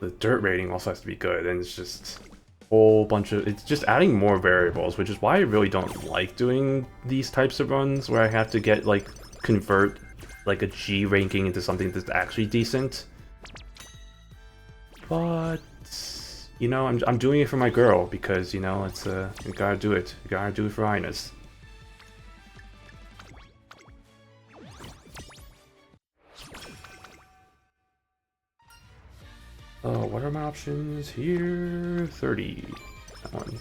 the dirt rating also has to be good, and it's just a whole bunch of, it's just adding more variables, which is why I really don't like doing these types of runs where I have to get, like, convert like a G ranking into something that's actually decent. But you know, I'm doing it for my girl because, you know, it's you gotta do it. You gotta do it for Ines. What are my options here? 30. That one.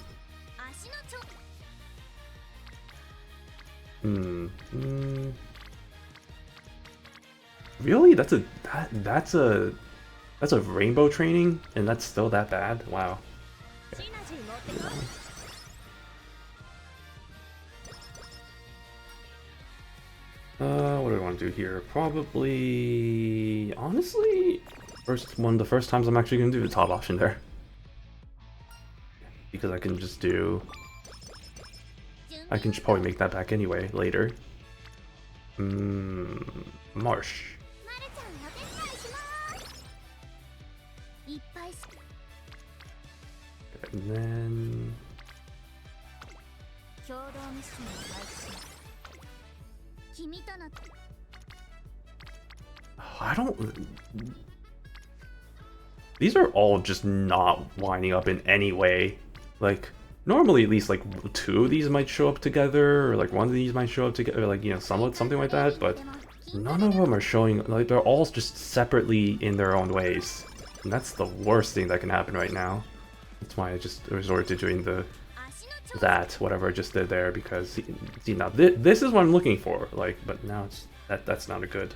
Really? That's a rainbow training, and that's still that bad? Wow. Okay. What do I want to do here? Probably, honestly, the first times I'm actually gonna do the top option there, because I can just do. I can probably make that back anyway later. Marsh. And then I don't. These are all just not winding up in any way. Like normally, at least like 2 of these might show up together, or like 1 of these might show up together, like something like that. But none of them are showing. Like they're all just separately in their own ways, and that's the worst thing that can happen right now. That's why I just resorted to doing whatever I just did there, because see now this is what I'm looking for. Like, but now it's that's not a good.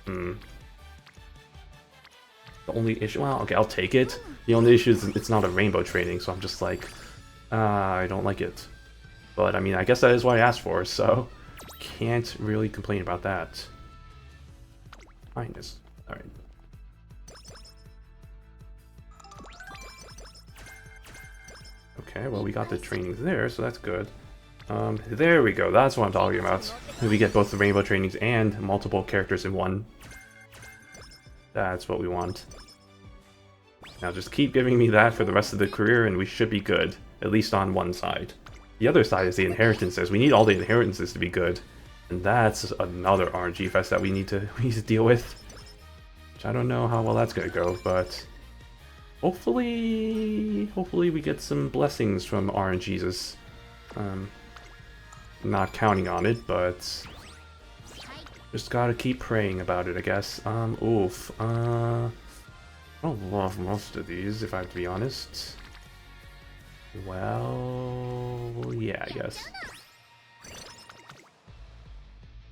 The only issue, well, okay, I'll take it. The only issue is it's not a rainbow training, so I'm just like, I don't like it. But I mean, I guess that is what I asked for, so can't really complain about that. Ines, all right. Okay, well, we got the trainings there, so that's good. There we go, that's what I'm talking about. We get both the rainbow trainings and multiple characters in one. That's what we want. Now just keep giving me that for the rest of the career and we should be good, at least on one side. The other side is the inheritances. We need all the inheritances to be good. And that's another RNG fest that we need to deal with. Which I don't know how well that's gonna go, but hopefully we get some blessings from RNGesus. Not counting on it, but just gotta keep praying about it, I guess. I don't love most of these, if I have to be honest. Well, yeah, I guess.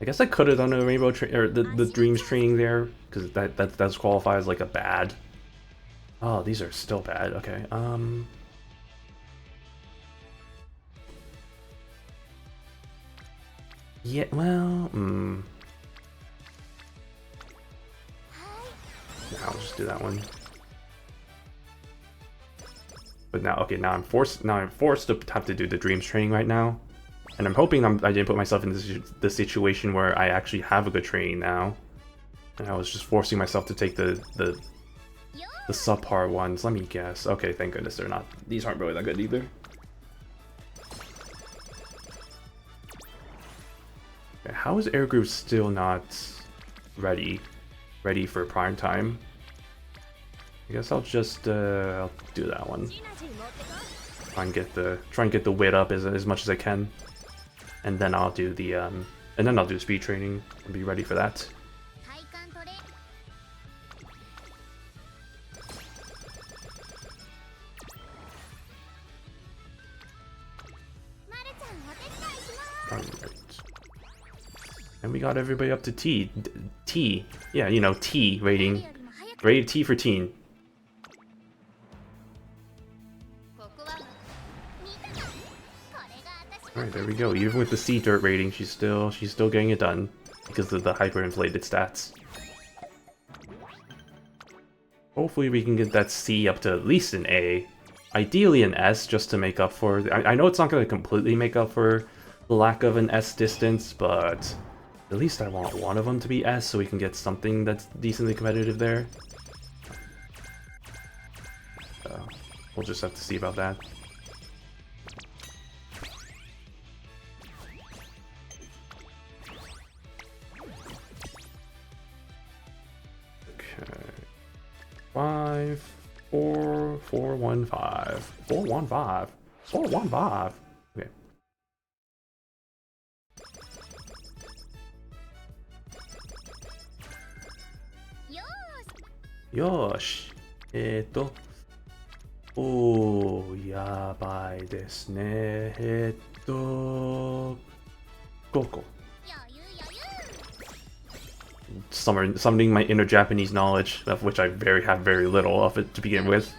I guess I could have done a rainbow or the dreams training there, because that's qualified as like a bad. Oh, these are still bad. Okay. Yeah. Well. I'll just do that one. But now, okay, now I'm forced to have to do the dreams training right now, and I'm hoping I didn't put myself in this situation where I actually have a good training now, and I was just forcing myself to take the subpar ones. Let me guess. Okay, thank goodness they're not. These aren't really that good either. Okay, how is Air Group still not ready for prime time? I guess I'll just I'll do that one. Try and get the wit up as much as I can, and then I'll do the speed training and be ready for that. Alright. And we got everybody up to T. Yeah, you know, T rating. Rated T for teen. Alright, there we go. Even with the C dirt rating, she's still getting it done because of the hyperinflated stats. Hopefully we can get that C up to at least an A. Ideally an S, just to make up for... I know it's not going to completely make up for the lack of an S distance, but at least I want one of them to be S so we can get something that's decently competitive there. So, we'll just have to see about that. Okay. 5, 4, 4, 1, 5. 4, 1, 5. 4, 1, 5. Okay. Yosh. おー、やばいですね。ここ。Summoning my inner Japanese knowledge, of which I have very little of it to begin with.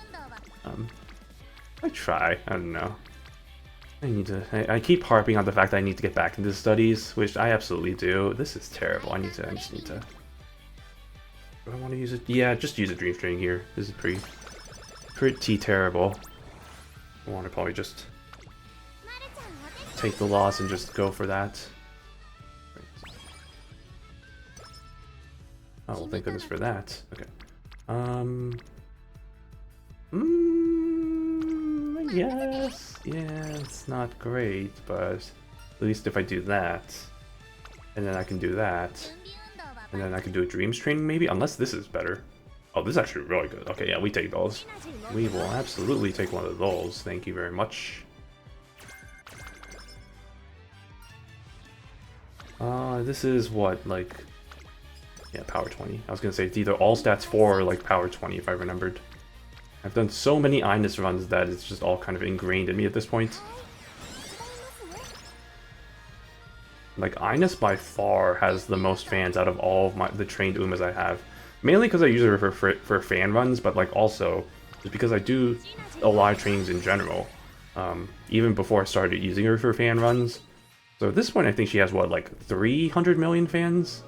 I try. I don't know. I keep harping on the fact that I need to get back into studies, which I absolutely do. This is terrible. I just need to. Do I want to use it? Yeah, just use a dream string here. This is pretty terrible. I want to probably just take the loss and just go for that. Oh, well, thank goodness for that. Okay. Yes. Yeah, it's not great, but at least if I do that, and then I can do that, and then I can do a dreams training maybe, unless this is better. Oh, this is actually really good. Okay, yeah, we take those. We will absolutely take one of those. Thank you very much. This is what, like... Yeah, power 20. I was gonna say it's either all stats 4 or like power 20 if I remembered. I've done so many Ines runs that it's just all kind of ingrained in me at this point. Like, Ines by far has the most fans out of all of the trained Umas I have. Mainly because I use her for fan runs, but like also just because I do a lot of trainings in general. Even before I started using her for fan runs. So at this point I think she has, what, like 300 million fans?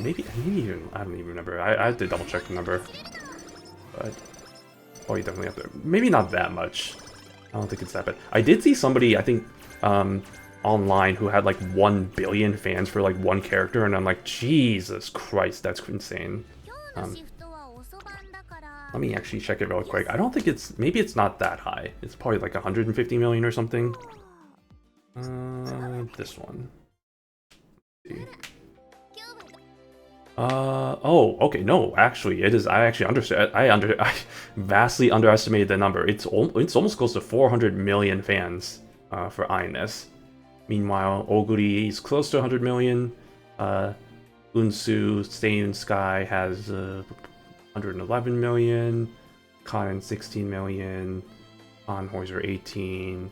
Maybe even, I don't even remember. I have to double check the number. But, oh, you definitely have to. Maybe not that much. I don't think it's that bad. I did see somebody, I think, online who had like 1 billion fans for like one character, and I'm like, Jesus Christ, that's insane. Let me actually check it real quick. I don't think it's, maybe it's not that high. It's probably like 150 million or something. This one. Let's see. Oh, okay, no, actually, it is, I vastly underestimated the number. It's almost close to 400 million fans, for Ines. Meanwhile, Oguri is close to 100 million, Unsu, Stay in Sky has, 111 million, Kanen 16 million, Anheuser 18.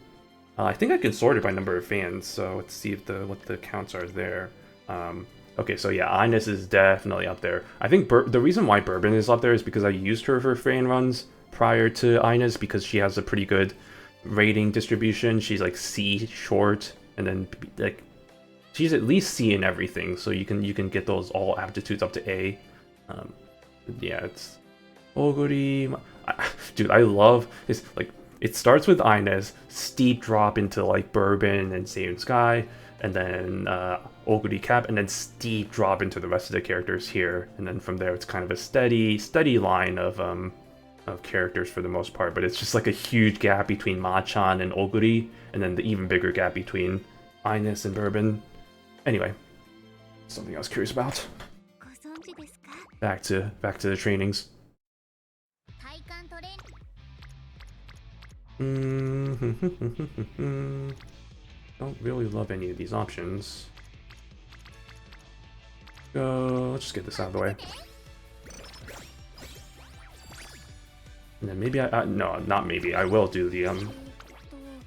I think I can sort it by number of fans, so let's see if what the counts are there. Okay, so yeah, Ines is definitely up there. I think the reason why Bourbon is up there is because I used her for fan runs prior to Ines, because she has a pretty good rating distribution. She's like C short, and then like she's at least C in everything, so you can get those all aptitudes up to A. Yeah, it's Oguri. Dude, I love it's like it starts with Ines, steep drop into like Bourbon and Seiyun Sky, and then Oguri Cap, and then steep drop into the rest of the characters here, and then from there it's kind of a steady line of characters for the most part, but it's just like a huge gap between Machan and Oguri, and then the even bigger gap between Ines and Bourbon. Anyway, something I was curious about. Back to the trainings. Don't really love any of these options. Let's just get this out of the way. And then maybe no, not maybe. I will do the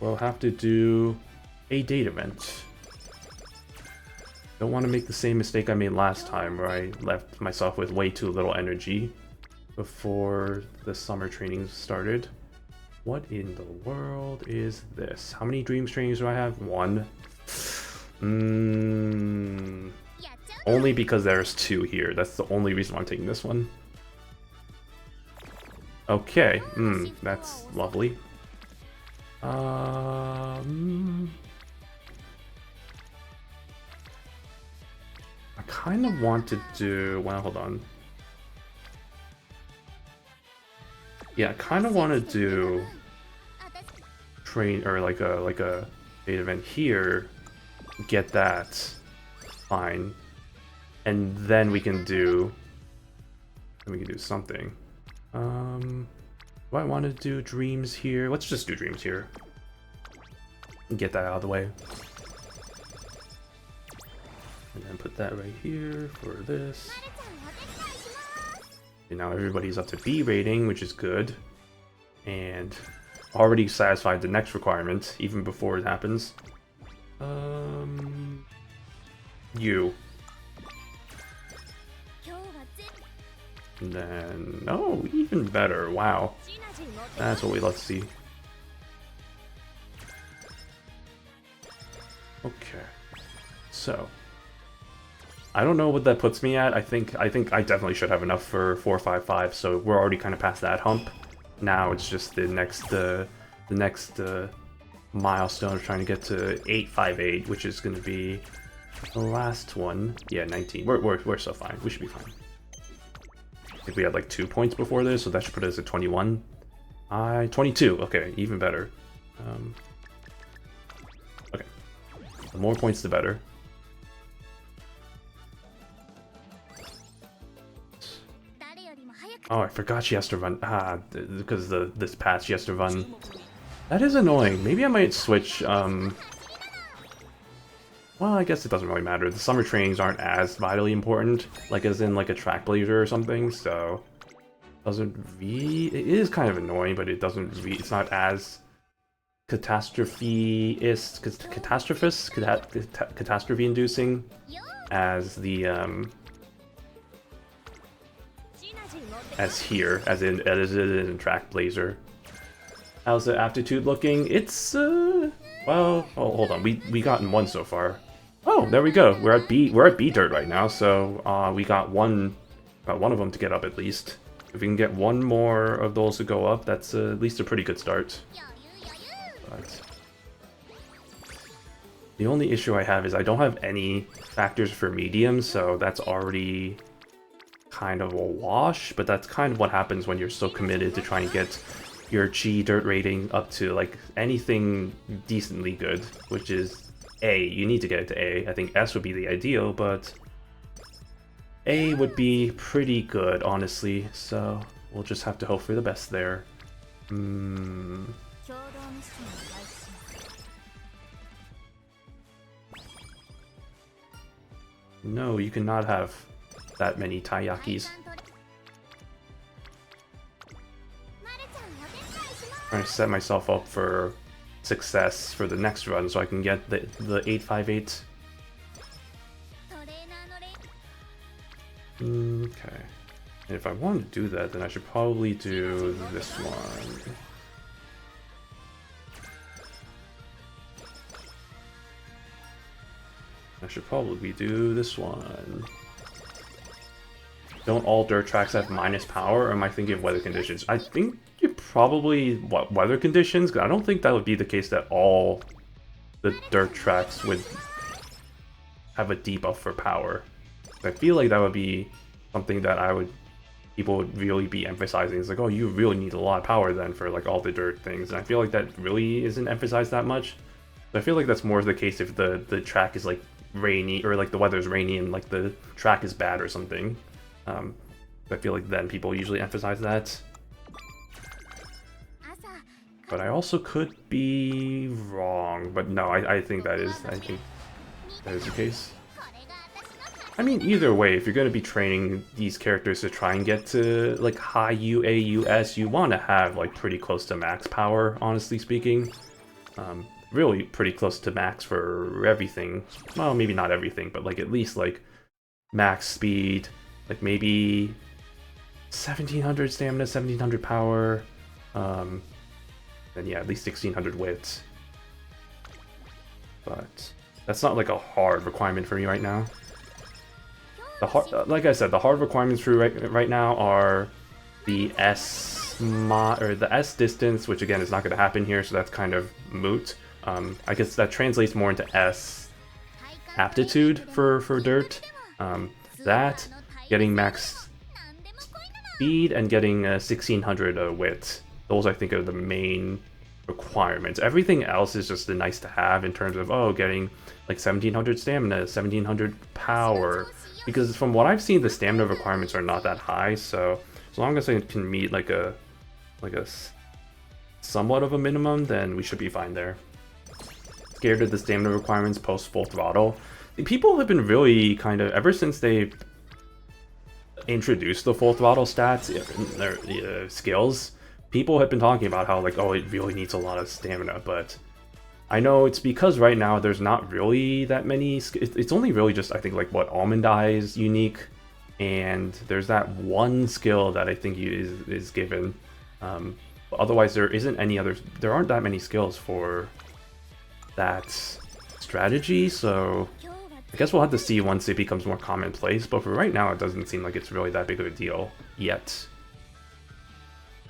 we'll have to do a date event. Don't want to make the same mistake I made last time, where I left myself with way too little energy before the summer trainings started. What in the world is this? How many dreams trainings do I have? 1. Only because there's 2 here. That's the only reason why I'm taking this one. Okay, that's lovely. I kind of want to do, well, hold on. Yeah, I kind of want to do train, or like a date event here, get that fine, and then we can do something. Do I want to do dreams here? Let's just do dreams here and get that out of the way. And then put that right here for this. And now everybody's up to B rating, which is good. And already satisfied the next requirement, even before it happens. U. And then, oh, even better, wow. That's what we love to see. Okay, so I don't know what that puts me at. I think I definitely should have enough for 455. So we're already kind of past that hump. Now it's just the next milestone of trying to get to 858, which is going to be the last one. Yeah, 19. We're so fine. We should be fine. I think we had like 2 points before this, so that should put us at 21. 22. Okay, even better. Okay, the more points, the better. Oh, I forgot she has to run. Because this pass she has to run. That is annoying. Maybe I might switch. Well, I guess it doesn't really matter. The summer trainings aren't as vitally important, like as in like a track blazer or something. So it is kind of annoying, but it doesn't. It's not as catastrophe inducing as the as it is in track blazer. How's the aptitude looking? It's well, oh, hold on. We gotten one so far. Oh, there we go. We're at B dirt right now. So we got one of them to get up at least. If we can get one more of those to go up, that's at least a pretty good start. But the only issue I have is I don't have any factors for medium, so that's already kind of a wash. But that's kind of what happens when you're so committed to trying to get your G dirt rating up to like anything decently good, which is A. You need to get it to A. I think S would be the ideal, but A would be pretty good, honestly. So we'll just have to hope for the best there. No, you cannot have that many taiyakis. Trying to set myself up for success for the next run so I can get the 858. Okay. And if I want to do that, then I should probably do this one. I should probably do this one. Don't all dirt tracks have minus power, or am I thinking of weather conditions? I think you probably, weather conditions? I don't think that would be the case that all the dirt tracks would have a debuff for power. I feel like that would be something that people would really be emphasizing. It's like, oh, you really need a lot of power then for like all the dirt things. And I feel like that really isn't emphasized that much. But I feel like that's more the case if the track is like rainy, or like the weather's rainy and like the track is bad or something. I feel like then people usually emphasize that. But I also could be wrong. But no, I think that is the case. I mean, either way, if you're going to be training these characters to try and get to like high UAUS, you want to have like pretty close to max power, honestly speaking. Really pretty close to max for everything. Well, maybe not everything, but like at least like max speed, like maybe 1700 stamina, 1700 power, and yeah, at least 1600 wit. But that's not like a hard requirement for me right now. Like I said, the hard requirements for right now are the S distance, which again is not going to happen here, so that's kind of moot. I guess that translates more into S aptitude for dirt. That, getting max speed, and getting 1600 wit. Those I think are the main requirements. Everything else is just a nice to have in terms of, oh, getting like 1700 stamina, 1700 power. Because from what I've seen, the stamina requirements are not that high, so as long as I can meet like a somewhat of a minimum, then we should be fine there. Scared of the stamina requirements post full throttle. People have been really kind of, ever since they introduced the full throttle stats, their skills, people have been talking about how like, oh, it really needs a lot of stamina, but I know it's because right now there's not really that many. It's only really just, I think, like what Almond Eye is unique, and there's that one skill that I think is given. But otherwise, there isn't any other. There aren't that many skills for that strategy, so I guess we'll have to see once it becomes more commonplace. But for right now, it doesn't seem like it's really that big of a deal yet.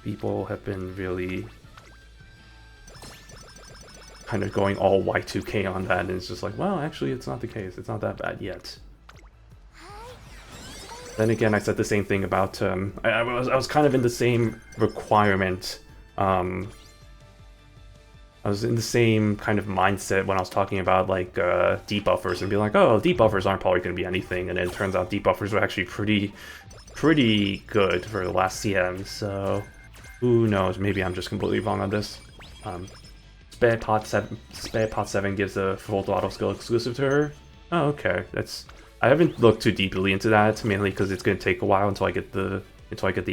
People have been really kind of going all Y2K on that, and it's just like, well, actually, it's not the case. It's not that bad yet. Then again, I said the same thing about, I was kind of in the same requirement, I was in the same kind of mindset when I was talking about, like, debuffers, and being like, oh, debuffers aren't probably going to be anything, and then it turns out debuffers were actually pretty good for the last CM, so who knows, maybe I'm just completely wrong on this. Spare Pot 7 gives a full throttle skill exclusive to her. Oh, okay, I haven't looked too deeply into that, mainly because it's going to take a while until I get the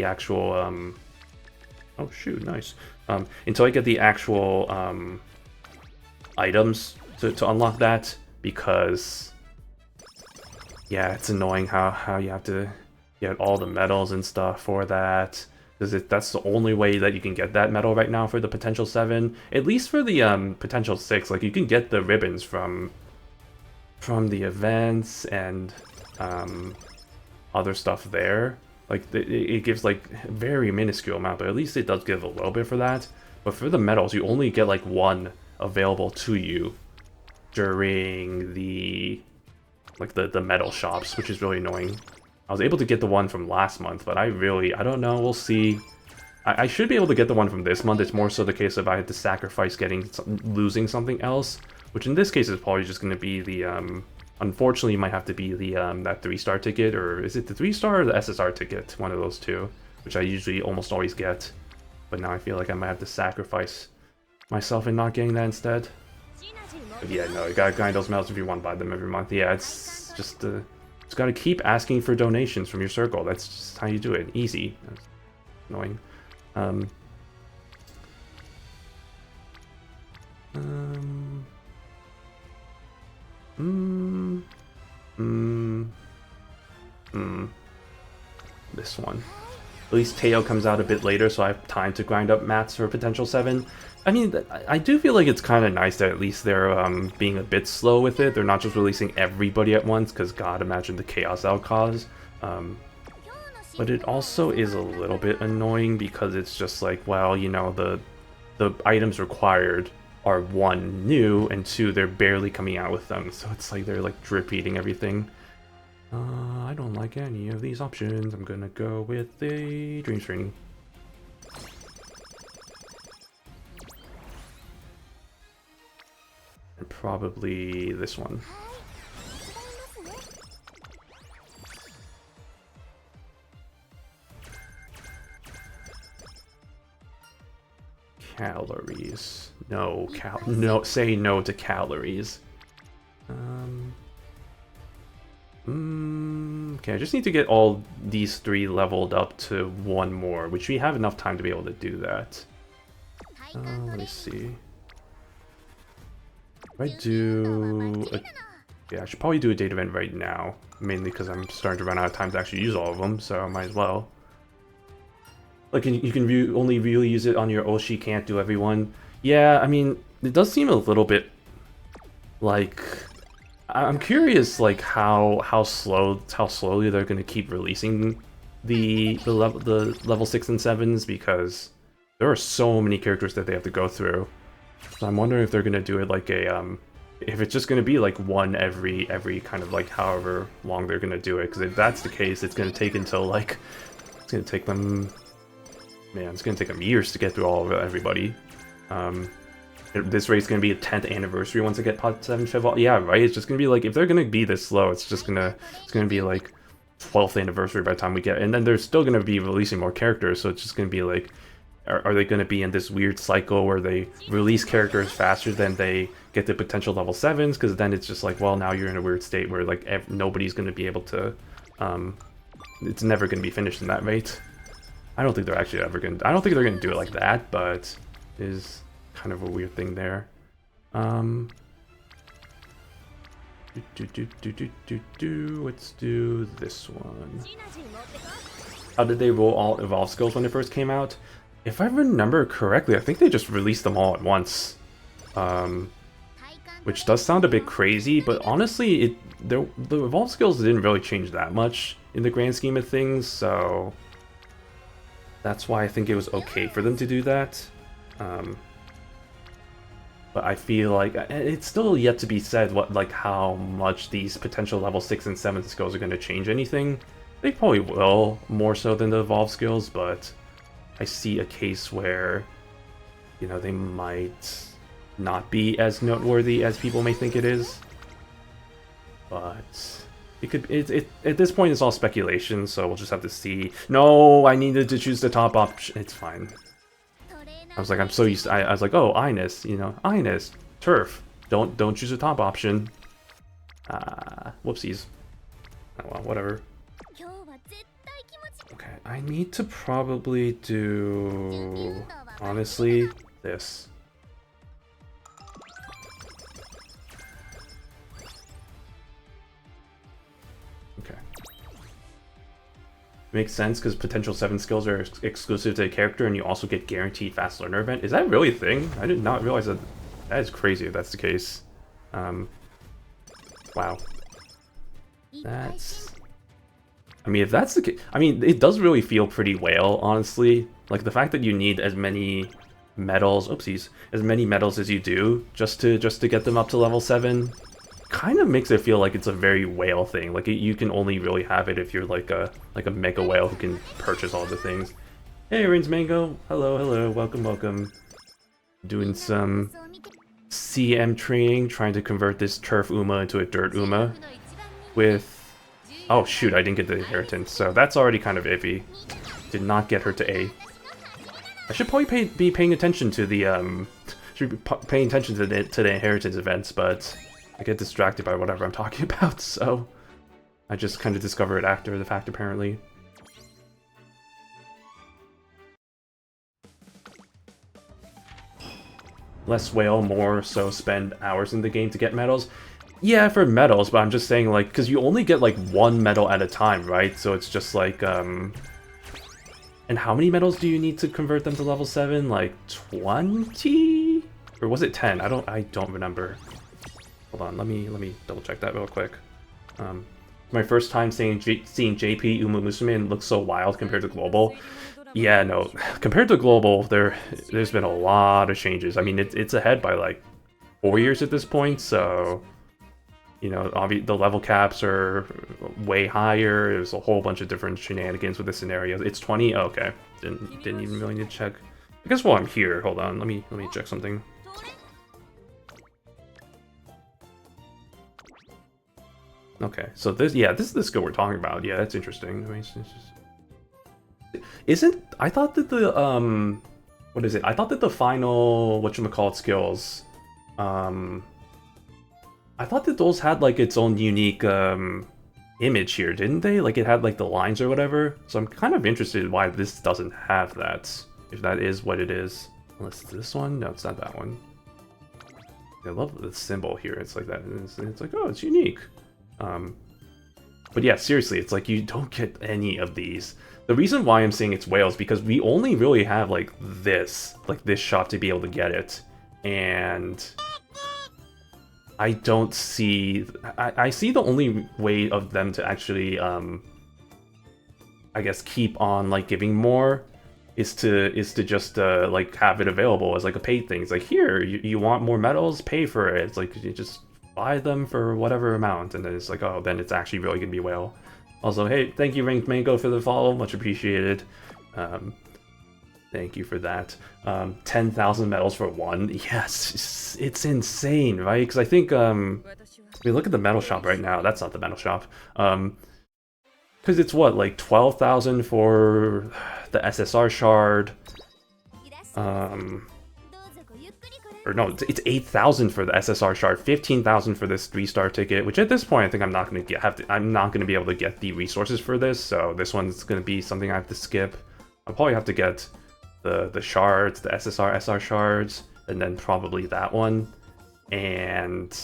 actual, oh shoot, nice. Until I get the actual, items to unlock that, because, yeah, it's annoying how you have to get all the medals and stuff for that, because that's the only way that you can get that medal right now for the potential 7. At least for the, potential 6, like, you can get the ribbons from the events and other stuff there. Like, it gives like a very minuscule amount, but at least it does give a little bit for that. But for the medals, you only get like one available to you during the medal shops, which is really annoying. I was able to get the one from last month, but I don't know, we'll see. I should be able to get the one from this month. It's more so the case if I had to sacrifice losing something else, which in this case is probably just going to be the, unfortunately it might have to be the, that 3-star ticket, or is it the 3-star or the SSR ticket? One of those two, which I usually almost always get. But now I feel like I might have to sacrifice myself in not getting that instead. But yeah, no, you gotta grind those medals if you want to buy them every month. Yeah, it's just, just gotta keep asking for donations from your circle. That's just how you do it. Easy. That's annoying. This one. At least Teo comes out a bit later, so I have time to grind up mats for potential 7. I mean, I do feel like it's kind of nice that at least they're being a bit slow with it. They're not just releasing everybody at once, because God, imagine the chaos that would cause. But it also is a little bit annoying because it's just like, well, you know, the items required are 1, new, and 2, they're barely coming out with them. So it's like they're like drip feeding everything. I don't like any of these options. I'm gonna go with the Dream Training. And probably this one. Calories. No, say no to calories. Okay, I just need to get all these 3 leveled up to 1 more, which we have enough time to be able to do that. Let me see. If I do yeah, I should probably do a date event right now, mainly because I'm starting to run out of time to actually use all of them, so I might as well. Like, you can only really use it on your Oshi, can't do everyone. Yeah, I mean, it does seem a little bit like, I'm curious, like, how slowly they're gonna keep releasing the level 6 and 7s, because there are so many characters that they have to go through. So I'm wondering if they're gonna do it like a if it's just gonna be like 1 every kind of like however long they're gonna do it. Because if that's the case, it's gonna take until like it's gonna take them years to get through all of everybody. This rate's gonna be a 10th anniversary once I get Pot 7 Cheval. Yeah, right. It's just gonna be like, if they're gonna be this slow, it's gonna be like 12th anniversary by the time we get. And then they're still gonna be releasing more characters, so it's just gonna be like, are they gonna be in this weird cycle where they release characters faster than they get the potential level 7s? Because then it's just like, well, now you're in a weird state where like nobody's gonna be able to it's never going to be finished in that rate. I don't think they're actually ever going to... I don't think they're going to do it like that, but it is kind of a weird thing there. Let's do this one. How did they roll all Evolve skills when it first came out? If I remember correctly, I think they just released them all at once. Which does sound a bit crazy, but honestly, the Evolve skills didn't really change that much in the grand scheme of things, so that's why I think it was okay for them to do that. But I feel like it's still yet to be said how much these potential level 6 and 7 skills are going to change anything. They probably will, more so than the Evolve skills, but I see a case where, you know, they might not be as noteworthy as people may think it is. But it could. At this point, it's all speculation, so we'll just have to see. No, I needed to choose the top option. It's fine. I was like, I'm so used to, I was like, oh, Ines, you know, Ines, turf. Don't choose the top option. Whoopsies. Oh well, whatever. Okay, I need to probably do, honestly, this. Okay. Makes sense because potential 7 skills are exclusive to a character and you also get guaranteed fast learner event. Is that really a thing? I did not realize that. That is crazy if that's the case. Wow. That's... I mean, if that's the case... I mean, it does really feel pretty whale, honestly. Like, the fact that you need as many medals... Oopsies. As many medals as you do just to get them up to level 7 kind of makes it feel like it's a very whale thing. Like, you can only really have it if you're like a mega whale who can purchase all the things. Hey, Rains Mango. Hello, hello. Welcome, welcome. Doing some CM training, trying to convert this turf Uma into a dirt Uma with... Oh shoot, I didn't get the inheritance, so that's already kind of iffy. Did not get her to A. I should probably be paying attention to the paying attention to the inheritance events, but I get distracted by whatever I'm talking about, so I just kind of discover it after the fact, apparently. Less whale, more so spend hours in the game to get medals. Yeah, for medals, but I'm just saying, like, because you only get, like, 1 medal at a time, right? So it's just, like, And how many medals do you need to convert them to level 7? Like, 20? Or was it 10? I don't remember. Hold on, let me double check that real quick. My first time seeing JP Umamusume and it looks so wild compared to Global. Yeah, no, compared to Global, there's been a lot of changes. I mean, it's ahead by, like, 4 years at this point, so... You know, the level caps are way higher. There's a whole bunch of different shenanigans with the scenario. It's 20? Oh, okay. Didn't even really need to check. I guess while I'm here, hold on, let me check something. Okay, so this is the skill we're talking about. Yeah, that's interesting. I mean, I thought that the what is it? I thought that the final whatchamacallit skills I thought that those had, like, its own unique, image here, didn't they? Like, it had, like, the lines or whatever. So I'm kind of interested in why this doesn't have that, if that is what it is. Unless it's this one? No, it's not that one. I love the symbol here. It's like that. It's like, oh, it's unique. But yeah, seriously, it's like you don't get any of these. The reason why I'm saying it's whales because we only really have, like, this shot to be able to get it. And... I don't see... I see the only way of them to actually, I guess, keep on, like, giving more is to just, like, have it available as, like, a paid thing. It's like, here, you want more medals? Pay for it. It's like, you just buy them for whatever amount, and then it's like, oh, then it's actually really gonna be whale. Also, hey, thank you, Ranked Mango, for the follow. Much appreciated. Thank you for that. 10,000 medals for 1. Yes, it's insane, right? Because I think, I mean, look at the medal shop right now. That's not the medal shop. Because it's what, like 12,000 for the SSR shard. or no, it's 8,000 for the SSR shard, 15,000 for this 3-star ticket, which at this point I think I'm not going to I'm not going to be able to get the resources for this, so this one's going to be something I have to skip. I'll probably have to get the shards, the SSR, SR shards, and then probably that one, and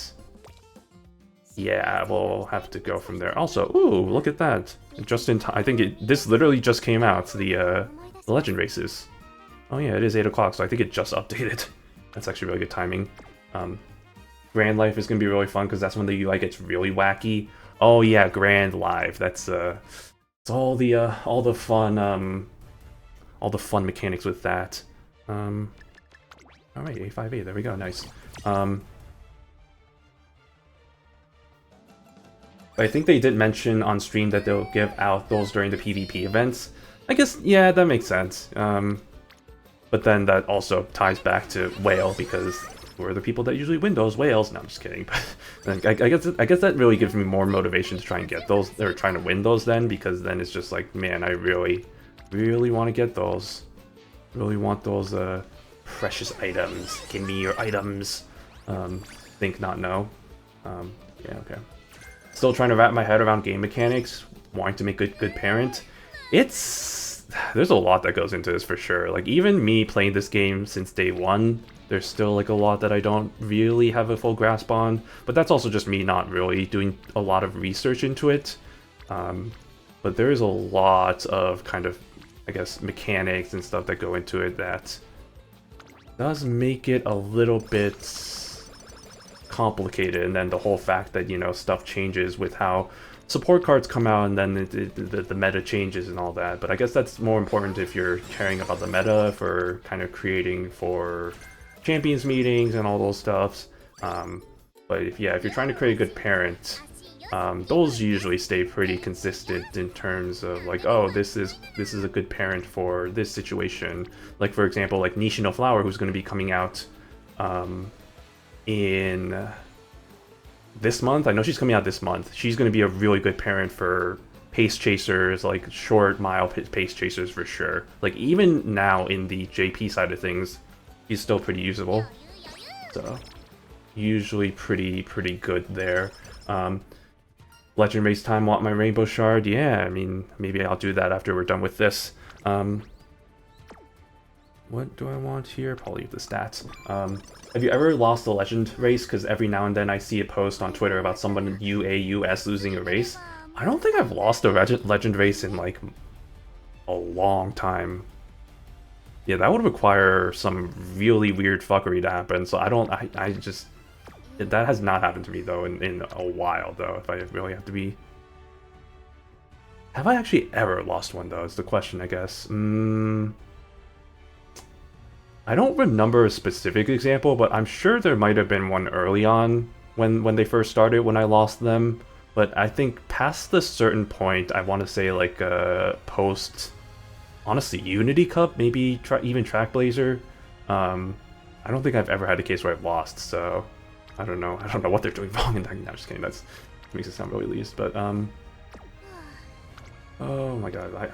yeah, we'll have to go from there. Also, ooh, look at that, just in time. I think this literally just came out, the legend races. Oh yeah, it is 8 o'clock, so I think it just updated. That's actually really good timing. Grand Life is gonna be really fun because that's when the UI gets really wacky. Oh yeah, Grand Life. That's it's all the fun mechanics with that. All right, A5A. There we go. Nice. I think they did mention on stream that they'll give out those during the PvP events. I guess yeah, that makes sense. But then that also ties back to whale because we're the people that usually win those whales. No, I'm just kidding. But I guess that really gives me more motivation to try and get those, or trying to win those then, because then it's just like, man, I really want to get those. Really want those precious items. Give me your items. Think not know. Yeah, okay. Still trying to wrap my head around game mechanics. Wanting to make a good parent. There's a lot that goes into this for sure. Like, even me playing this game since day one, there's still like a lot that I don't really have a full grasp on. But that's also just me not really doing a lot of research into it. But there is a lot of kind of, I guess, mechanics and stuff that go into it that does make it a little bit complicated. And then the whole fact that, you know, stuff changes with how support cards come out, and then the meta changes and all that. But I guess that's more important if you're caring about the meta for kind of creating for champions meetings and all those stuffs. But if you're trying to create a good parent, those usually stay pretty consistent in terms of like, oh, this is a good parent for this situation. Like, for example, like Nishino Flower, who's going to be coming out in this month. I know she's coming out this month. She's going to be a really good parent for pace chasers, like short mile pace chasers for sure. Like, even now in the JP side of things, he's still pretty usable. So usually pretty good there. Legend race time, want my rainbow shard? Yeah, I mean, maybe I'll do that after we're done with this. What do I want here? Probably the stats. Have you ever lost a legend race? Because every now and then I see a post on Twitter about someone in US losing a race. I don't think I've lost a legend race in like a long time. Yeah, that would require some really weird fuckery to happen. So I just that has not happened to me though in a while though. If I really have to be. Have I actually ever lost one though? Is the question, I guess. I don't remember a specific example, but I'm sure there might have been one early on when they first started, when I lost them. But I think past the certain point, I want to say like post, honestly, Unity Cup, maybe even Track Blazer. I don't think I've ever had a case where I've lost, so I don't know. I don't know what they're doing wrong in that. No, just kidding. That makes it sound really least. But oh my god,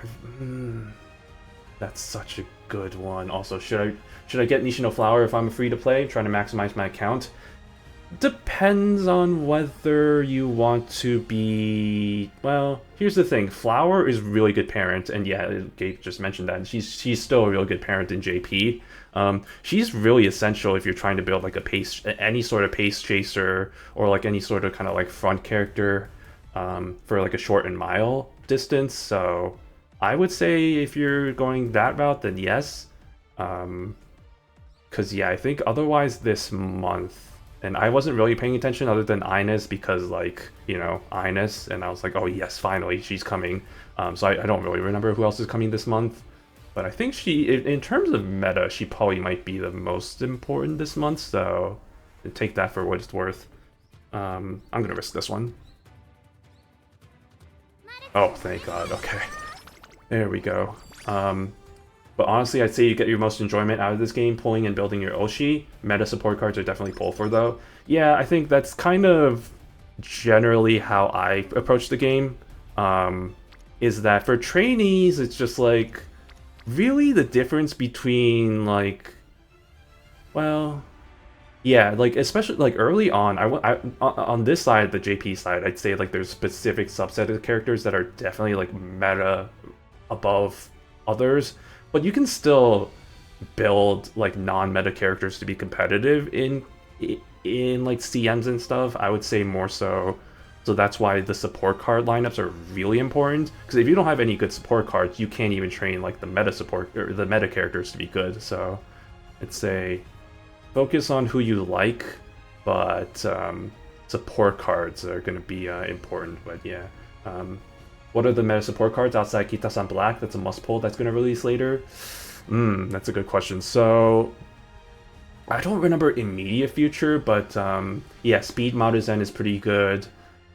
that's such a good one. Also, should I get Nishino Flower if I'm free to play, trying to maximize my account? Depends on whether you want to be. Well, here's the thing: Flower is really good parent, and yeah, Gabe just mentioned that she's still a really good parent in JP. She's really essential if you're trying to build like any sort of pace chaser, or like any sort of kind of like front character for like a short and mile distance. So I would say if you're going that route, then yes. Because yeah, I think otherwise this month, and I wasn't really paying attention other than Ines, because like, you know, Ines, and I was like, oh yes, finally, she's coming. So I don't really remember who else is coming this month. But I think in terms of meta, she probably might be the most important this month, so take that for what it's worth. I'm gonna risk this one. Oh, thank god, okay. There we go. But honestly, I'd say you get your most enjoyment out of this game pulling and building your Oshi. Meta support cards are definitely pull for though. Yeah, I think that's kind of generally how I approach the game. Is that for trainees, it's just like, really the difference between like, well, Yeah, like especially like early on, on this side, the JP side, I'd say like there's specific subset of characters that are definitely like meta above others, but you can still build like non-meta characters to be competitive in like CMs and stuff. I would say more so. So that's why the support card lineups are really important. Because if you don't have any good support cards, you can't even train like the meta support or the meta characters to be good. So I'd say focus on who you like, but support cards are going to be important. But yeah, what are the meta support cards outside Kita-san Black? That's a must pull. That's going to release later. That's a good question. So I don't remember immediate future, but yeah, Speed Maruzen is pretty good.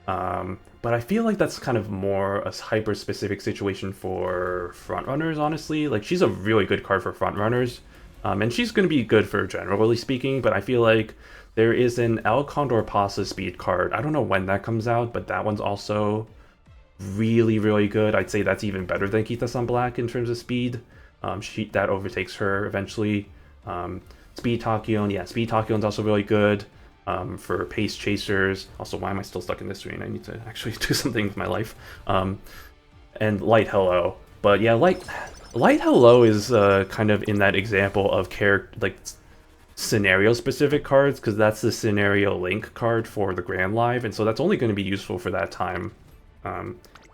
But I feel like that's kind of more a hyper-specific situation for frontrunners, honestly. Like, she's a really good card for frontrunners, and she's going to be good for generally speaking, but I feel like there is an El Condor Pasa speed card. I don't know when that comes out, but that one's also really, really good. I'd say that's even better than Kita-san Black in terms of speed. That overtakes her eventually. Speed Tachyon, yeah, Speed Tachyon's also really good for pace chasers. Also, why am I still stuck in this screen? I need to actually do something with my life. And Light Hello. But yeah, Light Hello is kind of in that example of like scenario-specific cards, because that's the scenario link card for the Grand Live, and so that's only going to be useful for that time.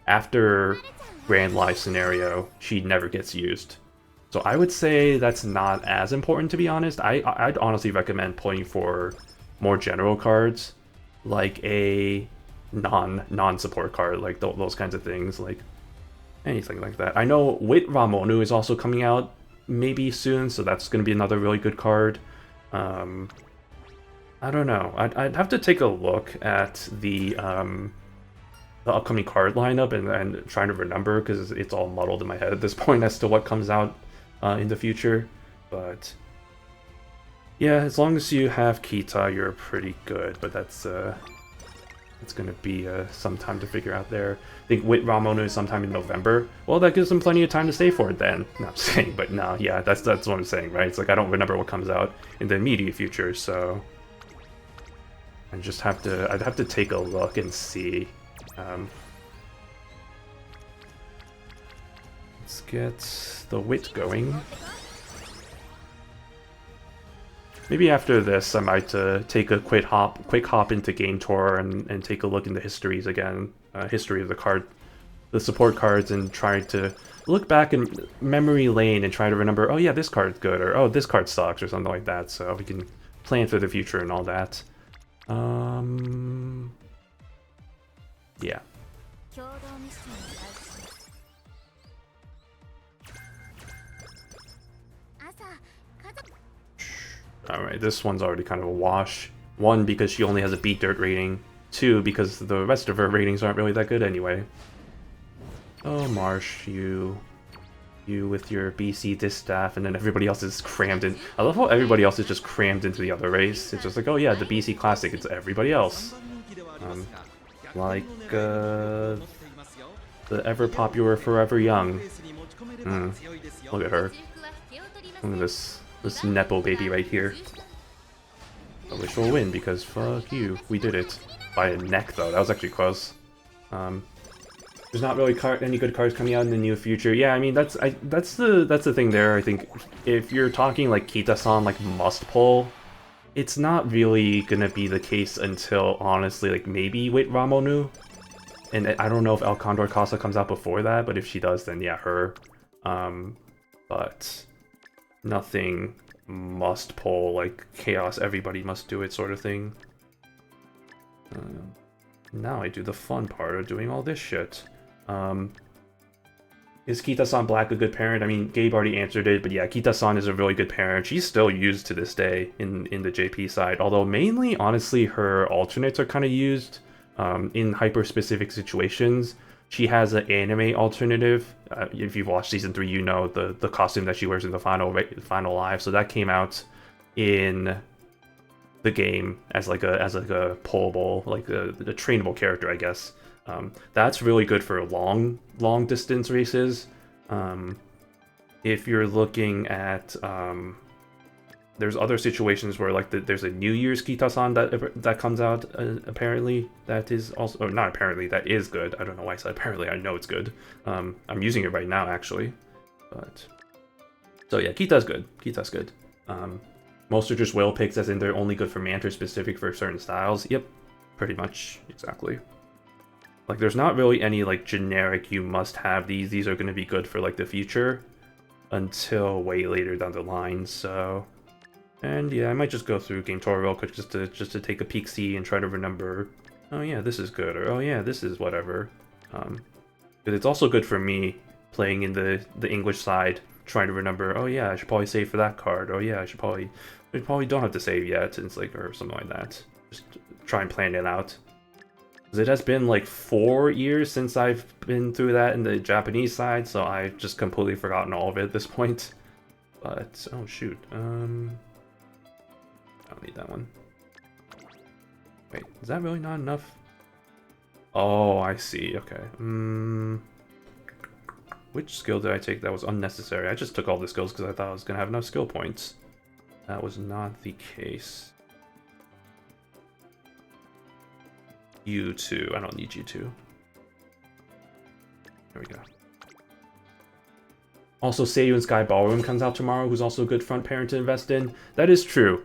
After Grand Live scenario, she never gets used. So I would say that's not as important, to be honest. I'd honestly recommend pulling for more general cards, like a non-support card, like those kinds of things, like anything like that. I know Wit Ramonu is also coming out maybe soon, so that's going to be another really good card. I don't know. I'd have to take a look at the upcoming card lineup and trying to remember, because it's all muddled in my head at this point as to what comes out in the future. But yeah, as long as you have Kita, you're pretty good. But that's it's gonna be some time to figure out there. I think Wit Ramonu is sometime in November. Well, that gives them plenty of time to save for it then. No, I'm saying, but no, yeah, that's what I'm saying, right? It's like I don't remember what comes out in the immediate future, so I'd have to take a look and see. Let's get the Wit going. Maybe after this, I might take a quick hop into Game Tour and take a look in the histories again, history of the support cards, and try to look back in memory lane and try to remember, oh yeah, this card's good, or oh, this card sucks, or something like that, so we can plan for the future and all that. Yeah. Alright, this one's already kind of a wash. One, because she only has a beat dirt rating. Two, because the rest of her ratings aren't really that good anyway. Oh, Marsh, you with your BC distaff, and then everybody else is crammed in. I love how everybody else is just crammed into the other race. It's just like, oh yeah, the BC Classic, it's everybody else. Like, the ever popular Forever Young. Look at her. Look at this Nepo baby right here. I wish we'll win, because fuck you, we did it. By a neck though, that was actually close. There's not really any good cards coming out in the near future. Yeah, I mean that's the thing there. I think if you're talking like Kita-san, like must pull, it's not really gonna be the case until honestly like maybe Wait Ramonu, and I don't know if El Condor Casa comes out before that, but if she does, then yeah, her. But nothing must pull like Chaos, everybody must do it sort of thing. Now I do the fun part of doing all this shit. Is Kita-san Black a good parent? I mean, Gabe already answered it, but yeah, Kita-san is a really good parent. She's still used to this day in the JP side, although mainly, honestly, her alternates are kind of used in hyper-specific situations. She has an anime alternative. If you've watched Season 3, you know the costume that she wears in the final live. So that came out in the game as like a pullable, like a trainable character, I guess. That's really good for long distance races. If you're looking at there's other situations where like there's a New Year's Kita-san that comes out apparently that is also, or not apparently, that is good. I don't know why I said apparently. I know it's good. I'm using it right now actually, but so yeah, Kita's good. Kita's good. Most are just whale picks, as in they're only good for Manter, specific for certain styles. Yep, pretty much exactly. Like there's not really any like generic you must have these. These are going to be good for like the future until way later down the line. So. And yeah, I might just go through Game Tour real quick just to take a peek, see, and try to remember. Oh yeah, this is good, or oh yeah, this is whatever. Because it's also good for me playing in the English side, trying to remember. Oh yeah, I should probably save for that card. Oh yeah, we probably don't have to save yet. And it's like, or something like that. Just try and plan it out. Because it has been like 4 years since I've been through that in the Japanese side, so I've just completely forgotten all of it at this point. But oh shoot, I don't need that one. Wait, is that really not enough? Oh, I see. Okay. Which skill did I take that was unnecessary? I just took all the skills because I thought I was going to have enough skill points. That was not the case. You too. I don't need you two. There we go. Also, Seiyu in Sky Ballroom comes out tomorrow, who's also a good front parent to invest in. That is true.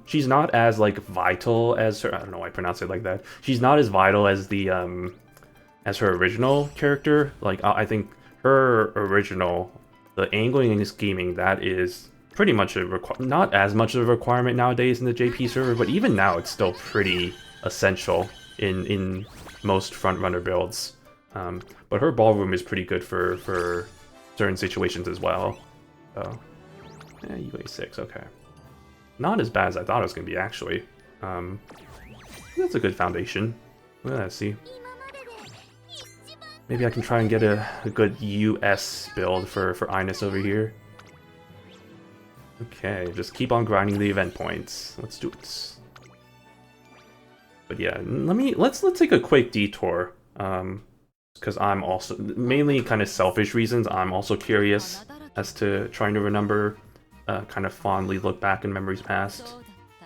She's not as, like, vital as her... I don't know why I pronounce it like that. She's not as vital as the, as her original character. Like, I think her original, the angling and scheming, that is pretty much not as much of a requirement nowadays in the JP server, but even now it's still pretty essential in most frontrunner builds. But her ballroom is pretty good for certain situations as well. So, yeah, UA 6, okay. Not as bad as I thought it was going to be, actually. That's a good foundation. Let's see. Maybe I can try and get a good US build for Ines over here. Okay, just keep on grinding the event points. Let's do it. But yeah, let's take a quick detour. Because I'm also, mainly kind of selfish reasons, I'm also curious as to trying to remember, kind of fondly look back in memories past,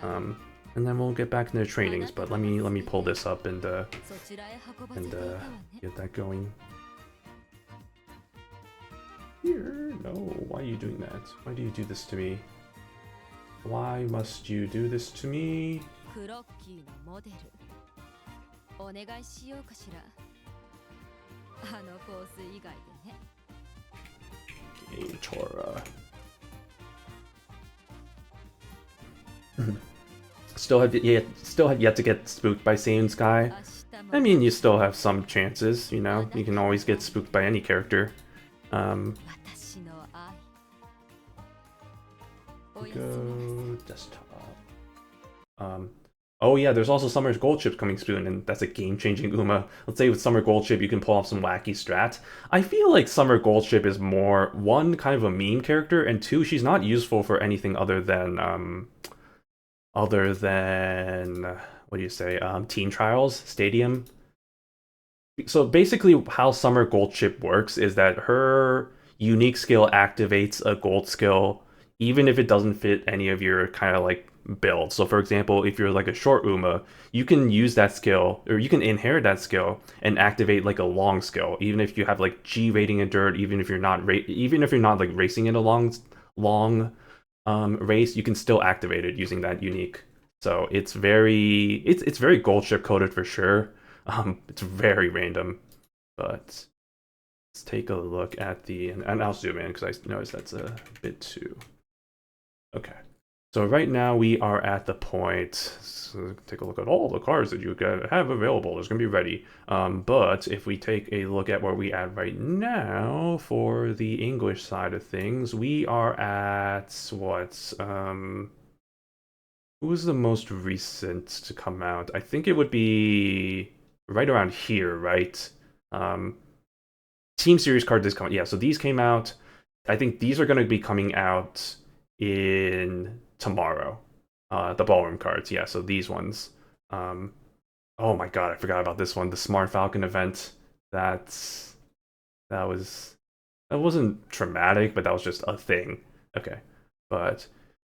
and then we'll get back into trainings. But let me pull this up and get that going. Here, no, why are you doing that? Why do you do this to me? Why must you do this to me? Game Tora. Still have yet to get spooked by Saiyan Sky. I mean, you still have some chances, you know. You can always get spooked by any character. Go desktop. Oh yeah, there's also Summer's Gold Chip coming soon, and that's a game-changing Uma. Let's say with Summer Gold Chip, you can pull off some wacky strats. I feel like Summer Gold Chip is more, one, kind of a meme character, and two, she's not useful for anything other than, what do you say, Teen Trials, Stadium. So basically how Summer Gold Chip works is that her unique skill activates a gold skill, even if it doesn't fit any of your kind of like build. So for example, if you're like a short Uma, you can use that skill, or you can inherit that skill and activate like a long skill, even if you have like G rating and dirt, even if you're not like racing in a long race, you can still activate it using that unique. So it's very gold chip coded for sure. It's very random, but let's take a look at and I'll zoom in because I noticed that's a bit too. Okay. So right now we are at the point, so take a look at all the cards that you have available. There's going to be ready. But if we take a look at where we at right now for the English side of things, we are at what? Who was the most recent to come out? I think it would be right around here, right? Team Series card is coming. Yeah, so these came out. I think these are going to be coming out in tomorrow. The ballroom cards, yeah, so these ones. Oh my god, I forgot about this one, the Smart Falcon event. That wasn't traumatic, but that was just a thing. Okay, but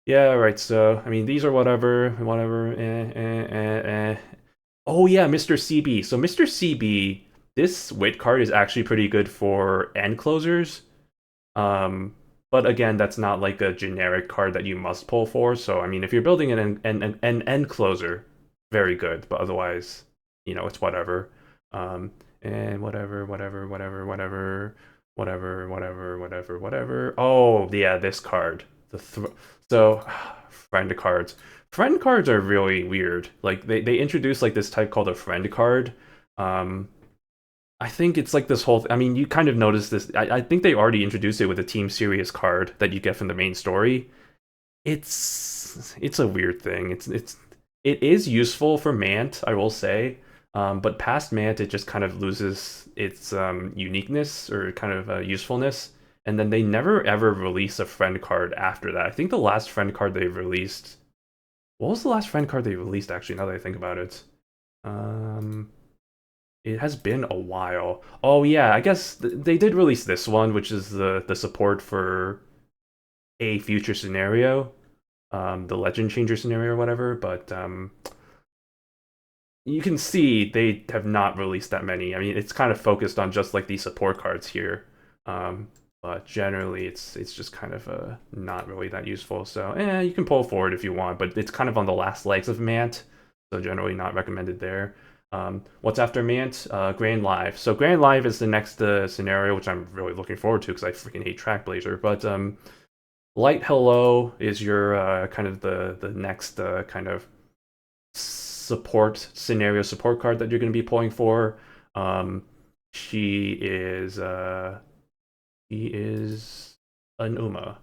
Yeah, right. So, I mean, these are whatever. Oh yeah, Mr. CB. So Mr. CB, this wit card is actually pretty good for end closers. Um, but again, that's not like a generic card that you must pull for. So I mean, if you're building an end closer, very good. But otherwise, it's whatever. And whatever. Oh yeah, this card. So friend cards. Friend cards are really weird. Like they introduced like this type called a friend card. Um, I think it's like this whole. I mean, you kind of noticed this. I think they already introduced it with a Team Serious card that you get from the main story. It's a weird thing. It is useful for Mant, I will say, but past Mant it just kind of loses its uniqueness or kind of usefulness. And then they never ever release a friend card after that. I think the last friend card they released. What was the last friend card they released? Actually, now that I think about it. Um, it has been a while. Oh yeah, I guess they did release this one, which is the support for a future scenario, the Legend Changer scenario or whatever. But you can see they have not released that many. I mean, it's kind of focused on just like these support cards here. Um, but generally, it's just kind of not really that useful. So you can pull forward if you want, but it's kind of on the last legs of Mant, so generally not recommended there. What's after Mant? Grand Live. So Grand Live is the next scenario, which I'm really looking forward to because I freaking hate Track Blazer. But Light Hello is your kind of the next kind of support card that you're going to be pulling for. Um, she is he is an Uma.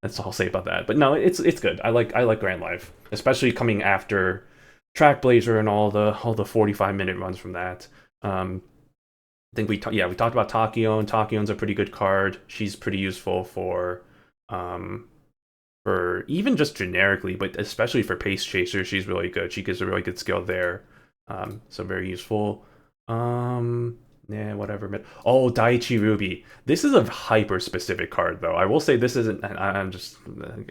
That's all I'll say about that. But no, it's good. I like Grand Life, especially coming after Track Blazer and all the 45-minute runs from that. I think we talked about Tachyon. Tachyon's a pretty good card. She's pretty useful um for even just generically, but especially for pace chaser, she's really good. She gives a really good skill there. So very useful. Yeah, whatever. Oh, Daichi Ruby. This is a hyper specific card, though. I will say this isn't. I'm just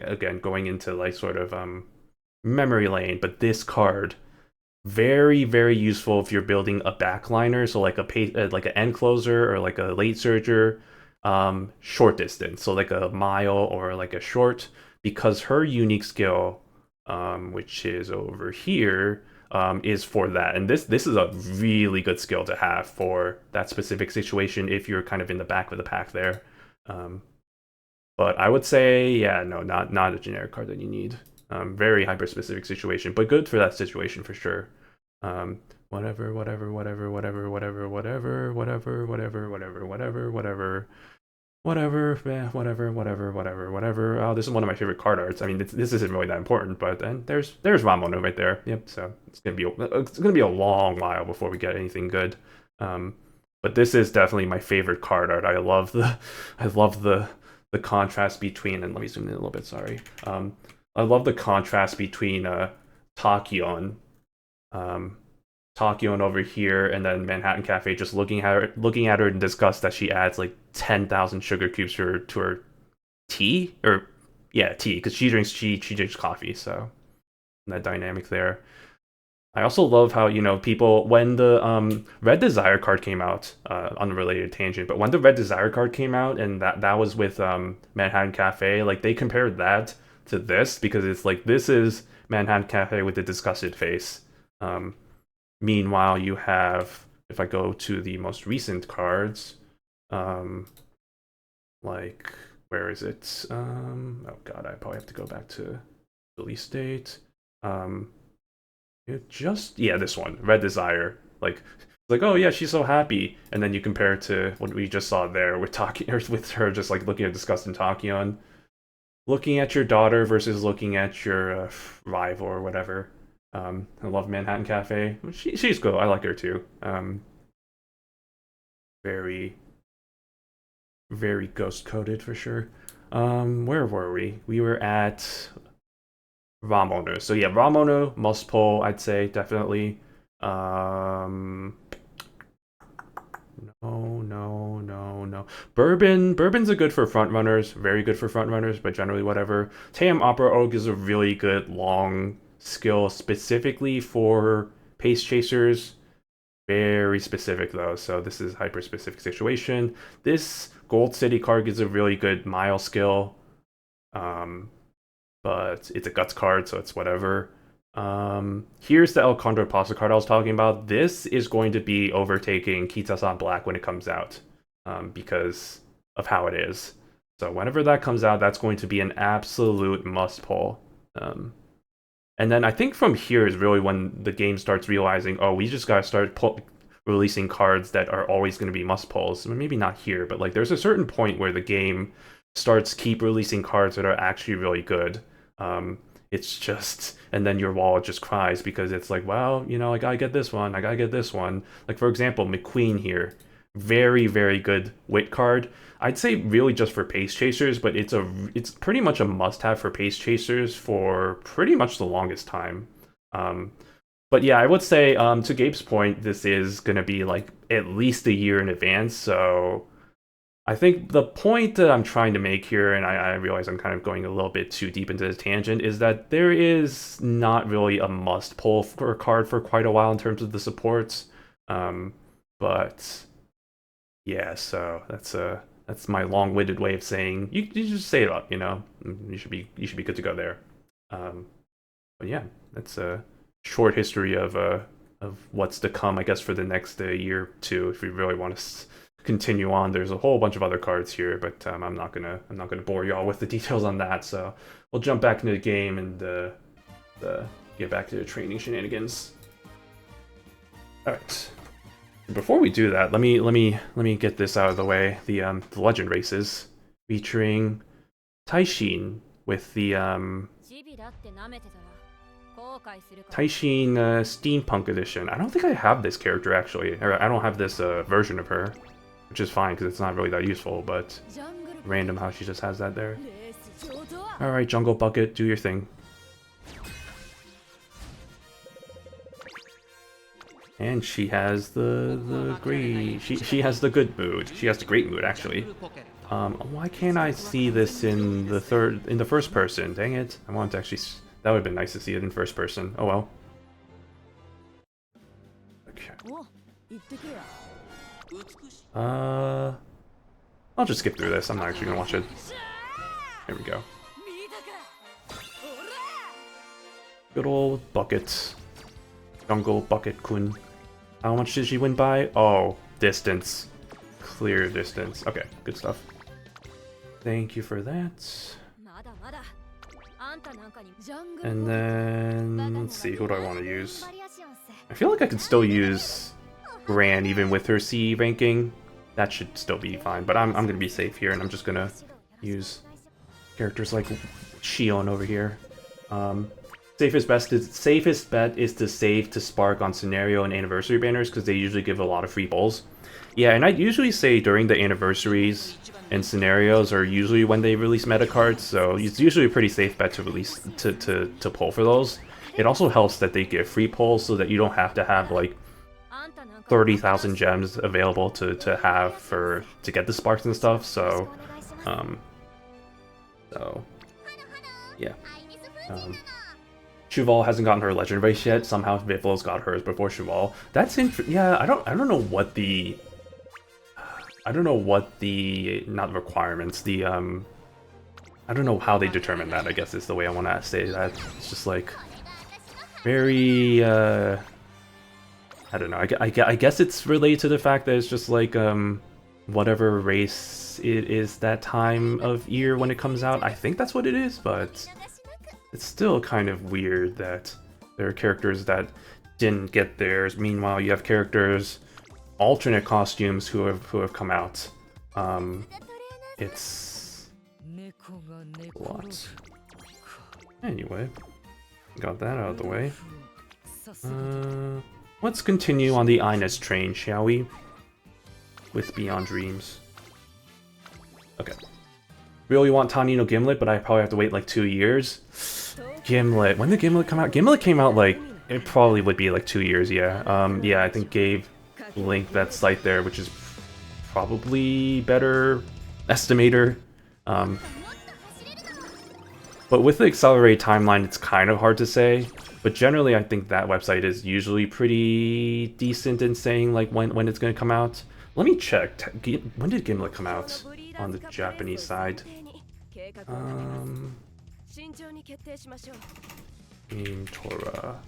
again going into like sort of memory lane, but this card very very useful if you're building a backliner, so like like an end closer or like a late surger, short distance, so like a mile or like a short, because her unique skill, which is over here, is for that. And this is a really good skill to have for that specific situation if you're kind of in the back of the pack there. um, but I would say, yeah, no, not a generic card that you need. Very hyper specific situation, but good for that situation for sure. Um, whatever. Oh, this is one of my favorite card arts. I mean, this isn't really that important, but then there's Ramono right there. Yep. So it's gonna be a long while before we get anything good. Um, but this is definitely my favorite card art. I love the contrast between, and let me zoom in a little bit. Sorry. I love the contrast between Tachyon, um, Tachyon over here, and then Manhattan Cafe just looking at her in disgust that she adds like 10,000 sugar cubes to her tea, or yeah, tea, because she drinks coffee. So that dynamic there. I also love how, people, when the Red Desire card came out, unrelated tangent, but when the Red Desire card came out and that was with Manhattan Cafe, like they compared that to this because it's like this is Manhattan Cafe with the disgusted face. Um, Meanwhile, you have, if I go to the most recent cards, um, like where is it? Oh god, I probably have to go back to release date. Um, this one, Red Desire. Like, oh yeah, she's so happy, and then you compare it to what we just saw there with with her just like looking at disgusting Tachyon, looking at your daughter versus looking at your rival or whatever. I love Manhattan Cafe. She's cool. I like her too. Very very ghost coded for sure. Where were we? We were at Ramono. So yeah, Ramono must pull. I'd say definitely. No, no, no, no, know. Bourbon's a good for front runners, very good for front runners, but generally whatever. Tam Opera Oak is a really good long skill specifically for pace chasers. Very specific though, so this is hyper specific situation. This Gold City card gives a really good mile skill, but it's a guts card, so it's whatever. Here's the El Condor Pasta card I was talking about. This is going to be overtaking Kita-san Black when it comes out, because of how it is. So whenever that comes out, that's going to be an absolute must pull. And then I think from here is really when the game starts realizing, oh, we just gotta start releasing cards that are always going to be must pulls. Maybe not here, but like there's a certain point where the game starts keep releasing cards that are actually really good. It's just, and then your wallet just cries because it's like, well, you know, I gotta get this one, I gotta get this one. Like for example, McQueen here, very, very good wit card. I'd say really just for pace chasers, but it's pretty much a must-have for pace chasers for pretty much the longest time. But yeah, I would say to Gabe's point, this is gonna be like at least a year in advance. So I think the point that I'm trying to make here, and I realize I'm kind of going a little bit too deep into the tangent, is that there is not really a must pull for a card for quite a while in terms of the supports. But yeah, so that's my long-winded way of saying you just say it up, you know. You should be good to go there. But yeah, that's a short history of what's to come, I guess, for the next year or two. If we really want to continue on, there's a whole bunch of other cards here, but I'm not gonna bore y'all with the details on that. So we'll jump back into the game and get back to the training shenanigans. All right. Before we do that, let me get this out of the way. The legend races featuring Taishin with the Taishin Steampunk Edition. I don't think I have this character actually, or I don't have this version of her, which is fine because it's not really that useful. But random how she just has that there. All right, Jungle Bucket, do your thing. And she has the great. She has the good mood. She has the great mood actually. Why can't I see this in the first person? Dang it! I want to actually. That would have been nice to see it in first person. Oh well. Okay. I'll just skip through this. I'm not actually gonna watch it. Here we go. Good old Bucket. Jungle Bucket-kun. How much did she win by? Oh, distance. Clear distance. Okay, good stuff. Thank you for that. And then, let's see, who do I want to use? I feel like I could still use Gran even with her C ranking. That should still be fine, but I'm gonna be safe here, and I'm just gonna use characters like Shion over here. Safest bet is to save to spark on scenario and anniversary banners because they usually give a lot of free pulls. Yeah, and I'd usually say during the anniversaries and scenarios are usually when they release meta cards, so it's usually a pretty safe bet to release to pull for those. It also helps that they give free pulls so that you don't have to have like 30,000 gems available to get the sparks and stuff. So yeah. Cheval hasn't gotten her legend race yet. Somehow Vivlo's got hers before Cheval. That's yeah. I don't know what the not requirements. The I don't know how they determine that. I guess is the way I want to say that. It's just like very I don't know. I guess it's related to the fact that it's just like whatever race it is that time of year when it comes out. I think that's what it is, but it's still kind of weird that there are characters that didn't get theirs. Meanwhile, you have characters, alternate costumes who have come out. It's what? Anyway, got that out of the way. Let's continue on the Ines train, shall we? With Beyond Dreams. Okay. Really want Tanino Gimlet, but I probably have to wait like 2 years. Gimlet. When did Gimlet come out? Gimlet came out like, it probably would be like 2 years, yeah. Yeah, I think Gabe linked that site there, which is probably better estimator. Um, but with the accelerated timeline, it's kind of hard to say. But generally, I think that website is usually pretty decent in saying like when it's going to come out. Let me check. When did Gimlet come out on the Japanese side? Game Torah.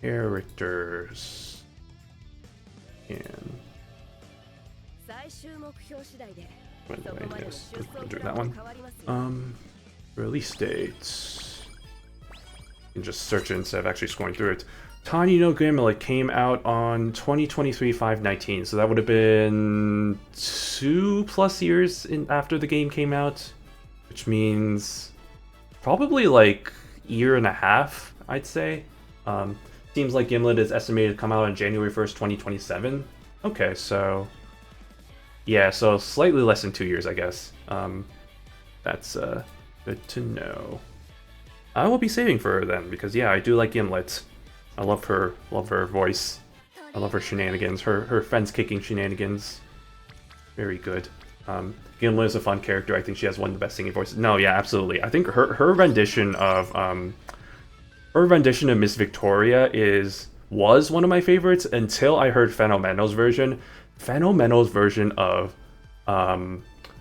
Characters. And doing that one. Release dates. You can just search it instead of actually scrolling through it. Tiny no Gimlet came out on 2023 5/19, so that would have been 2+ years after the game came out, which means probably like year and a half, I'd say. Seems like Gimlet is estimated to come out on January 1st, 2027. Okay, so yeah, so slightly less than 2 years, I guess. That's good to know. I will be saving for her then, because yeah, I do like Gimlet. I love her voice. I love her shenanigans, her fence kicking shenanigans. Very good. Gimlet is a fun character. I think she has one of the best singing voices. No, yeah, absolutely. I think her rendition of Miss Victoria was one of my favorites until I heard Fenomeno's version. Fenomeno's version of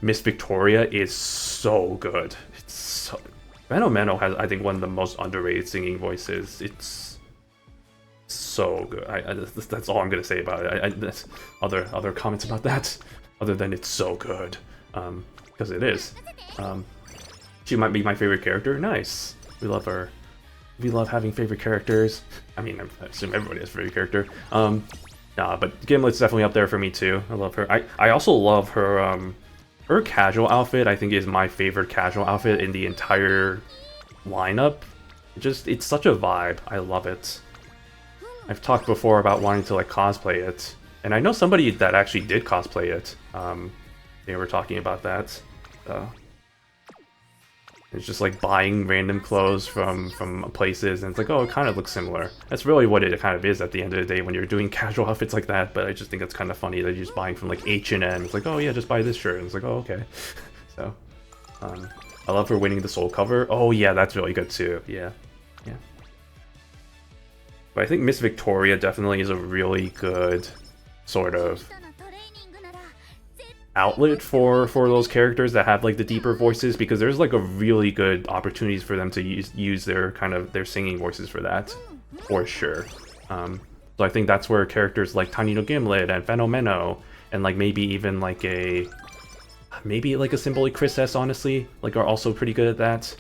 Miss Victoria is so good. It's so... Fenomeno has, I think, one of the most underrated singing voices. It's so good. That's all I'm gonna say about it. That's other comments about that, other than it's so good, because it is. She might be my favorite character. Nice. We love her. We love having favorite characters. I mean, I assume everybody has a favorite character. Nah, but Gimlet's definitely up there for me too. I love her. I also love her. Her casual outfit, I think, is my favorite casual outfit in the entire lineup. It's such a vibe. I love it. I've talked before about wanting to like cosplay it, and I know somebody that actually did cosplay it. They were talking about that. It's just like buying random clothes from places, and it's like, oh, it kind of looks similar. That's really what it kind of is at the end of the day when you're doing casual outfits like that. But I just think it's kind of funny that you're just buying from like H&M. It's like, oh yeah, just buy this shirt. And it's like, oh, okay. So, I love her winning the Soul cover. Oh yeah, that's really good too. Yeah. But I think Miss Victoria definitely is a really good sort of outlet for those characters that have like the deeper voices, because there's like a really good opportunities for them to use their their singing voices for that, for sure. So I think that's where characters like Tiny no Gimlet and Fenomeno and like maybe even like a Symbol like Chris S, honestly, like are also pretty good at that.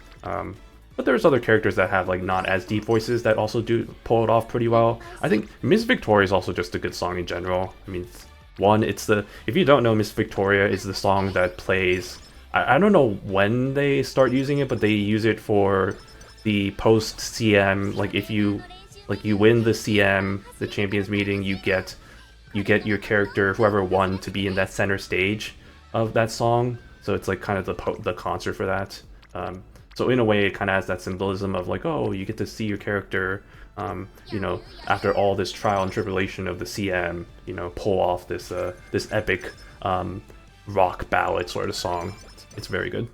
But there's other characters that have like not as deep voices that also do pull it off pretty well. I think Miss Victoria is also just a good song in general. I mean, if you don't know, Miss Victoria is the song that plays, I don't know when they start using it, but they use it for the post CM, like if you win the CM, the champions meeting, you get your character, whoever won, to be in that center stage of that song. So it's like kind of the concert for that. So in a way, it kind of has that symbolism of like, oh, you get to see your character, you know, after all this trial and tribulation of the CM, you know, pull off this this epic rock ballad sort of song. It's very good.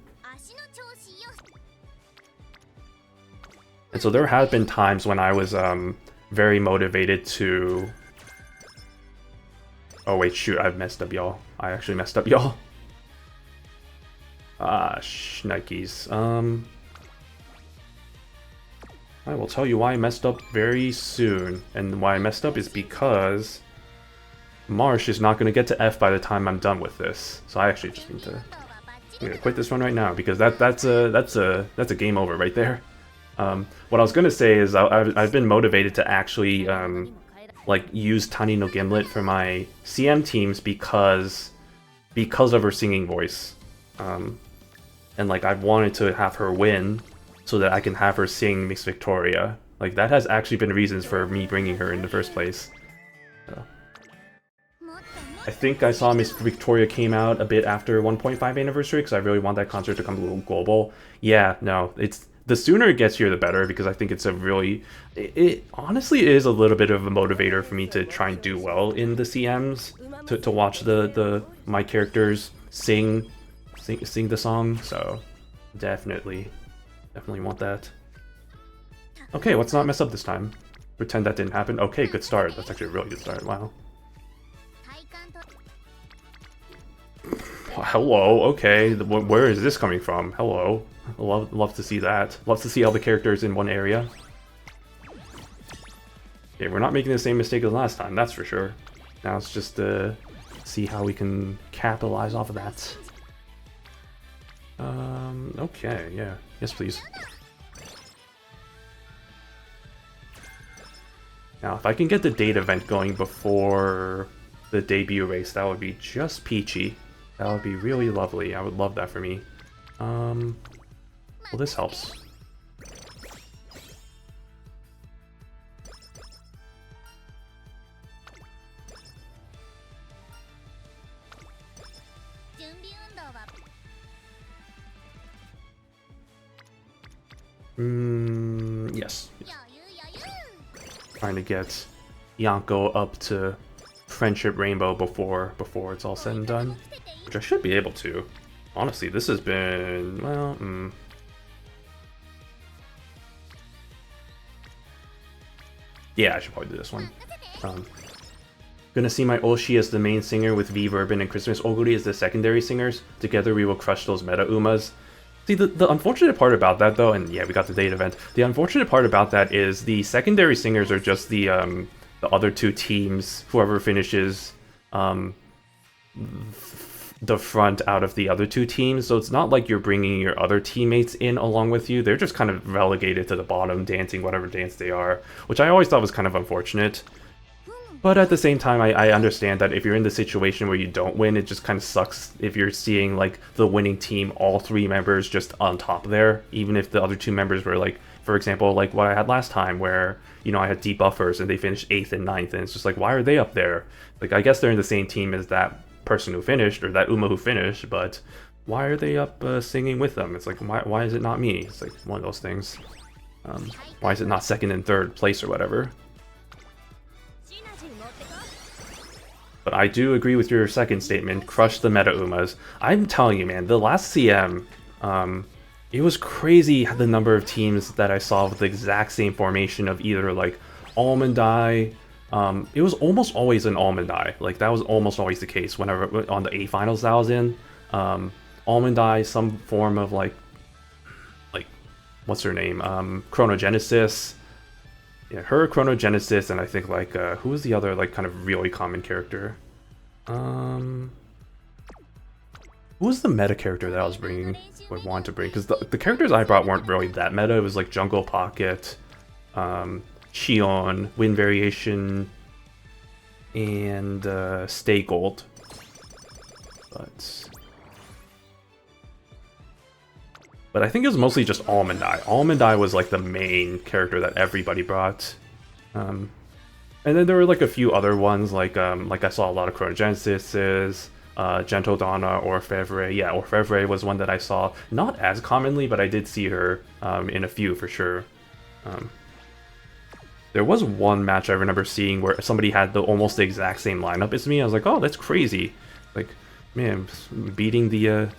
And so there have been times when I was very motivated to... Oh wait, shoot, I've messed up, y'all. I actually messed up, y'all. Ah, shnikes. I will tell you why I messed up very soon. And why I messed up is because Marsh is not going to get to F by the time I'm done with this. So I actually just need to... I'm going to quit this run right now, because that's a game over right there. What I was going to say is I've been motivated to actually like use Tani no Gimlet for my CM teams because of her singing voice. And like I've wanted to have her win so that I can have her sing Miss Victoria. Like that has actually been reasons for me bringing her in the first place. I think I saw Miss Victoria came out a bit after 1.5 anniversary because I really want that concert to come global. Yeah, no, the sooner it gets here, the better, because I think it's a really... It honestly is a little bit of a motivator for me to try and do well in the CMs, to watch my characters sing the song, so definitely want that. Okay, let's not mess up this time. Pretend that didn't happen. Okay, good start. That's actually a really good start. Wow. Hello, okay. Where is this coming from? Hello. Love to see that. Love to see all the characters in one area. Okay, we're not making the same mistake as last time, that's for sure. Now it's just see how we can capitalize off of that. Okay, yeah. Yes, please. Now, if I can get the date event going before the debut race, that would be just peachy. That would be really lovely. I would love that for me. Well, this helps. Yes. Trying to get Yanko up to Friendship Rainbow before it's all said and done. Which I should be able to. Honestly, this has been, well, yeah, I should probably do this one. Gonna see my Oshi as the main singer with V Verbin and Christmas Oguri as the secondary singers. Together we will crush those meta Umas. See, the unfortunate part about that, though, and yeah, we got the date event. The unfortunate part about that is the secondary singers are just the other two teams, whoever finishes the front out of the other two teams. So it's not like you're bringing your other teammates in along with you. They're just kind of relegated to the bottom, dancing whatever dance they are, which I always thought was kind of unfortunate. But at the same time, I understand that if you're in the situation where you don't win, it just kind of sucks if you're seeing, like, the winning team, all three members just on top there, even if the other two members were, like, for example, like what I had last time, where, you know, I had deep buffers and they finished 8th and 9th, and it's just like, why are they up there? Like, I guess they're in the same team as that person who finished, or that Uma who finished, but why are they up singing with them? It's like, why is it not me? It's like one of those things. Why is it not second and third place or whatever? But I do agree with your second statement, crush the meta Umas. I'm telling you, man, the last CM, it was crazy the number of teams that I saw with the exact same formation of either, like, Almond Eye. It was almost always an Almond Eye. Like, that was almost always the case whenever, on the A finals that I was in. Almond Eye, some form of, like, what's her name? Chronogenesis. Yeah, her, Chronogenesis, and I think, like, who was the other, like, kind of really common character? Who was the meta character that I was bringing, or wanted to bring? Because the characters I brought weren't really that meta. It was, like, Jungle Pocket, Shion, Wind Variation, and, Stay Gold. But I think it was mostly just Almond Eye. Almond Eye was, like, the main character that everybody brought. And then there were, like, a few other ones, like I saw a lot of Chronogenesis, Gentle Donna, Orfevre. Yeah, Orfevre was one that I saw, not as commonly, but I did see her in a few for sure. There was one match I remember seeing where somebody had almost the exact same lineup as me. I was like, oh, that's crazy. Like, man, beating the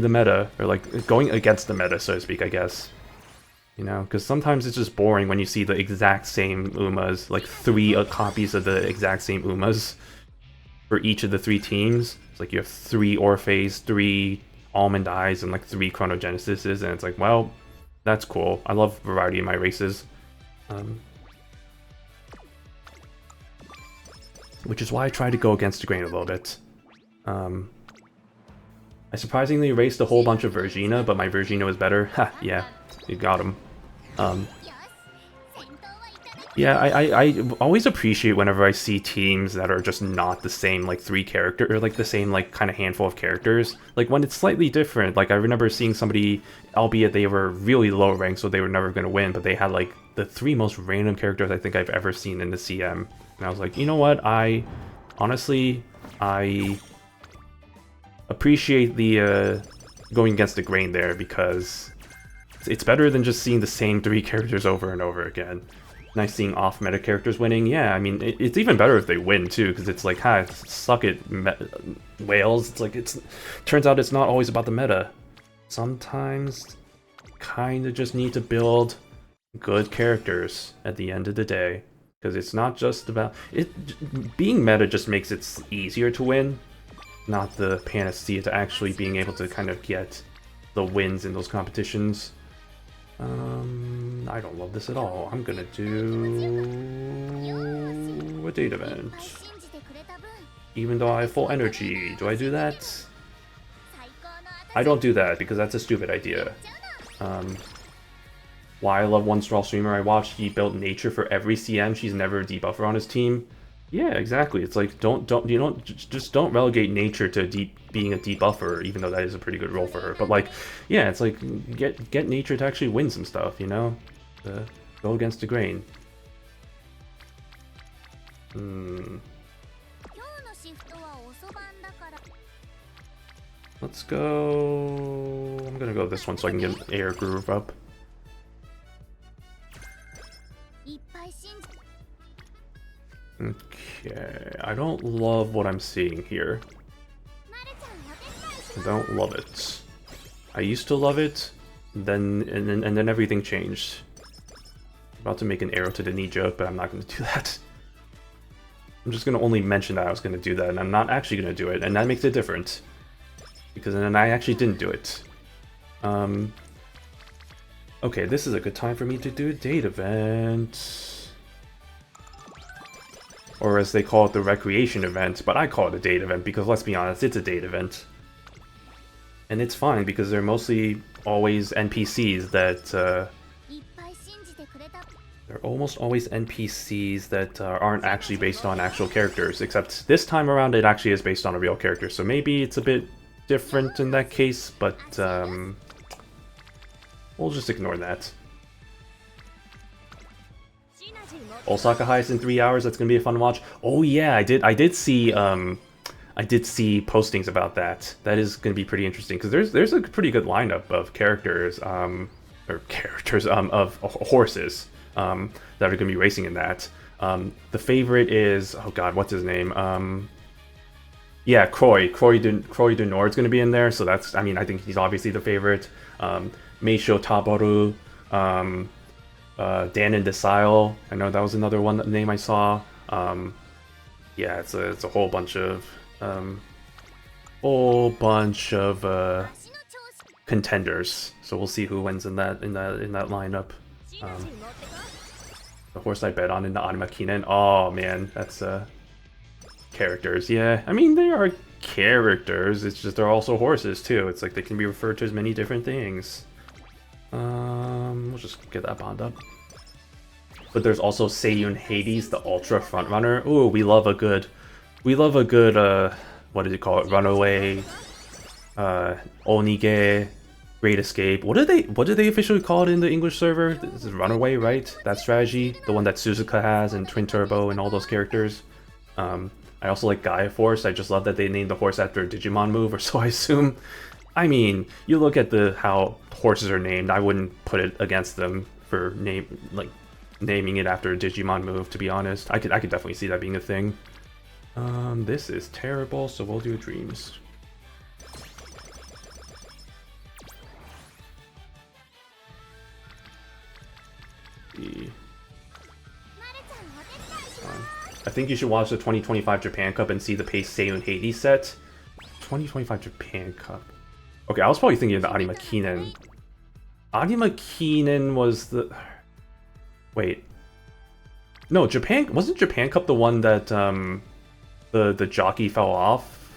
meta, or like going against the meta, so to speak, I guess. You know, because sometimes it's just boring when you see the exact same Umas, like 3 copies of the exact same Umas for each of the 3 teams. It's like you have 3 Orpheus, 3 Almond Eyes, and like 3 Chronogenesises, and it's like, well, that's cool. I love variety in my races. Which is why I try to go against the grain a little bit. I surprisingly raced a whole bunch of Vergina, but my Vergina was better. Ha, yeah, you got him. Yeah, I always appreciate whenever I see teams that are just not the same, like, 3 character, or like the same, like, kind of handful of characters. Like, when it's slightly different. Like, I remember seeing somebody, albeit they were really low ranked, so they were never going to win, but they had, like, the 3 most random characters I think I've ever seen in the CM. And I was like, you know what, honestly, I appreciate the going against the grain there, because It's better than just seeing the same 3 characters over and over again. Nice seeing off-meta characters winning. Yeah, I mean, it's even better if they win, too, because it's like, hi, suck it, whales. It's like, turns out it's not always about the meta. Sometimes, kind of just need to build good characters at the end of the day. Because it's not just about... being meta just makes it easier to win, not the panacea to actually being able to kind of get the wins in those competitions. I don't love this at all. I'm gonna do a date event. Even though I have full energy. Do I do that? I don't do that because that's a stupid idea. Why I love one straw streamer I watched, he built nature for every CM. She's never a debuffer on his team. Yeah, exactly. It's like just don't relegate nature to being a debuffer, even though that is a pretty good role for her. But like, yeah, it's like get nature to actually win some stuff, you know? Go against the grain. Let's go. I'm gonna go this one so I can get an air groove up. Okay, I don't love what I'm seeing here. I don't love it. I used to love it, and then everything changed. About to make an arrow to the knee joke, but I'm not going to do that. I'm just going to only mention that I was going to do that, and I'm not actually going to do it, and that makes it different. Because then I actually didn't do it. Okay, this is a good time for me to do a date event. Or as they call it, the recreation event, but I call it a date event because, let's be honest, it's a date event. And it's fine because they're mostly always NPCs that, they're almost always NPCs that aren't actually based on actual characters, except this time around it actually is based on a real character, so maybe it's a bit different in that case, but we'll just ignore that. Osaka Heist in 3 hours. That's gonna be a fun watch. Oh yeah, I did see postings about that. That is gonna be pretty interesting because there's a pretty good lineup of characters, of horses that are gonna be racing in that. The favorite is, oh god, what's his name? Yeah, Croy du Nord's gonna be in there. So that's, I mean, I think he's obviously the favorite. Meisho Taboru. Dan and Desile, I know that was another name I saw. Yeah, it's a whole bunch of contenders. So we'll see who wins in that lineup. The horse I bet on in the Animakinen. Oh man, that's characters. Yeah, I mean they are characters. It's just they're also horses too. It's like they can be referred to as many different things. We'll just get that bond up. But there's also Seiyun Hades, the Ultra Frontrunner. Ooh, we love a good, what did you call it? Runaway, Onige, Great Escape. What do they officially call it in the English server? This is Runaway, right? That strategy, the one that Suzuka has and Twin Turbo and all those characters. I also like Gaia Force. I just love that they named the horse after a Digimon move, or so I assume. I mean, you look at how horses are named, I wouldn't put it against them for naming it after a Digimon move, to be honest. I could definitely see that being a thing. This is terrible, so we'll do Dreams. I think you should watch the 2025 Japan Cup and see the Pace Seiyun Hades set. 2025 Japan Cup. Okay, I was probably thinking of the Animakinen. Animakinen was the... Wait. No, wasn't Japan Cup the one that the jockey fell off?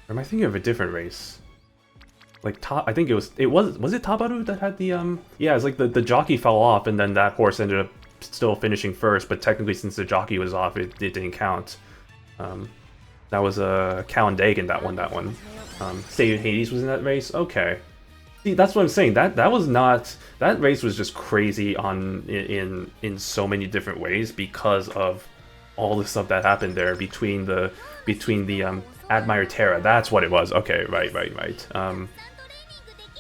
Or am I thinking of a different race? Like I think was it Tabaru that had the yeah, it's like the jockey fell off and then that horse ended up still finishing first, but technically since the jockey was off it didn't count. That was a Kalandagan that won that one. Seiyun Hades was in that race? Okay. See, that's what I'm saying. That was not... That race was just crazy in so many different ways because of all the stuff that happened there between the Admire Terra. That's what it was. Okay, right.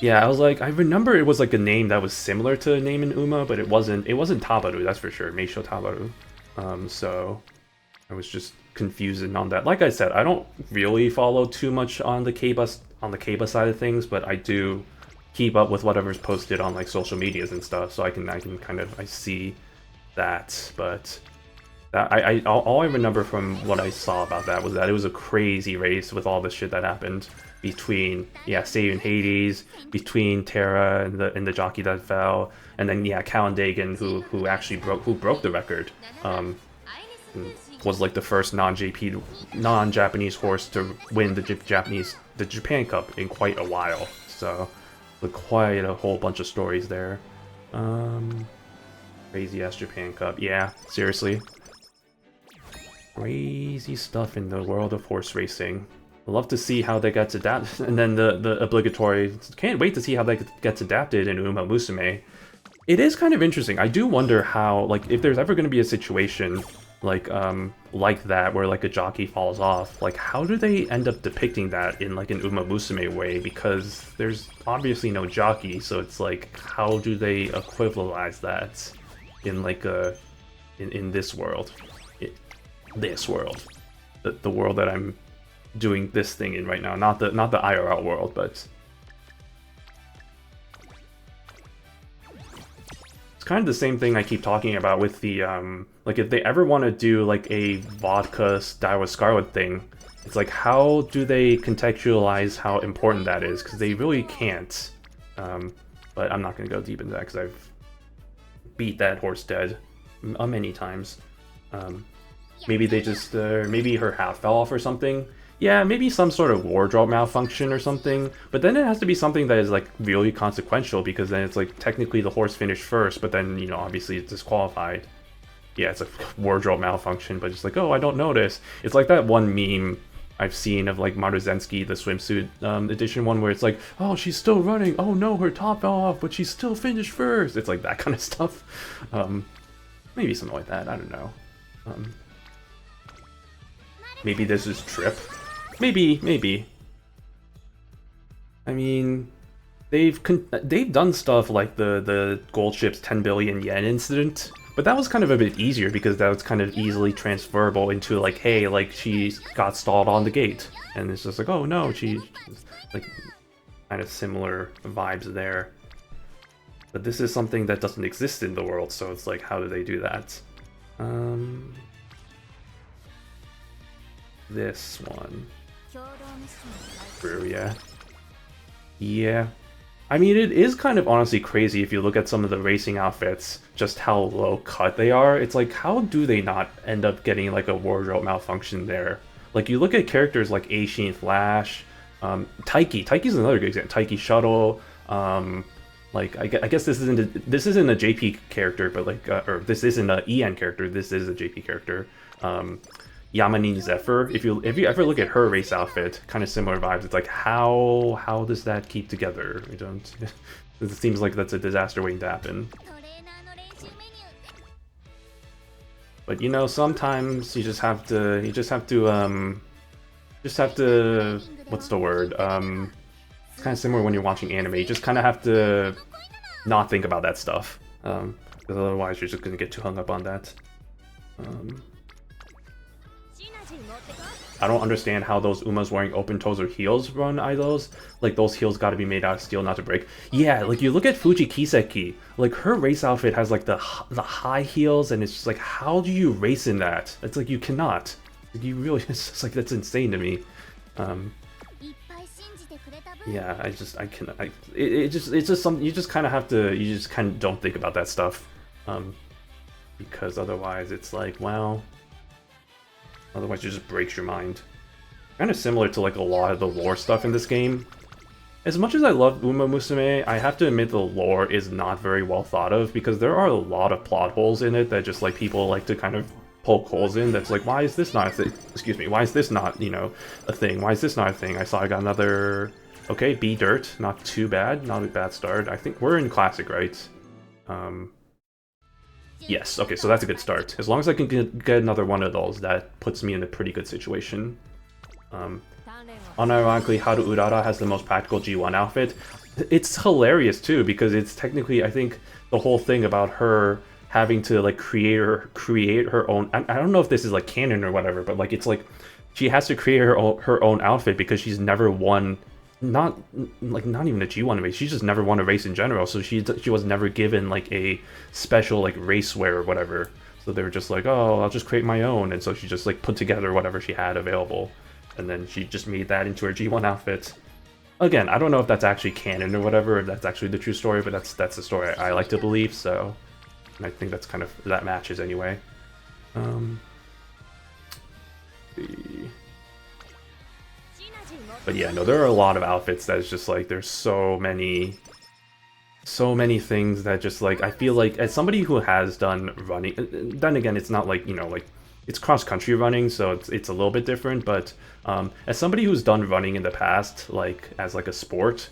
Yeah, I was like, I remember it was like a name that was similar to a name in Uma, but it wasn't. It wasn't Tabaru, that's for sure. Meisho Tabaru. So I was just confusing on that. Like I said, I don't really follow too much on the Keiba side of things, but I do keep up with whatever's posted on like social medias and stuff, so I can kind of I see that. But that all I remember from what I saw about that was that it was a crazy race with all the shit that happened between Seiyu and Hades, between Terra and the jockey that fell, and then Cal and Dagon who actually broke the record. Was like the first non-Japanese horse to win the Japan Cup in quite a while. So, with quite a whole bunch of stories there. Crazy ass Japan Cup. Yeah, seriously. Crazy stuff in the world of horse racing. I'd love to see how that gets adapted, and then the obligatory. Can't wait to see how that gets adapted in Umamusume. It is kind of interesting. I do wonder how, like, if there's ever going to be a situation like that where like a jockey falls off, like how do they end up depicting that in like an Umamusume way? Because there's obviously no jockey, so it's like how do they equivalize that in like in this world, the world that I'm doing this thing in right now, not the IRL world, but it's kind of the same thing I keep talking about with the like if they ever want to do like a vodka Dial with Scarlet thing, it's like how do they contextualize how important that is, because they really can't. But I'm not going to go deep into that because I've beat that horse dead many times. Maybe they just maybe her hat fell off or something. Yeah, maybe some sort of wardrobe malfunction or something, but then it has to be something that is like really consequential, because then it's like technically the horse finished first, but then, you know, obviously it's disqualified. Yeah, it's a wardrobe malfunction, but it's like, oh, I don't notice. It's like that one meme I've seen of like Maruzensky, the swimsuit edition one, where it's like, oh, she's still running. Oh no, her top fell off, but she's still finished first. It's like that kind of stuff. Maybe something like that. I don't know. Maybe this is Trip. Maybe. I mean, they've done stuff like the Gold Ship's 10 billion yen incident, but that was kind of a bit easier because that was kind of easily transferable into like, hey, like she got stalled on the gate, and it's just like, oh no, she like kind of similar vibes there. But this is something that doesn't exist in the world, so it's like, how do they do that? This one. True, yeah. Yeah. I mean, it is kind of honestly crazy if you look at some of the racing outfits, just how low cut they are. It's like, how do they not end up getting like a wardrobe malfunction there? Like, you look at characters like Aishin Flash, Taiki. Taiki's another good example. Taiki Shuttle, like, I guess this isn't a JP character, but like, or this isn't an EN character, this is a JP character. Yamanin Zephyr, if you ever look at her race outfit, kind of similar vibes. It's like, how does that keep together? I don't. It seems like that's a disaster waiting to happen. But you know, sometimes you just have to what's the word? It's kind of similar when you're watching anime. You just kind of have to not think about that stuff, because otherwise you're just gonna get too hung up on that. I don't understand how those Umas wearing open toes or heels run idols. Like, those heels gotta be made out of steel not to break. Yeah, like, you look at Fuji Kiseki, like, her race outfit has, like, the high heels, and it's just like, how do you race in that? It's like, you cannot. Like, you really, it's just like, that's insane to me. Yeah, it's just something, you just kind of have to, you just kind of don't think about that stuff. Because otherwise it's like, well... Otherwise, it just breaks your mind. Kind of similar to like a lot of the lore stuff in this game. As much as I love Umamusume, I have to admit the lore is not very well thought of, because there are a lot of plot holes in it that just like people like to kind of poke holes in. That's like, why is this not a thing? Excuse me, why is this not, you know, a thing? Why is this not a thing? I saw I got another... Okay, B Dirt, not too bad, not a bad start. I think we're in Classic, right? Yes, okay, so that's a good start. As long as I can get another one of those, that puts me in a pretty good situation. Unironically, Haru Urara has the most practical G1 outfit. it's hilarious too because it's technically I think the whole thing about her having to like create her own. I don't know if this is like canon or whatever, but like it's like she has to create her own outfit because she's never won. Not like not even a G1 race. She's just never won a race in general. So she was never given like a special like race wear or whatever. So they were just like, oh, I'll just create my own, and so she just like put together whatever she had available, and then she just made that into her G1 outfit. Again, I don't know if that's actually canon or whatever, if that's actually the true story, but that's the story I like to believe. So, and I think that's kind of that matches anyway. But yeah, no, there are a lot of outfits that is just like there's so many things that just like I feel like as somebody who has done running, then again, it's not like like it's cross country running, so it's a little bit different. But as somebody who's done running in the past, like as like a sport,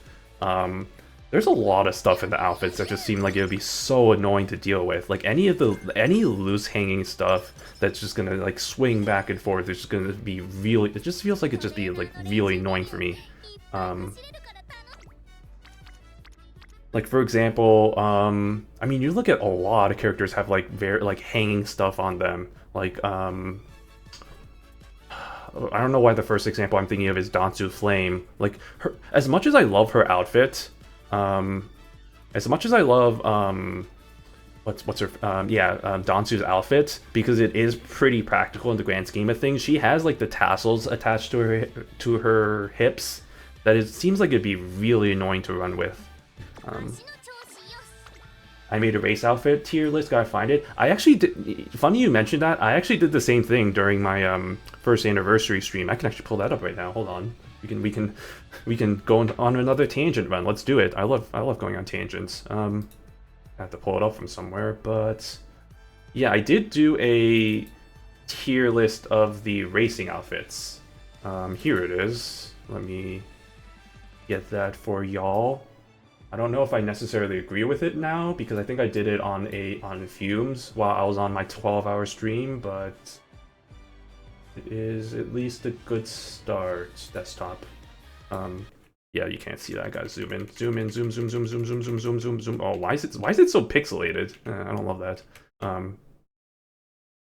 there's a lot of stuff in the outfits that just seem like it would be so annoying to deal with. Like any loose hanging stuff that's just gonna like swing back and forth. It's just gonna be really. It just feels like it just be like really annoying for me. Like for example, I mean, you look at a lot of characters have like very like hanging stuff on them. Like I don't know why the first example I'm thinking of is Dansu Flame. Like her, as much as I love her outfit, as much as I love what's her Dansu's outfit because it is pretty practical in the grand scheme of things. She has like the tassels attached to her hips that it seems like it'd be really annoying to run with. I made a race outfit tier list. Gotta find it. I actually did. Funny you mentioned that. I actually did the same thing during my first anniversary stream. I can actually pull that up right now. Hold on. We can go on another tangent run. Let's do it. I love going on tangents. I have to pull it up from somewhere, but yeah, I did do a tier list of the racing outfits. Here it is. Let me get that for y'all. I don't know if I necessarily agree with it now because I think I did it on fumes while I was on my 12-hour stream, but it is at least a good start. Desktop. Yeah, you can't see that. I gotta zoom in, zoom, zoom, zoom, zoom, zoom, zoom, zoom, zoom. Oh, why is it so pixelated? I don't love that.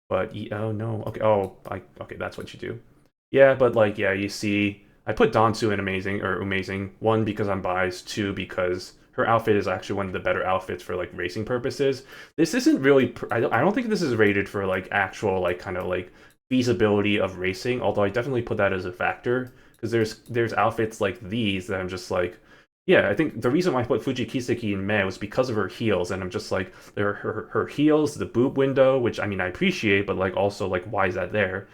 But oh no, okay. Oh, okay, that's what you do. Yeah, but like yeah, you see. I put Dansu in amazing. One, because I'm biased. Two, because her outfit is actually one of the better outfits for like racing purposes. This isn't really. I don't think this is rated for like actual like kind of like feasibility of racing. Although I definitely put that as a factor because there's outfits like these that I'm just like. Yeah, I think the reason why I put Fuji Kiseki in Mei was because of her heels, and I'm just like her heels, the boob window, which I mean I appreciate, but like also like why is that there?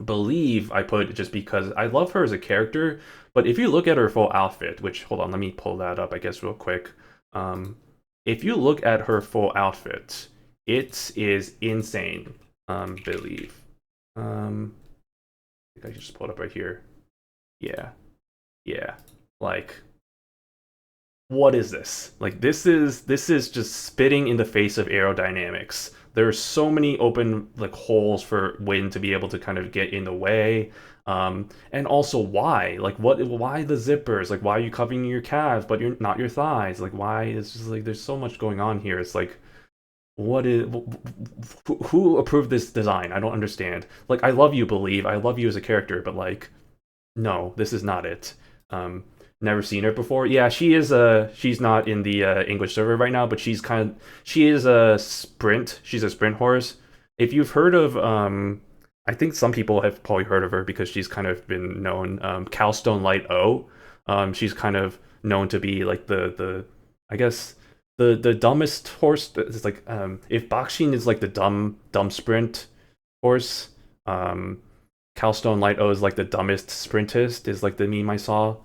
Believe I put just because I love her as a character, but if you look at her full outfit, which hold on, let me pull that up, I guess, real quick. If you look at her full outfit, it is insane. Believe. I think I can just pull it up right here. Yeah. Like, what is this? Like, this is just spitting in the face of aerodynamics. There's so many open like holes for wind to be able to kind of get in the way. And also why? Like why the zippers? Like why are you covering your calves but you're not your thighs? Like why? It's just like there's so much going on here. It's like what is who approved this design? I don't understand. Like I love you, Believe. I love you as a character, but like no, this is not it. Never seen her before. Yeah, she is she's not in the English server right now, but she is a sprint. She's a sprint horse. If you've heard of I think some people have probably heard of her because she's kind of been known Calstone Light O. She's kind of known to be like the I guess the dumbest horse. It's like if Bakshin is like the dumb sprint horse, Calstone Light O is like the dumbest sprintist is like the meme I saw.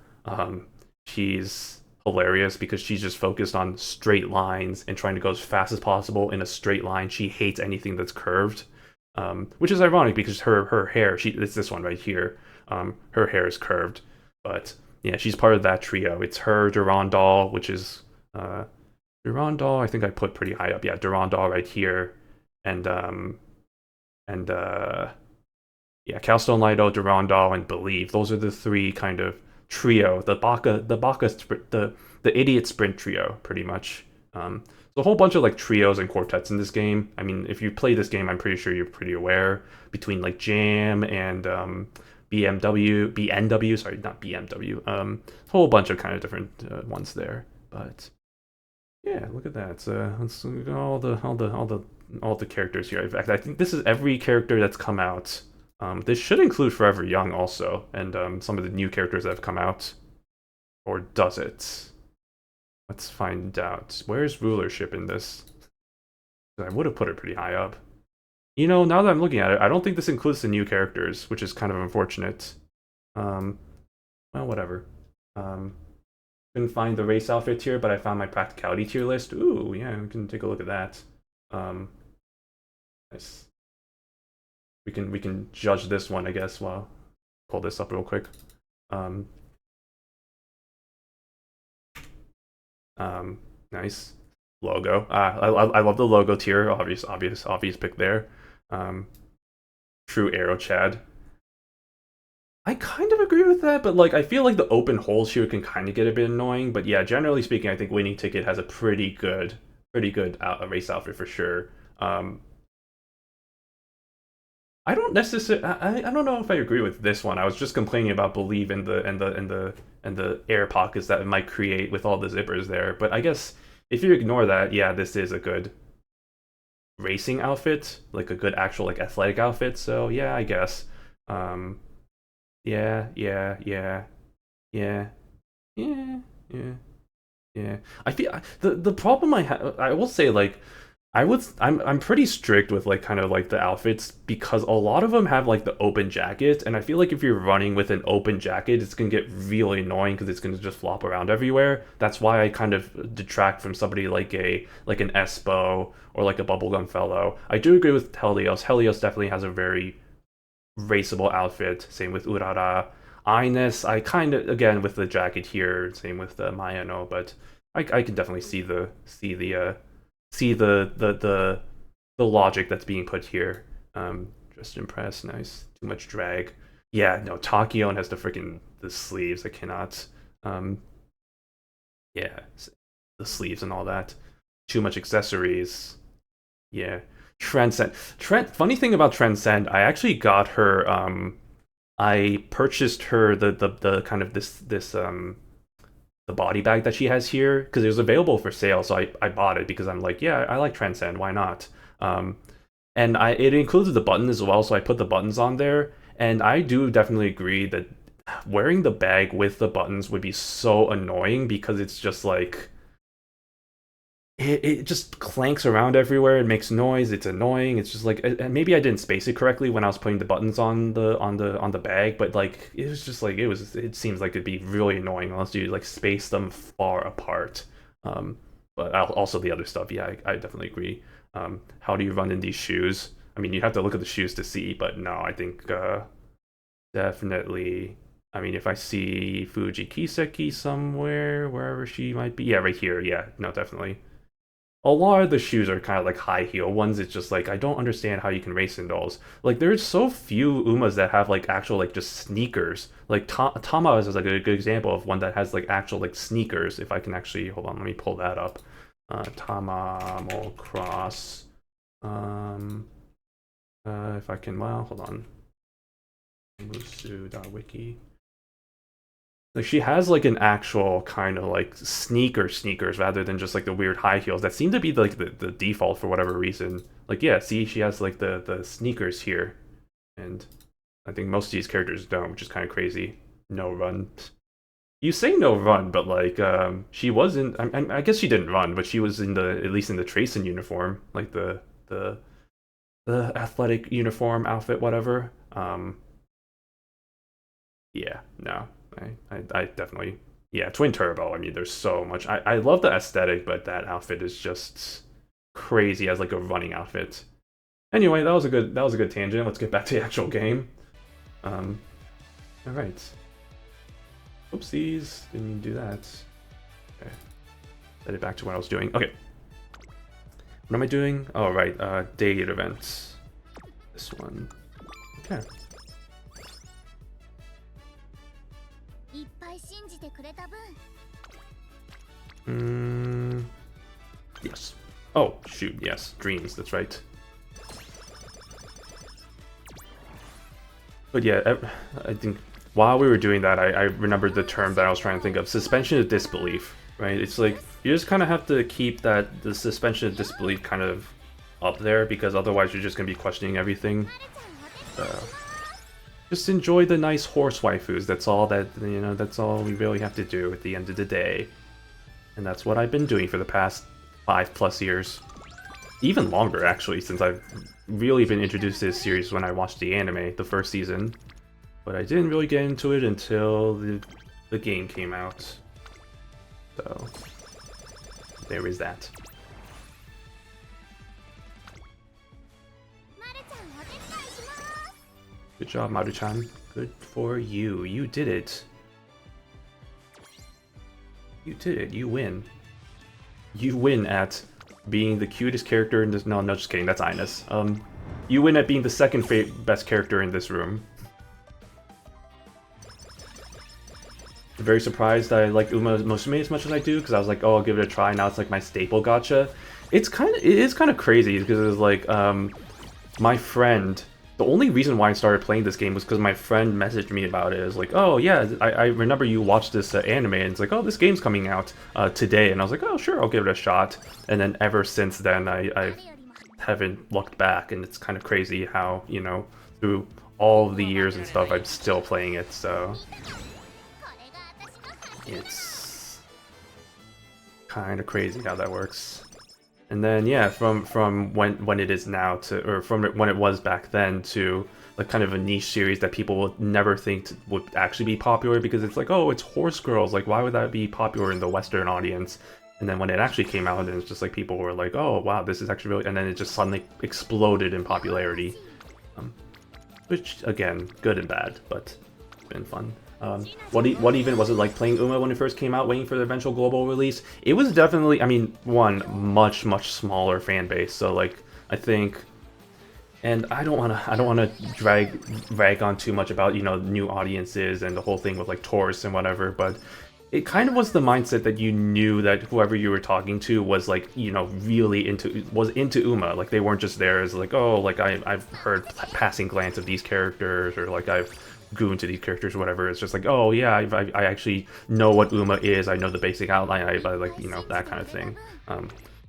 She's hilarious because she's just focused on straight lines and trying to go as fast as possible in a straight line. She hates anything that's curved, which is ironic because her hair, it's this one right here. Her hair is curved, but yeah, she's part of that trio. It's her, Durandal, which is Durandal. I think I put pretty high up. Yeah, Durandal right here, and yeah, Calstone Lido, Durandal, and Believe. Those are the three kind of trio, the idiot sprint trio, pretty much. So a whole bunch of like trios and quartets in this game. I mean, if you play this game, I'm pretty sure you're pretty aware between like Jam and BNW, sorry, not BMW. A whole bunch of kind of different ones there. But yeah, look at that. Let's look at all the characters here. In fact, I think this is every character that's come out. This should include Forever Young also, and some of the new characters that have come out. Or does it? Let's find out. Where's rulership in this? I would have put it pretty high up. You know, now that I'm looking at it, I don't think this includes the new characters, which is kind of unfortunate. Well, whatever. Couldn't find the race outfit tier, but I found my practicality tier list. Ooh, yeah, we can take a look at that. Nice. We can judge this one, I guess. Well, pull this up real quick. Nice logo. I love the logo tier. Obvious pick there. True arrow Chad. I kind of agree with that, but like I feel like the open holes here can kind of get a bit annoying. But yeah, generally speaking, I think Winning Ticket has a pretty good race outfit for sure. I don't necessarily. I don't know if I agree with this one. I was just complaining about Believe in the air pockets that it might create with all the zippers there. But I guess if you ignore that, yeah, this is a good racing outfit, like a good actual like athletic outfit. So yeah, I guess. Yeah. I feel the problem I have. I will say like I'm pretty strict with like kind of like the outfits because a lot of them have like the open jacket, and I feel like if you're running with an open jacket, it's gonna get really annoying because it's gonna just flop around everywhere. That's why I kind of detract from somebody like an Espo or like a Bubblegum Fellow. I do agree with Helios. Helios definitely has a very raceable outfit. Same with Urara. Ines, I kind of again with the jacket here. Same with the Mayano, but I can definitely see the logic that's being put here. Just impressed, nice. Too much drag. Yeah, no, Takion has the sleeves. I cannot. Yeah, the sleeves and all that. Too much accessories. Yeah. Transcend. Funny thing about Transcend, I actually got her. I purchased her the kind of this the body bag that she has here because it was available for sale, so I bought it because I'm like, yeah, I like Transcend, why not? And it includes the button as well, so I put the buttons on there, and I do definitely agree that wearing the bag with the buttons would be so annoying because it's just like it just clanks around everywhere. It makes noise. It's annoying. It's just like maybe I didn't space it correctly when I was putting the buttons on the bag, but like it was just like it seems like it'd be really annoying unless you like space them far apart. But also the other stuff, yeah, I definitely agree. How do you run in these shoes? I mean, you have to look at the shoes to see, but no, I think definitely. I mean, if I see Fuji Kiseki somewhere, wherever she might be, yeah, right here, yeah, no, definitely. A lot of the shoes are kind of like high heel ones. It's just like I don't understand how you can race in those. Like there's so few Umas that have like actual like just sneakers. Like Tama is like a good example of one that has like actual like sneakers. If I can actually hold on, let me pull that up. Tama Motocross. If I can, well, hold on. Musu.wiki. Like she has like an actual kind of like sneakers rather than just like the weird high heels that seem to be like the default for whatever reason. Like yeah, see she has like the sneakers here, and I think most of these characters don't, which is kind of crazy. No run. You say no run, but like she wasn't. I guess she didn't run, but she was in at least in the Tracing uniform, like the athletic uniform outfit, whatever. Yeah, no. I definitely, yeah, Twin Turbo. I mean, there's so much. I love the aesthetic, but that outfit is just crazy as like a running outfit. Anyway, that was a good tangent. Let's get back to the actual game. All right. Oopsies, didn't mean to do that. Okay, set it back to what I was doing. Okay, what am I doing? Oh right, date events. This one. Okay. Yes. Oh, shoot, yes. Dreams, that's right. But yeah, I think while we were doing that, I remembered the term that I was trying to think of. Suspension of disbelief, right? It's like, you just kind of have to keep the suspension of disbelief kind of up there, because otherwise you're just going to be questioning everything. Just enjoy the nice horse waifus. That's all that, you know, that's all we really have to do at the end of the day. And that's what I've been doing for the past 5+ years. Even longer, actually, since I've really been introduced to this series when I watched the anime, the first season. But I didn't really get into it until the game came out. So, there is that. Good job, Maru-chan. Good for you. You did it. You did it. You win. You win at being the cutest character in this. No, just kidding. That's Ines. You win at being the second best character in this room. I'm very surprised I like Umamusume as much as I do, because I was like, oh, I'll give it a try. Now it's like my staple gacha. It is kind of crazy, because it was like my friend. The only reason why I started playing this game was because my friend messaged me about it. It was like, oh yeah, I remember you watched this anime, and it's like, oh, this game's coming out today. And I was like, oh sure, I'll give it a shot. And then ever since then, I haven't looked back, and it's kind of crazy how, you know, through all of the years and stuff, I'm still playing it, so... It's kind of crazy how that works. And then yeah, from when it is now to, or from when it was back then to like kind of a niche series that people would never think would actually be popular, because it's like, oh, it's horse girls, like why would that be popular in the Western audience? And then when it actually came out, and it's just like people were like, oh wow, this is actually really, and then it just suddenly exploded in popularity, which again, good and bad, but it's been fun. What even was it like playing Uma when it first came out, waiting for the eventual global release? It was definitely, I mean, one, much smaller fan base. So like, I think, and I don't wanna drag on too much about, you know, new audiences and the whole thing with like tourists and whatever, but it kind of was the mindset that you knew that whoever you were talking to was like, you know, really into Uma. Like they weren't just there as like, oh, like I've heard passing glance of these characters, or like I've goon to these characters or whatever. It's just like, oh yeah, I actually know what Uma is. I know the basic outline. I like, you know, that kind of thing.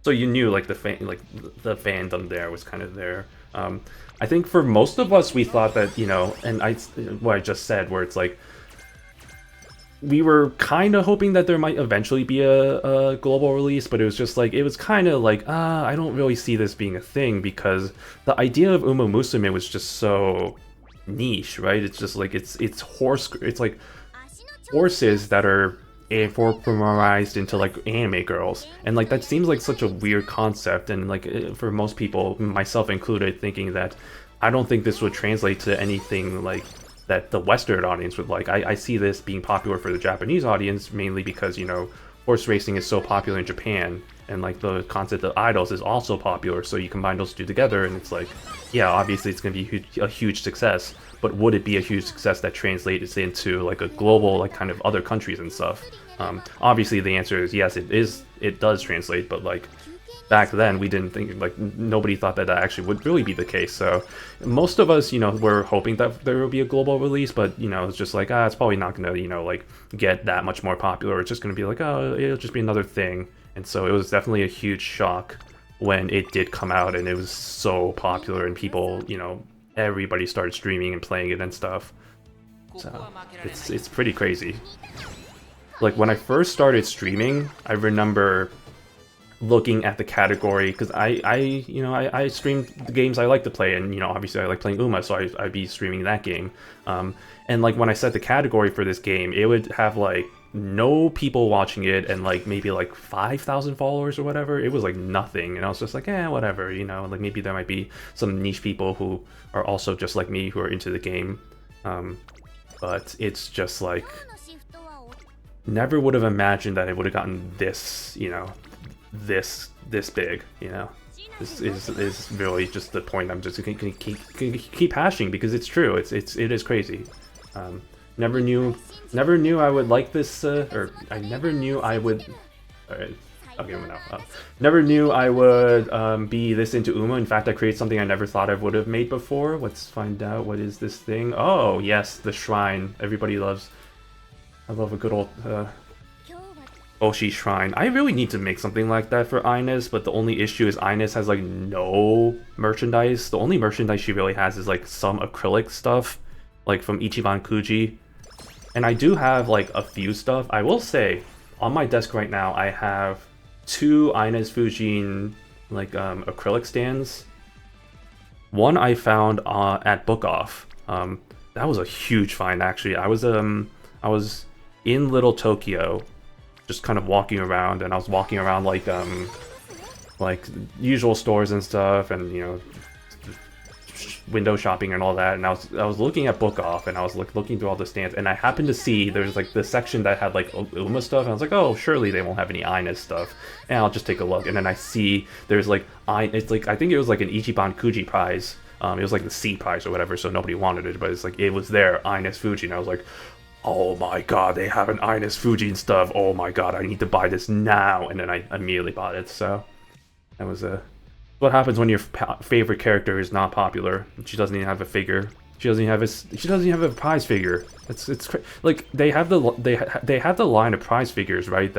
So you knew like the fandom there was kind of there. I think for most of us, we thought that, you know, and what I just said, where it's like, we were kind of hoping that there might eventually be a global release, but it was just like, it was kind of like, I don't really see this being a thing, because the idea of Umamusume was just so niche, right? It's just like, it's like horses that are anthropomorphized into like anime girls, and like that seems like such a weird concept, and like for most people, myself included, thinking that I don't think this would translate to anything like that the Western audience would like. I see this being popular for the Japanese audience, mainly because, you know, horse racing is so popular in Japan, and like the concept of idols is also popular, so you combine those two together, and it's like, yeah, obviously it's going to be a huge success, but would it be a huge success that translates into like a global, like kind of other countries and stuff? Obviously the answer is yes, it does translate, but like back then we didn't think, like nobody thought that actually would really be the case. So most of us, you know, were hoping that there would be a global release, but you know, it's just like, it's probably not gonna, you know, like get that much more popular. It's just gonna be like, oh, it'll just be another thing. And so it was definitely a huge shock when it did come out and it was so popular, and people, you know, everybody started streaming and playing it and stuff. So it's pretty crazy. Like when I first started streaming, I remember looking at the category, because I stream the games I like to play, and you know, obviously I like playing Uma, so I'd be streaming that game. And like when I set the category for this game, it would have like no people watching it and like maybe like 5,000 followers or whatever. It was like nothing, and I was just like, whatever, you know, like maybe there might be some niche people who are also just like me who are into the game. But it's just like, never would have imagined that it would have gotten this, you know, this big, you know. This is really just the point I'm just gonna keep hashing, because it's true. It is crazy. Never knew I would like this, or I never knew I would. Alright, okay, no. Never knew I would be this into Uma. In fact, I created something I never thought I would have made before. Let's find out what is this thing. Oh, yes, the shrine. Everybody loves. I love a good old Oshi shrine. I really need to make something like that for Ines, but the only issue is Ines has like no merchandise. The only merchandise she really has is like some acrylic stuff, like from Ichiban Kuji. And I do have like a few stuff. I will say, on my desk right now, I have 2 Ines Fujin like acrylic stands. One I found at Book Off. That was a huge find actually. I was in Little Tokyo, just kind of walking around, and I was walking around like usual stores and stuff, and you know, window shopping and all that, and I was looking at Book Off, and I was like looking through all the stands, and I happened to see there's like the section that had like Uma stuff, and I was like, oh, surely they won't have any Ines stuff, and I'll just take a look, and then I see there's like it's like I think it was like an Ichiban Kuji prize. It was like the C prize or whatever, so nobody wanted it, but it's like it was there, Ines Fuji, and I was like, oh my god, they have an Ines Fuji and stuff. Oh my god, I need to buy this now. And then I immediately bought it. So that was what happens when your favorite character is not popular. She doesn't even have a figure. She doesn't even have a prize figure. It's like they have the line of prize figures, right?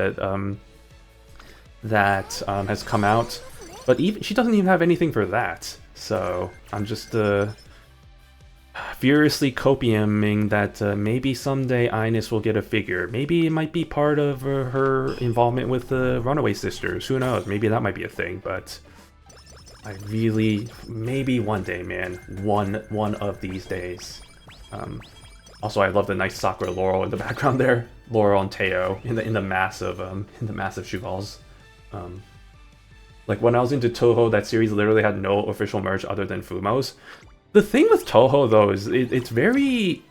That has come out, but even she doesn't even have anything for that. So I'm just furiously copiuming that maybe someday Ines will get a figure. Maybe it might be part of her involvement with the Runaway Sisters. Who knows? Maybe that might be a thing, but I really... maybe one day, man. One of these days. Also, I love the nice Sakura Laurel in the background there. Laurel and Teo in the massive Chevals. Like when I was into Toho, that series literally had no official merch other than Fumo's. The thing with Toho though is it's very.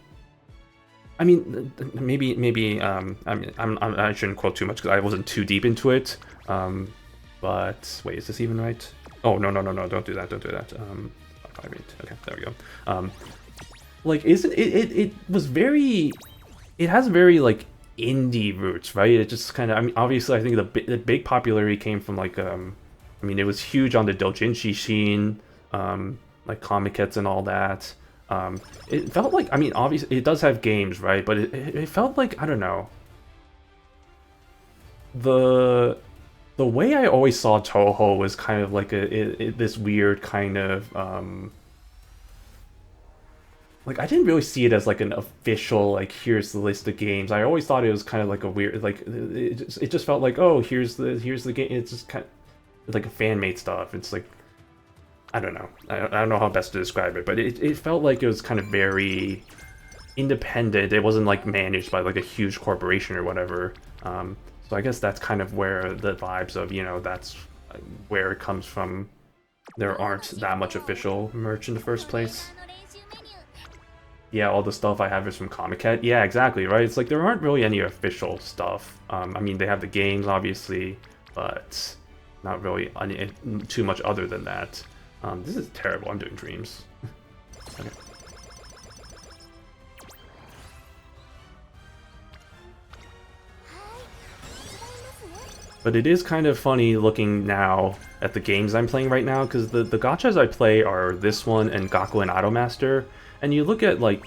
I mean, maybe I shouldn't quote too much because I wasn't too deep into it. But wait, is this even right? Oh no, don't do that. Okay, there we go. Like isn't it was very. It has very like indie roots, right? It just kind of. I mean, obviously, I think the big popularity came from like I mean, it was huge on the doujinshi scene, like Comic-Cons and all that. It felt like, I mean, obviously, it does have games, right? But it felt like, I don't know. The way I always saw Toho was kind of like this weird kind of, like, I didn't really see it as like an official, like, here's the list of games. I always thought it was kind of like a weird, like, it just felt like, oh, here's the game. It's just kind of like a fan-made stuff. It's like, I don't know. I don't know how best to describe it, but it felt like it was kind of very independent. It wasn't like managed by like a huge corporation or whatever. So I guess that's kind of where the vibes of, you know, that's where it comes from. There aren't that much official merch in the first place. Yeah, all the stuff I have is from Comic-Con. Yeah, exactly, right? It's like there aren't really any official stuff. I mean, they have the games, obviously, but not really too much other than that. This is terrible. I'm doing dreams. Okay. But it is kind of funny looking now at the games I'm playing right now, because the gachas I play are this one and Gaku and Idolmaster. And you look at like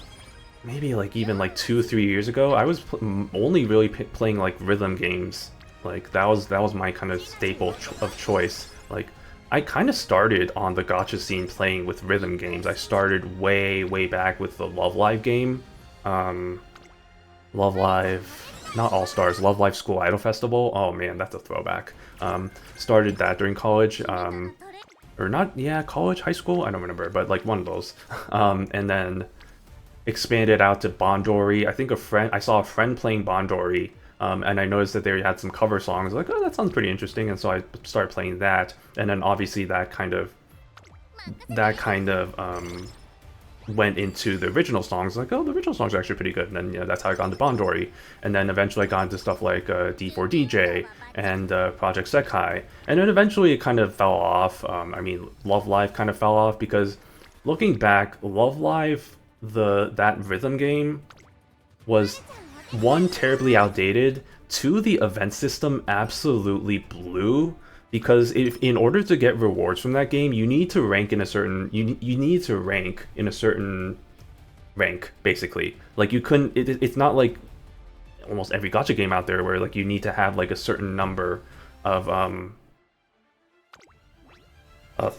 maybe like even like 2 or 3 years ago, I was only really playing like rhythm games. Like that was my kind of staple of choice. Like I kind of started on the gacha scene playing with rhythm games. I started way back with the Love Live game. Love Live, not All Stars, Love Live School Idol Festival. Oh man, that's a throwback. Started that during college. Or not, yeah, college, high school, I don't remember, but like one of those. And then expanded out to Bondori. I saw a friend playing Bondori. And I noticed that they had some cover songs. Like, oh, that sounds pretty interesting, and so I started playing that. And then obviously that kind of went into the original songs. Like, oh, the original songs are actually pretty good. And then you know, that's how I got into Bondori. And then eventually I got into stuff like D4DJ and Project Sekai. And then eventually it kind of fell off. I mean, Love Live kind of fell off because looking back, Love Live, that rhythm game, was, one, terribly outdated, two, the event system absolutely blew, because in order to get rewards from that game, you need to rank in a certain you need to rank in a certain rank, basically. Like, you couldn't it's not like almost every gacha game out there where like you need to have like a certain number of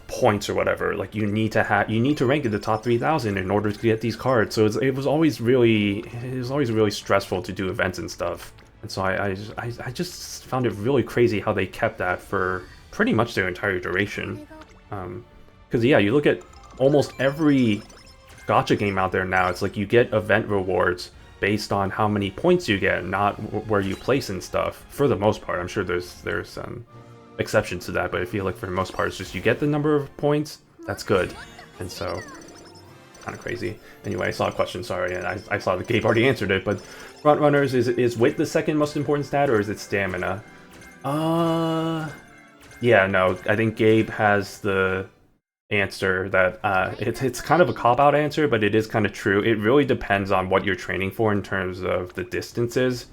points or whatever. Like, you need to rank in the top 3,000 in order to get these cards. So it was always really stressful to do events and stuff. And so I just found it really crazy how they kept that for pretty much their entire duration. Because yeah, you look at almost every gacha game out there now, it's like you get event rewards based on how many points you get, not where you place and stuff. For the most part, I'm sure there's exceptions to that, but I feel like for the most part, it's just you get the number of points, that's good. And so, kind of crazy. Anyway, I saw a question, sorry, and I saw that Gabe already answered it, but front runners, is wit the second most important stat, or is it stamina? Yeah, no, I think Gabe has the answer that it's kind of a cop-out answer, but it is kind of true. It really depends on what you're training for in terms of the distances,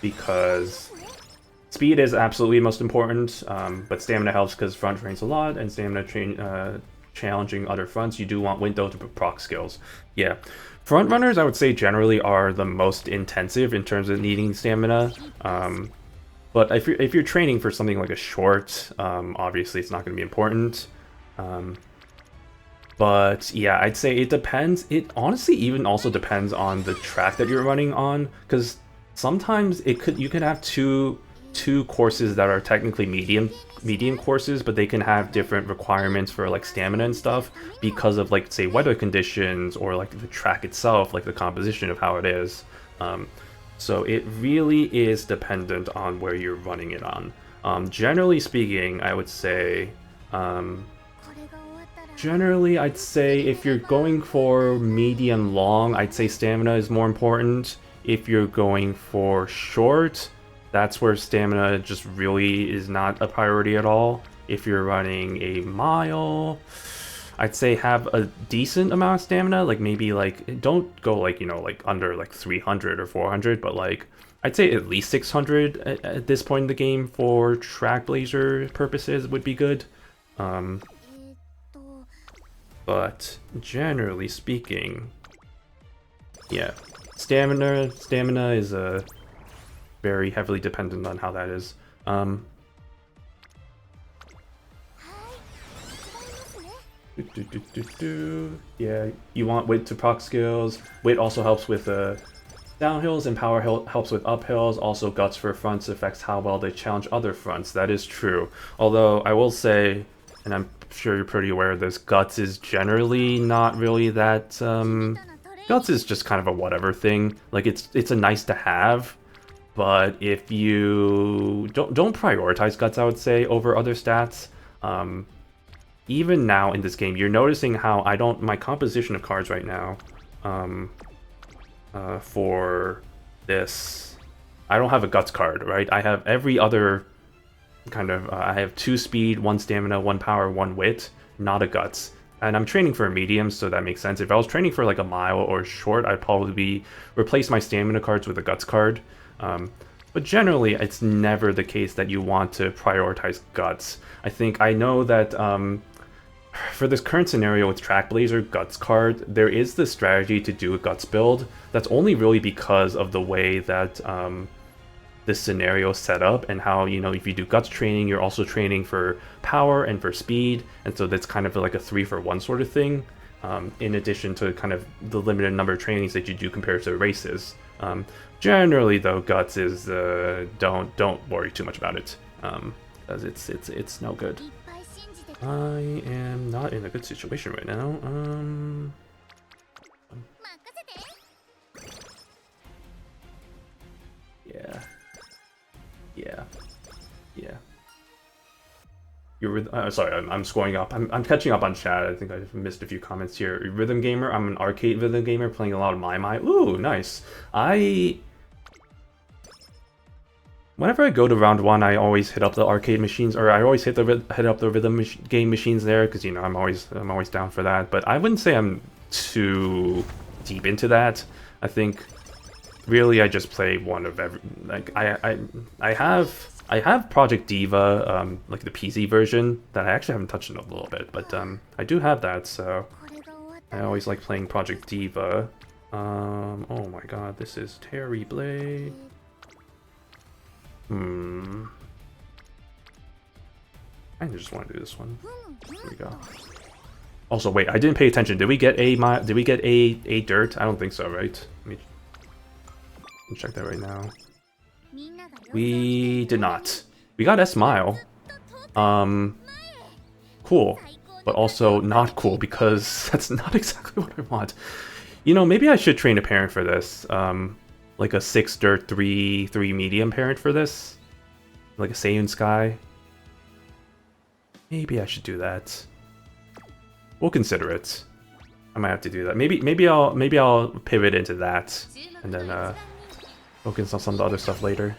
because speed is absolutely most important, but stamina helps because front trains a lot, and stamina challenging other fronts. You do want window to proc skills. Yeah, front runners I would say generally are the most intensive in terms of needing stamina. But if you're training for something like a short, obviously it's not going to be important. But yeah, I'd say it depends. It honestly even also depends on the track that you're running on, because sometimes you could have two courses that are technically medium courses, but they can have different requirements for like stamina and stuff because of like, say, weather conditions, or like the track itself, like the composition of how it is. So it really is dependent on where you're running it on. Generally speaking, I would say I'd say if you're going for medium long, I'd say stamina is more important. If you're going for short, that's where stamina just really is not a priority at all. If you're running a mile, I'd say have a decent amount of stamina, like maybe like, don't go like, like under like 300 or 400, but like, I'd say at least 600 at this point in the game for track blazer purposes would be good. But generally speaking, yeah, stamina is a very heavily dependent on how that is. Yeah, you want wit to proc skills. Wit also helps with downhills, and power helps with uphills. Also, guts for fronts affects how well they challenge other fronts. That is true. Although I will say, and I'm sure you're pretty aware of this, guts is generally not really that. Guts is just kind of a whatever thing. Like, it's a nice to have, but if you don't prioritize guts, I would say, over other stats. Even now in this game, you're noticing how my composition of cards right now, for this, I don't have a guts card, right? I have every other kind of, I have 2 speed, 1 stamina, 1 power, 1 wit, not a guts. And I'm training for a medium, so that makes sense. If I was training for like a mile or short, I'd probably replace my stamina cards with a guts card. But generally, it's never the case that you want to prioritize guts. I know that for this current scenario with Track Blazer Guts card, there is the strategy to do a Guts build. That's only really because of the way that this scenario is set up, and how, if you do Guts training, you're also training for power and for speed, and so that's kind of like a 3-for-1 sort of thing, in addition to kind of the limited number of trainings that you do compared to races. Generally, though, Guts is don't worry too much about it, because it's no good. I am not in a good situation right now. Yeah. You're sorry, I'm scrolling up. I'm catching up on chat. I think I missed a few comments here. Rhythm gamer. I'm an arcade rhythm gamer playing a lot of My. Ooh, nice. Whenever I go to round 1, I always hit up the arcade machines, or I always hit up the rhythm game machines there, because I'm always down for that. But I wouldn't say I'm too deep into that. I think really I just play one of every. Like I have Project Diva, like the PC version that I actually haven't touched in a little bit, but I do have that, so I always like playing Project Diva. Oh my god, this is terrible. I just want to do this one. Here we go. Also, wait, I didn't pay attention. Did we get a dirt? I don't think so, right? Let me check that right now. We did not. We got S Mile. Cool, but also not cool because that's not exactly what I want. You know, maybe I should train a parent for this. Like a 6 dirt 3 medium parent for this, like a Seiun Sky. Maybe I should do that. We'll consider it. I might have to do that. Maybe I'll pivot into that and then focus on some of the other stuff later.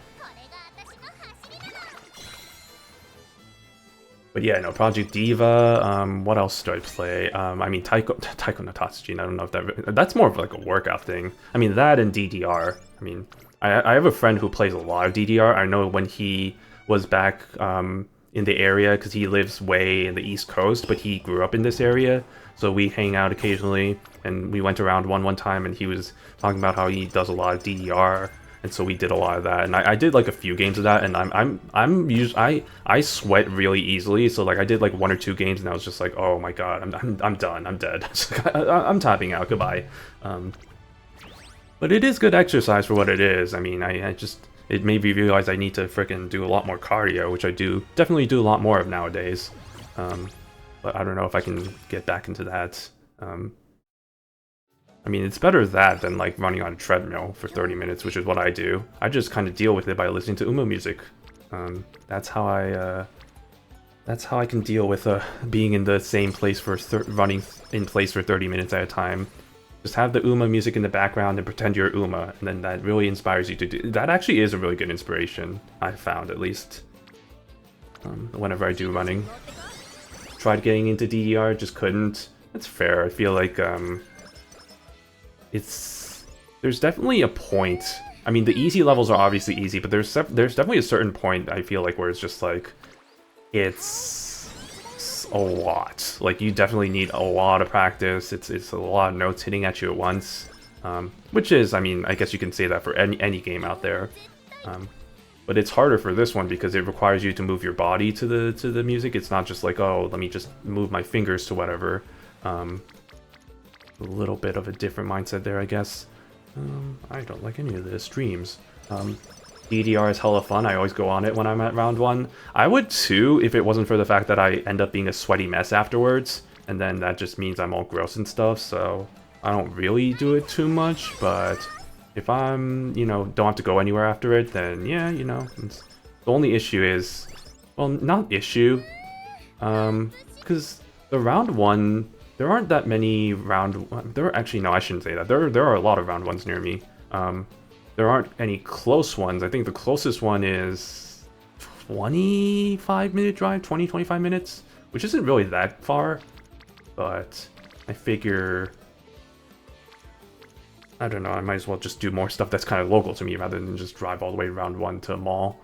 But yeah, no, Project Diva. What else do I play? I mean, Taiko no Tatsujin. I don't know if that's more of like a workout thing. I mean, that and DDR. I mean, I have a friend who plays a lot of DDR. I know when he was back in the area, because he lives way in the East Coast, but he grew up in this area, so we hang out occasionally. And we went around one time, and he was talking about how he does a lot of DDR. And so we did a lot of that, and I did like a few games of that, and I sweat really easily. So like I did like 1 or 2 games, and I was just like, oh my god, I'm done, I'm dead. I'm tapping out, goodbye. But it is good exercise for what it is. I mean, it made me realize I need to frickin' do a lot more cardio, which I definitely do a lot more of nowadays. But I don't know if I can get back into that. I mean, it's better that than like running on a treadmill for 30 minutes, which is what I do. I just kind of deal with it by listening to Uma music. That's how I can deal with being in the same place for running in place for 30 minutes at a time. Just have the Uma music in the background and pretend you're Uma, and then that really inspires you to do. That actually is a really good inspiration, I've found, at least. Whenever I do running. Tried getting into DDR, just couldn't. That's fair. I feel like there's definitely a point. I mean, the easy levels are obviously easy, but there's definitely a certain point I feel like where it's just like it's a lot. Like you definitely need a lot of practice. It's a lot of notes hitting at you at once, which is, I mean, I guess you can say that for any game out there. But it's harder for this one because it requires you to move your body to the music. It's not just like, oh, let me just move my fingers to whatever. A little bit of a different mindset there, I guess. I don't like any of the streams. DDR is hella fun. I always go on it when I'm at round 1. I would too if it wasn't for the fact that I end up being a sweaty mess afterwards, and then that just means I'm all gross and stuff, so I don't really do it too much. But if I'm, you know, don't have to go anywhere after it, then yeah, you know, the only issue is, well, not issue, because the round 1, there aren't that many actually, no, I shouldn't say that. There are a lot of round 1s near me. There aren't any close ones. I think the closest one is 25-minute drive, 25 minutes, which isn't really that far, but I figure, I don't know, I might as well just do more stuff that's kind of local to me rather than just drive all the way round 1 to a mall.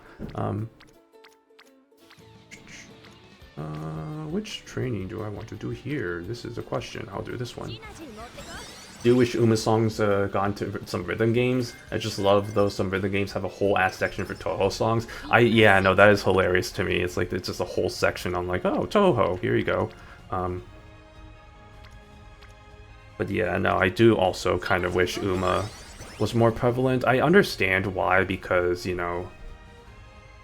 Which training do I want to do here? This is a question. I'll do this one. Do wish Uma songs got into some rhythm games. I just love those some rhythm games have a whole ass section for Toho songs. Yeah, no, that is hilarious to me. It's like it's just a whole section. I'm like, oh, Toho, here you go. But yeah, no, I do also kind of wish Uma was more prevalent. I understand why, because, you know,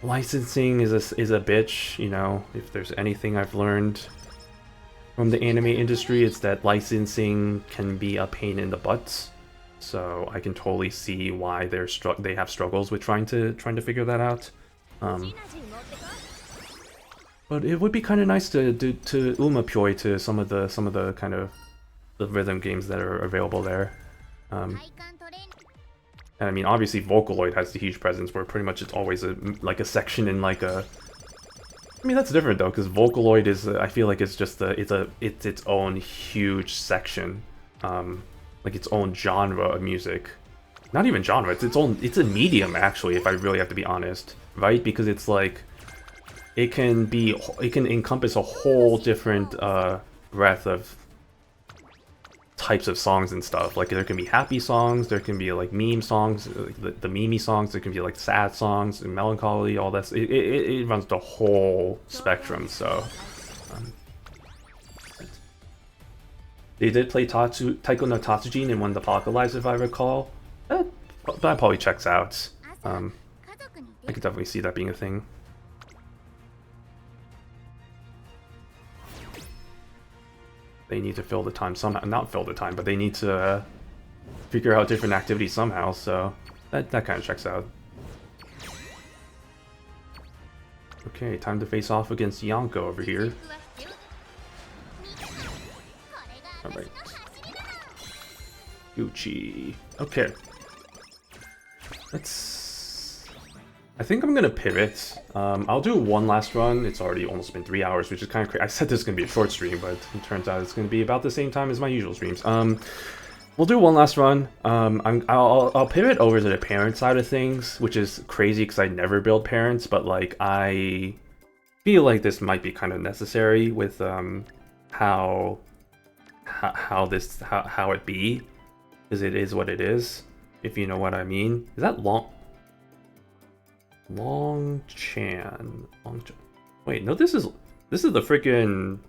licensing is a bitch, you know. If there's anything I've learned from the anime industry, it's that licensing can be a pain in the butt. So I can totally see why they have struggles with trying to figure that out. But it would be kind of nice to Uma Pyoy to some of the kind of the rhythm games that are available there. And I mean, obviously Vocaloid has the huge presence where pretty much it's always like a section in like a. I mean, that's different though, because Vocaloid is, I feel like it's just it's its own huge section, like its own genre of music. not even genre. It's a medium actually, if I really have to be honest, right? Because it's like it can encompass a whole different breadth of types of songs and stuff. Like there can be happy songs, there can be like meme songs, like the meme songs. There can be like sad songs and melancholy. All that. It runs the whole spectrum. So um, they did play Taiko no Tatsujin in one of the Pocket Lives, if I recall. That probably checks out. I could definitely see that being a thing. They need to fill the time somehow. Not fill the time, but they need to figure out different activities somehow, so that kind of checks out. Okay, time to face off against Yonko over here. Alright. Gucci. Okay. I think I'm gonna pivot. I'll do one last run. It's already almost been 3 hours, which is kind of crazy. I said this is gonna be a short stream, but it turns out it's gonna be about the same time as my usual streams. We'll do one last run. I'll pivot over to the parent side of things, which is crazy because I never build parents, but like I feel like this might be kind of necessary with how it be, because it is what it is, if you know what I mean. Is that Long Chan. Wait, no, this is the freaking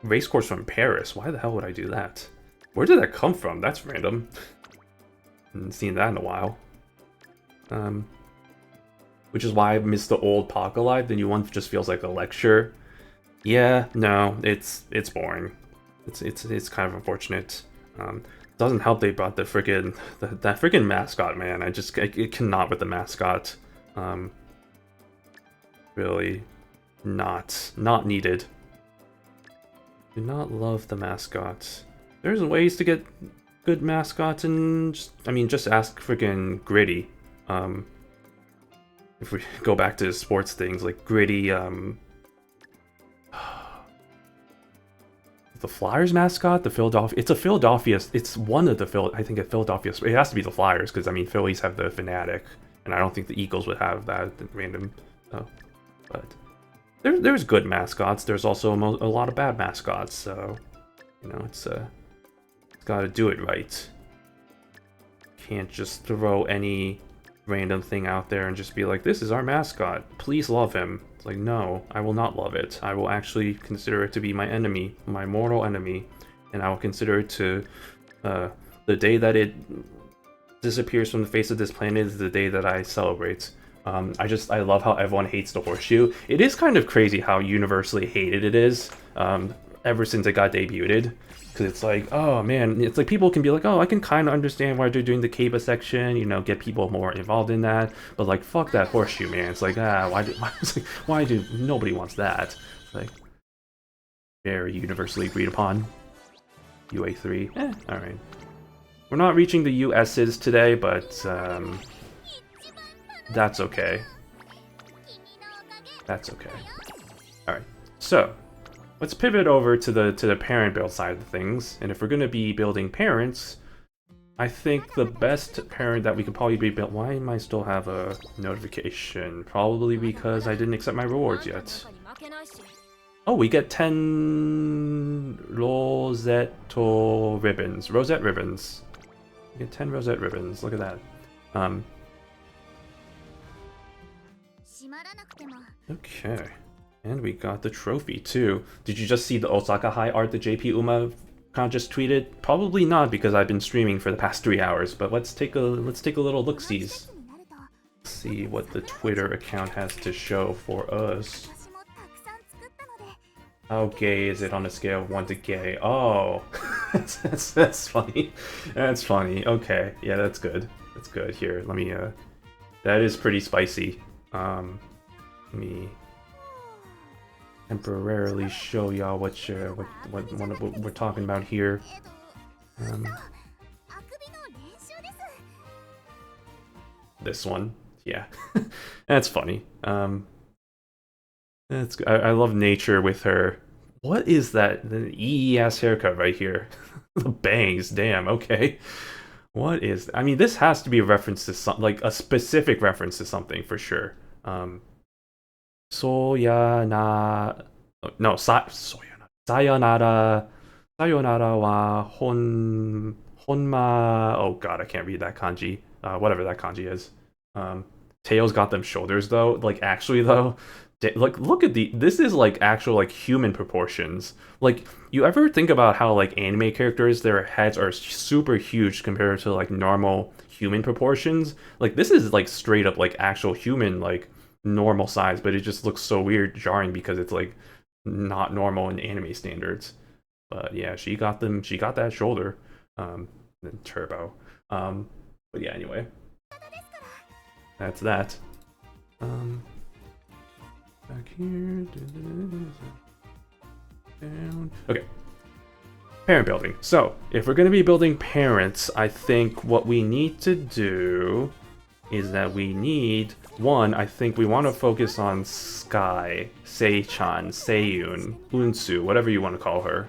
race course from Paris. Why the hell would I do that? Where did that come from? That's random. Haven't seen that in a while. Which is why I missed the old Pocket Live. The new one just feels like a lecture. Yeah, no, it's boring. It's kind of unfortunate. Doesn't help they brought the freaking that freaking mascot, man. I cannot with the mascot. Really not needed. Do not love the mascot. There's ways to get good mascots, and just ask freaking Gritty. If we go back to sports things like Gritty, the Flyers mascot, it's one of the I think a Philadelphia, it has to be the Flyers, because I mean Phillies have the Fanatic, and I don't think the Eagles would have that random, but there's good mascots. There's also a lot of bad mascots, so you know it's gotta do it right. Can't just throw any random thing out there and just be like, this is our mascot, please love him. It's like, no, I will not love it. I will actually consider it to be my enemy, my mortal enemy, and I will consider it to the day that it disappears from the face of this planet is the day that I celebrate. I love how everyone hates the horseshoe. It is kind of crazy how universally hated it is ever since it got debuted. Because it's like, oh man, it's like people can be like, oh, I can kind of understand why they're doing the Kaba section, you know, get people more involved in that. But like, fuck that horseshoe, man. It's like, why do nobody wants that? It's like, very universally agreed upon. UA3, alright. We're not reaching the US's today, but that's okay. That's okay. Alright, so let's pivot over to the parent build side of things. And if we're going to be building parents, I think the best parent that we could probably be built. Why am I still have a notification? Probably because I didn't accept my rewards yet. Oh, we get 10 Rosette ribbons. We get 10 Rosette ribbons. Look at that. Okay. And we got the trophy too. Did you just see the Osaka High art that JP Uma kind of just tweeted? Probably not, because I've been streaming for the past 3 hours. But let's take a little look-sees. See what the Twitter account has to show for us. How gay is it on a scale of 1 to gay? Oh, that's funny. That's funny. Okay, yeah, that's good. That's good. Here, let me. That is pretty spicy. Let me temporarily show y'all what we're talking about here. This one, yeah, that's funny. I love nature with her. What is that? The EE ass haircut right here. The bangs, damn. Okay. What is... I mean, this has to be a reference to some, like a specific reference to something for sure. Soya na... No, sayonara. Sayonara wa honma... Oh god, I can't read that kanji. Whatever that kanji is. Tails got them shoulders though. Like actually though, like look at this is like actual like human proportions. Like you ever think about how like anime characters their heads are super huge compared to like normal human proportions? Like this is like straight up like actual human like normal size, but it just looks so weird jarring because it's like not normal in anime standards. But yeah, she got them. She got that shoulder. Then Turbo. But yeah, anyway, that's that. Back here. Down. Okay. Parent building. So, if we're going to be building parents, I think what we need to do is that we need... One, I think we want to focus on Sky, Sei-chan, Seiyun, Unsu, whatever you want to call her.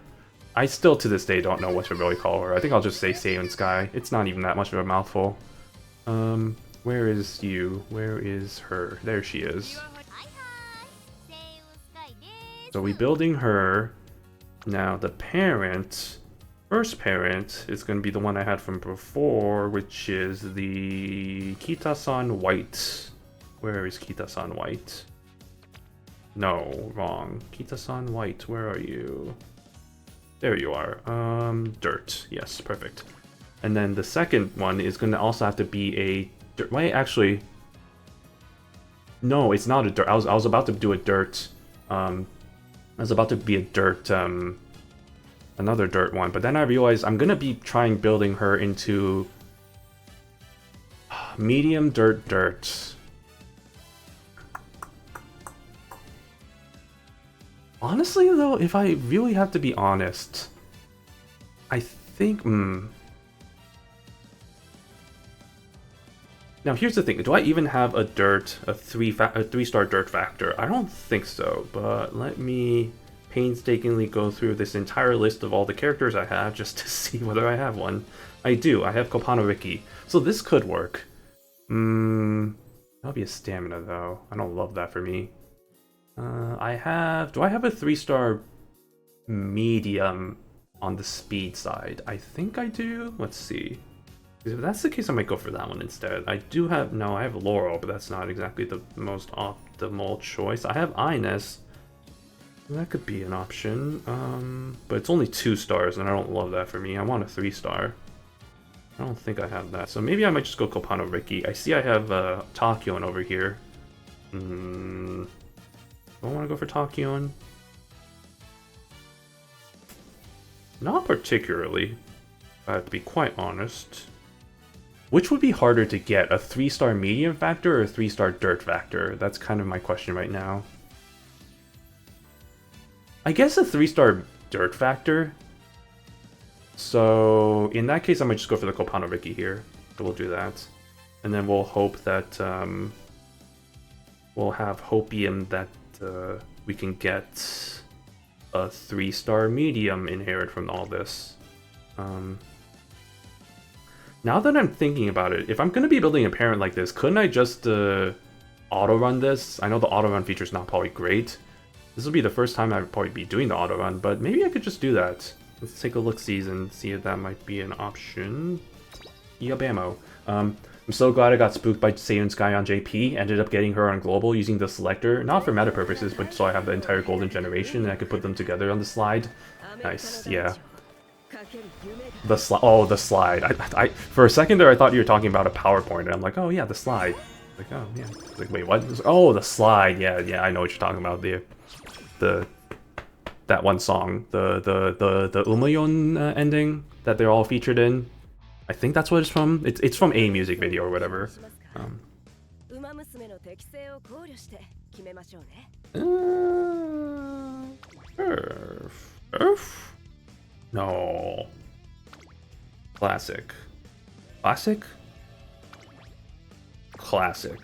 I still, to this day, don't know what to really call her. I think I'll just say Seiyun Sky. It's not even that much of a mouthful. Where is you? Where is her? There she is. So we building her. Now the parent, first parent, is going to be the one I had from before, which is the Kita-san White. Where is Kita-san White? No, wrong. Kita-san White, where are you? There you are. Dirt. Yes, perfect. And then the second one is going to also have to be a dirt. Wait, actually, no, it's not a dirt. I was about to do a dirt. I was about to be a dirt. Another dirt one, but then I realized I'm gonna be trying building her into medium dirt. Honestly, though, if I really have to be honest, I think... Now, here's the thing. Do I even have a dirt, a three-star dirt factor? I don't think so, but let me painstakingly go through this entire list of all the characters I have just to see whether I have one. I do. I have Kopano Riki. So this could work. That'll be a stamina, though. I don't love that for me. Do I have a 3-star medium on the speed side? I think I do. Let's see. If that's the case, I might go for that one instead. I do have... No, I have Laurel, but that's not exactly the most optimal choice. I have Ines. That could be an option. But it's only 2 stars, and I don't love that for me. I want a 3-star. I don't think I have that. So maybe I might just go Kopano Riki. I see I have Takyon over here. Do I want to go for Takyon? Not particularly, if I have to be quite honest. Which would be harder to get, a 3-star medium factor or a 3-star dirt factor? That's kind of my question right now. I guess a 3-star dirt factor. So in that case, I might just go for the Kopano Riki here. So we'll do that. And then we'll hope that we'll have hopium that we can get a 3-star medium inherit from all this. Now that I'm thinking about it, if I'm going to be building a parent like this, couldn't I just auto-run this? I know the auto-run feature is not probably great. This will be the first time I'd probably be doing the auto-run, but maybe I could just do that. Let's take a look-see and see if that might be an option. Yabamo. I'm so glad I got spooked by Seiyun Sky on JP. Ended up getting her on Global using the selector, not for meta purposes, but so I have the entire golden generation and I could put them together on the slide. Nice, yeah. The slide. Oh, the slide. I for a second there, I thought you were talking about a PowerPoint, and I'm like, oh yeah, the slide. Like, oh yeah. Like, wait, what? Oh, the slide. Yeah, I know what you're talking about. That one song, the Umayon ending that they're all featured in. I think that's what it's from. It's from a music video or whatever. No. Classic. Classic? Classic.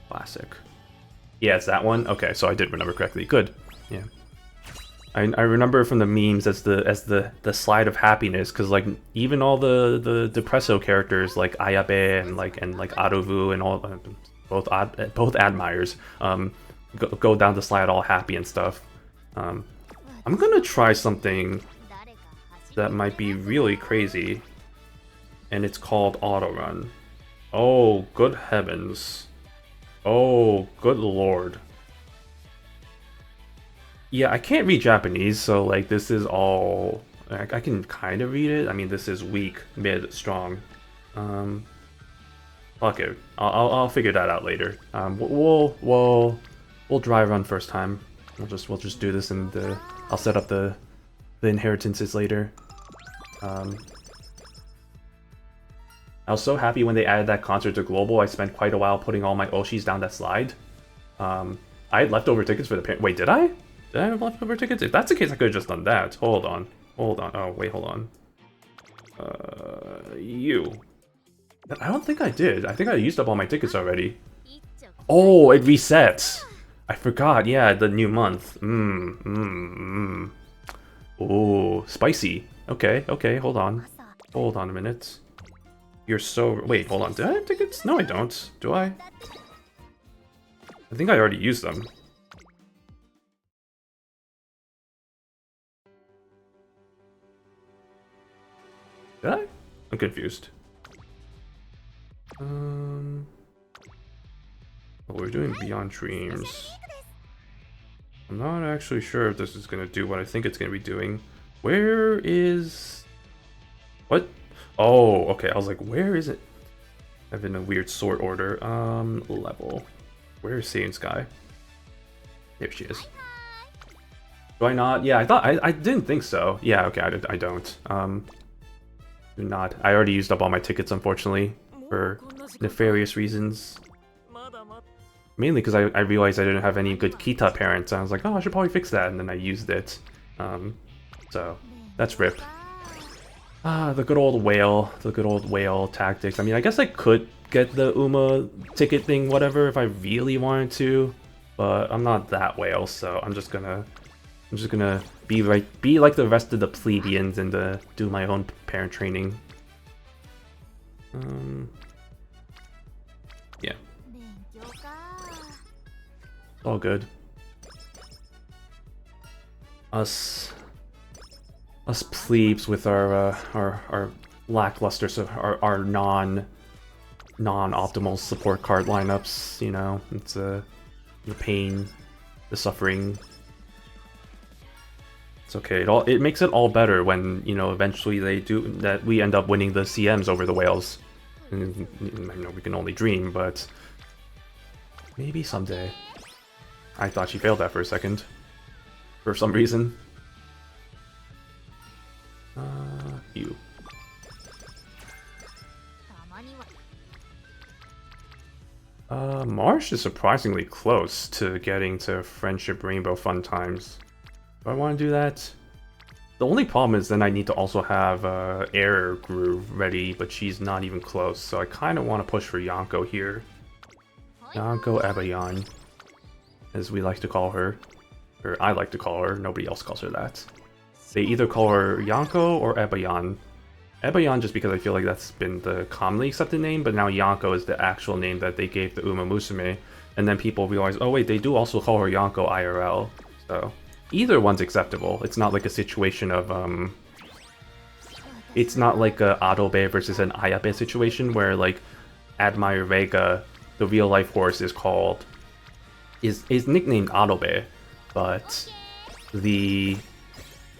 Classic. Yeah, it's that one? Okay, so I did remember correctly. Good. Yeah. I remember from the memes as the slide of happiness, because like even all the Depresso characters like Ayabe and like Aruvu and all both admires go down the slide all happy and stuff. I'm gonna try something that might be really crazy, and it's called auto run. Oh, good heavens! Oh, good lord! Yeah, I can't read Japanese, so like this is all I can kind of read it. I mean, this is weak, mid, strong. Um, Fuck it. I'll figure that out later. We'll dry run first time. We'll just do this, and I'll set up the inheritances later. I was so happy when they added that concert to Global. I spent quite a while putting all my Oshis down that slide. I had leftover tickets for the parent. Wait, did I? Did I have leftover tickets? If that's the case, I could have just done that. Hold on. Hold on. Oh, wait, hold on. You. I don't think I did. I think I used up all my tickets already. Oh, it resets. I forgot. Yeah, the new month. Oh, spicy. Okay, okay, hold on. Hold on a minute. You're so... Wait, hold on. Did I have tickets? No, I don't. Do I? I think I already used them. Did I? I'm confused. Oh, we're doing Beyond Dreams. I'm not actually sure if this is gonna do what I think it's gonna be doing. Where is... What? Oh, okay. I was like, where is it? I'm in a weird sort order. Level. Where is Saiyan Sky? There she is. Do I not? Yeah, I didn't think so. Yeah, okay, I don't. Do not. I already used up all my tickets, unfortunately, for nefarious reasons. Mainly because I realized I didn't have any good Kita parents. I was like, oh, I should probably fix that, and then I used it. So that's RIP. The good old whale tactics. I mean, I guess I could get the Uma ticket thing, whatever, if I really wanted to, but I'm not that whale, so I'm just gonna be like the rest of the plebeians and do my own parent training. Yeah. All good. Us plebes with our lackluster, our non-optimal support card lineups. You know, it's the pain, the suffering. It's okay. It makes it all better when, you know, eventually we end up winning the CMs over the whales. And, I know we can only dream, but maybe someday. I thought she failed that for a second, for some reason. You. Marsh is surprisingly close to getting to Friendship Rainbow Fun Times. Do I want to do that? The only problem is then I need to also have Air Groove ready, but she's not even close, so I kind of want to push for Yonko here. Yonko Abayan, as we like to call her. Or I like to call her, nobody else calls her that. They either call her Yonko or Ebayan. Ebayan just because I feel like that's been the commonly accepted name, but now Yonko is the actual name that they gave the Umamusume. And then people realize, oh wait, they do also call her Yonko IRL. So either one's acceptable. It's not like a situation of, it's not like a Adobe versus an Ayabe situation where like Admire Vega, the real life horse, is nicknamed Adobe, but the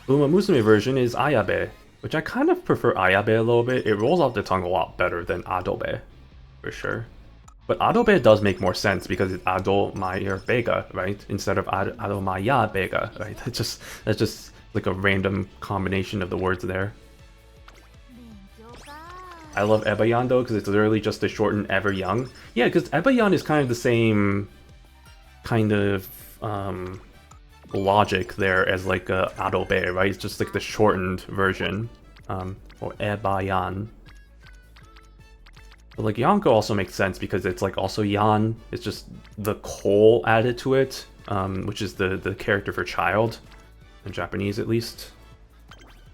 Umamusume version is Ayabe, which I kind of prefer Ayabe a little bit. It rolls off the tongue a lot better than Adobe, for sure. But Adobe does make more sense because it's Ado Maya Vega, right? Instead of Ado Maya Vega, right? That's just like a random combination of the words there. I love Ebayan though, because it's literally just the shortened Ever Young. Yeah, because Ebayan is kind of the same kind of logic there as like Adobe, right? It's just like the shortened version, or Ebayan. But like Yonko also makes sense because it's like also Yan. It's just the Cole added to it, which is the character for child. in Japanese at least.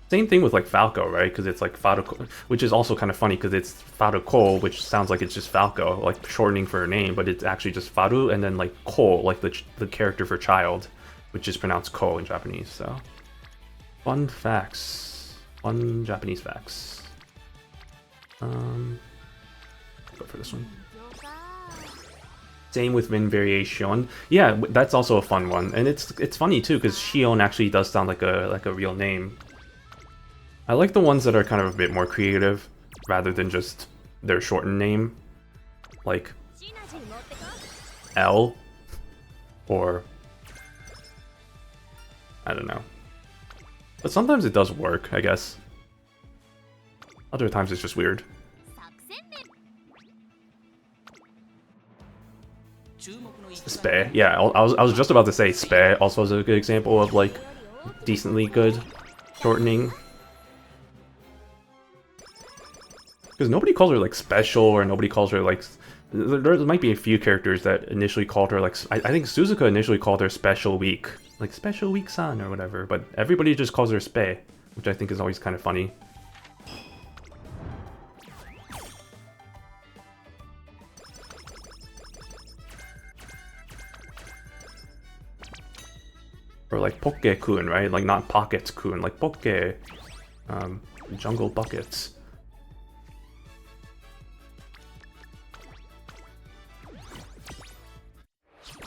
Same thing with like Falco, right? Because it's like Faruko, which is also kind of funny because it's Faruko, which sounds like it's just Falco, like shortening for a name, but it's actually just Faru, and then like Ko, like the character for child, which is pronounced Ko in Japanese. So, fun facts, fun Japanese facts. Go for this one. Same with Vin Variation. Yeah, that's also a fun one, and it's funny too because Shion actually does sound like a real name. I like the ones that are kind of a bit more creative, rather than just their shortened name, like L, or I don't know. But sometimes it does work, I guess. Other times it's just weird. Spe, yeah, I was just about to say Spe also is a good example of like decently good shortening. Because nobody calls her like special, or nobody calls her like. There might be a few characters that initially called her like. I think Suzuka initially called her Special Week, like Special Week San or whatever. But everybody just calls her Spe, which I think is always kind of funny. Or like Poke-kun, right? Like not Pockets-kun, like Poke, Jungle Buckets.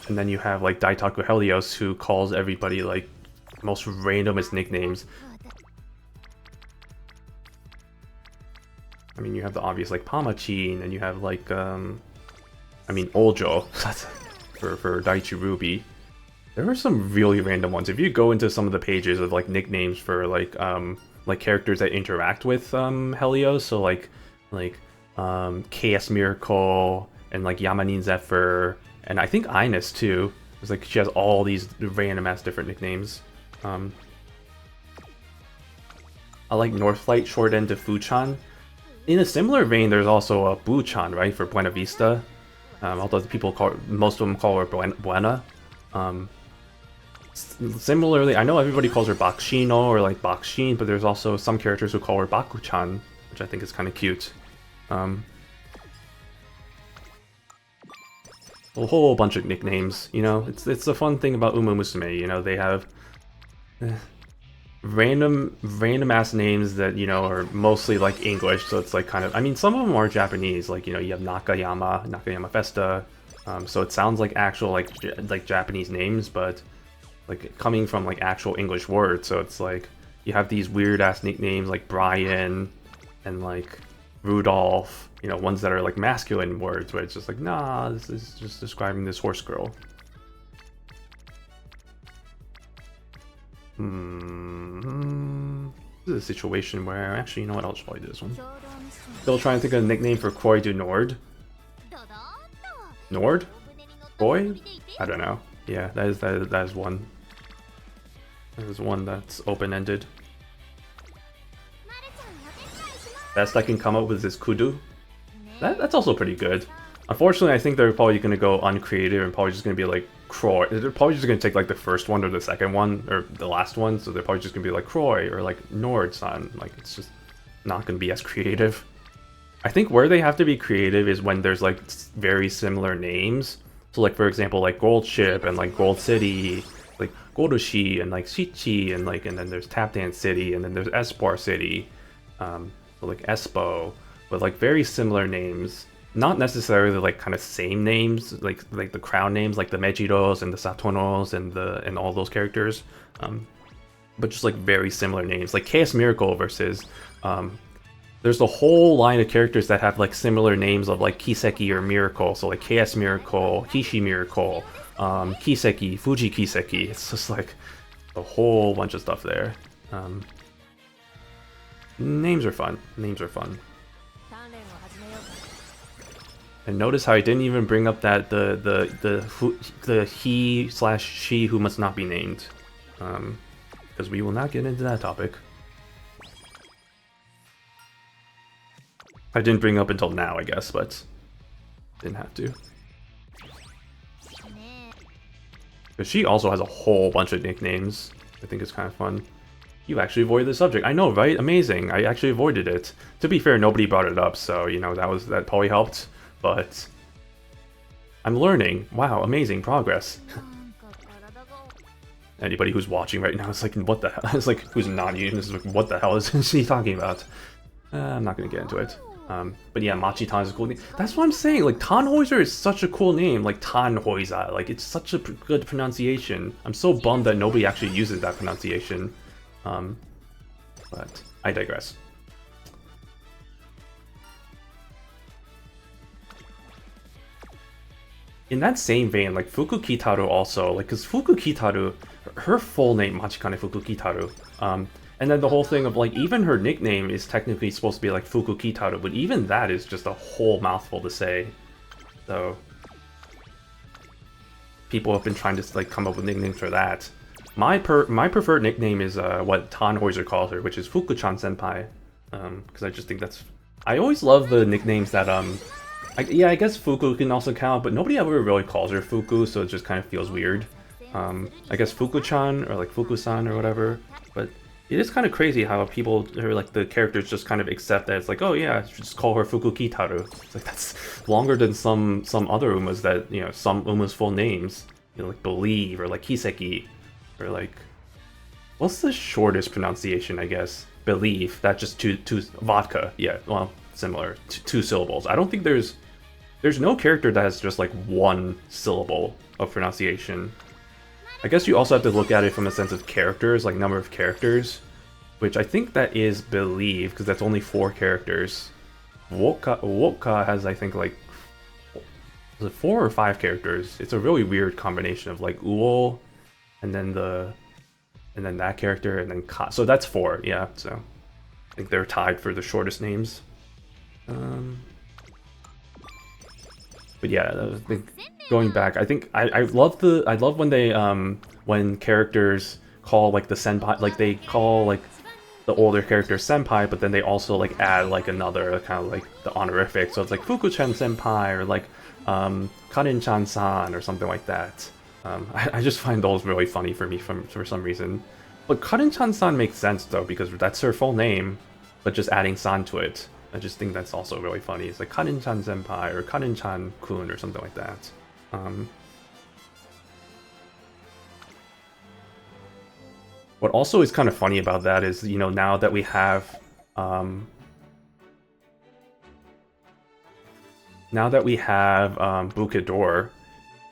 And then you have like Daitaku Helios, who calls everybody like most randomest nicknames. I mean, you have the obvious like Pamachin, and you have like I mean Oljo for Daichi Ruby. There are some really random ones. If you go into some of the pages of like nicknames for like characters that interact with Helios, so like KS Miracle and like Yamanin Zephyr. And I think Ines too. It's like she has all these random ass different nicknames. I like Northlight short end to Fuchan. In a similar vein, there's also a Buchan, right, for Buena Vista. Although most of them call her Buena. Similarly, I know everybody calls her Bakshino or like Bakshin, but there's also some characters who call her Bakuchan, which I think is kind of cute. A whole bunch of nicknames, you know. It's a fun thing about Umamusume, you know. They have random ass names that, you know, are mostly like English, so it's like kind of, I mean, some of them are Japanese, like, you know, you have Nakayama Festa, so it sounds like actual like Japanese names, but like coming from like actual English words, so it's like you have these weird ass nicknames like Brian and like Rudolph, you know, ones that are like masculine words where it's just like, nah, this is just describing this horse girl. This is a situation where, actually, you know what, I'll just probably do this one. Still trying to think of a nickname for Koi du Nord. Nord? Koi? I don't know. Yeah, that is one. That is one that's open-ended. Best I can come up with is Kudu. That's also pretty good. Unfortunately, I think they're probably going to go uncreative and probably just going to be like Croy. They're probably just going to take like the first one or the second one or the last one, so they're probably just going to be like Croy or like Nord-san. Like, it's just not going to be as creative. I think where they have to be creative is when there's like very similar names. So like, for example, like Gold Ship and like Gold City, like Gorushi and like Shichi, and like, and then there's Tap Dance City, and then there's Espoir City. So like Espo, but like very similar names, not necessarily like kind of same names, like the crown names, like the Mejiros and the Satonos and all those characters, but just like very similar names, like KS Miracle versus there's a whole line of characters that have like similar names of like Kiseki or Miracle, so like KS Miracle, Hishi Miracle, Kiseki, Fuji Kiseki. It's just like a whole bunch of stuff there. Names are fun. Names are fun. And notice how I didn't even bring up that the he/she who must not be named, because we will not get into that topic. I didn't bring up until now, I guess, but didn't have to. Because she also has a whole bunch of nicknames. I think it's kind of fun. You actually avoided the subject. I know, right? Amazing. I actually avoided it. To be fair, nobody brought it up, so, you know, that probably helped. But I'm learning. Wow, amazing progress. Anybody who's watching right now is like, what the hell? It's like, who's not using this is like, what the hell is she talking about? I'm not gonna get into it. But yeah, Machi-tan is a cool name. That's what I'm saying. Like, Tannhäuser is such a cool name. Like, Tannhäuser. Like, it's such a good pronunciation. I'm so bummed that nobody actually uses that pronunciation. But I digress. In that same vein, like, Fuku Kitaru also, like, because Fuku Kitaru, her full name, Machikane Fuku Kitaru, and then the whole thing of, like, even her nickname is technically supposed to be, like, Fuku Kitaru, but even that is just a whole mouthful to say. So, people have been trying to, like, come up with nicknames for that. My preferred nickname is what Tannhäuser calls her, which is Fuku-chan Senpai, because I just think that's... I always love the nicknames that, I guess Fuku can also count, but nobody ever really calls her Fuku, so it just kind of feels weird. I guess Fuku-chan, or like Fuku-san or whatever, but it is kind of crazy how people, or like the characters just kind of accept that it's like, oh yeah, just call her Fuku Kitaru. It's like, that's longer than some other Umas that, you know, some Umas full names, you know, like Believe, or like Kiseki, or like, what's the shortest pronunciation, I guess? Believe, that's just two vodka, yeah, well, similar, two syllables. I don't think there's no character that has just like one syllable of pronunciation. I guess you also have to look at it from a sense of characters, like number of characters, which I think that is Believe, because that's only 4 characters. Woka has, I think, like, is it 4 or 5 characters? It's a really weird combination of like Uo, and then that character, and then Ka. So that's 4, yeah. So I think they're tied for the shortest names. But yeah, I think going back, I think I love when they when characters call like the senpai, like they call like the older character senpai, but then they also like add like another kind of like the honorific. So it's like Fuku-chan senpai, or like Karin-chan-san, or something like that. I just find those really funny for me for some reason. But Karin-chan-san makes sense though, because that's her full name, but just adding san to it. I just think that's also really funny. It's like Karin-chan senpai, or Karin-chan kun, or something like that. What also is kind of funny about that is, you know, now that we have Bukidor,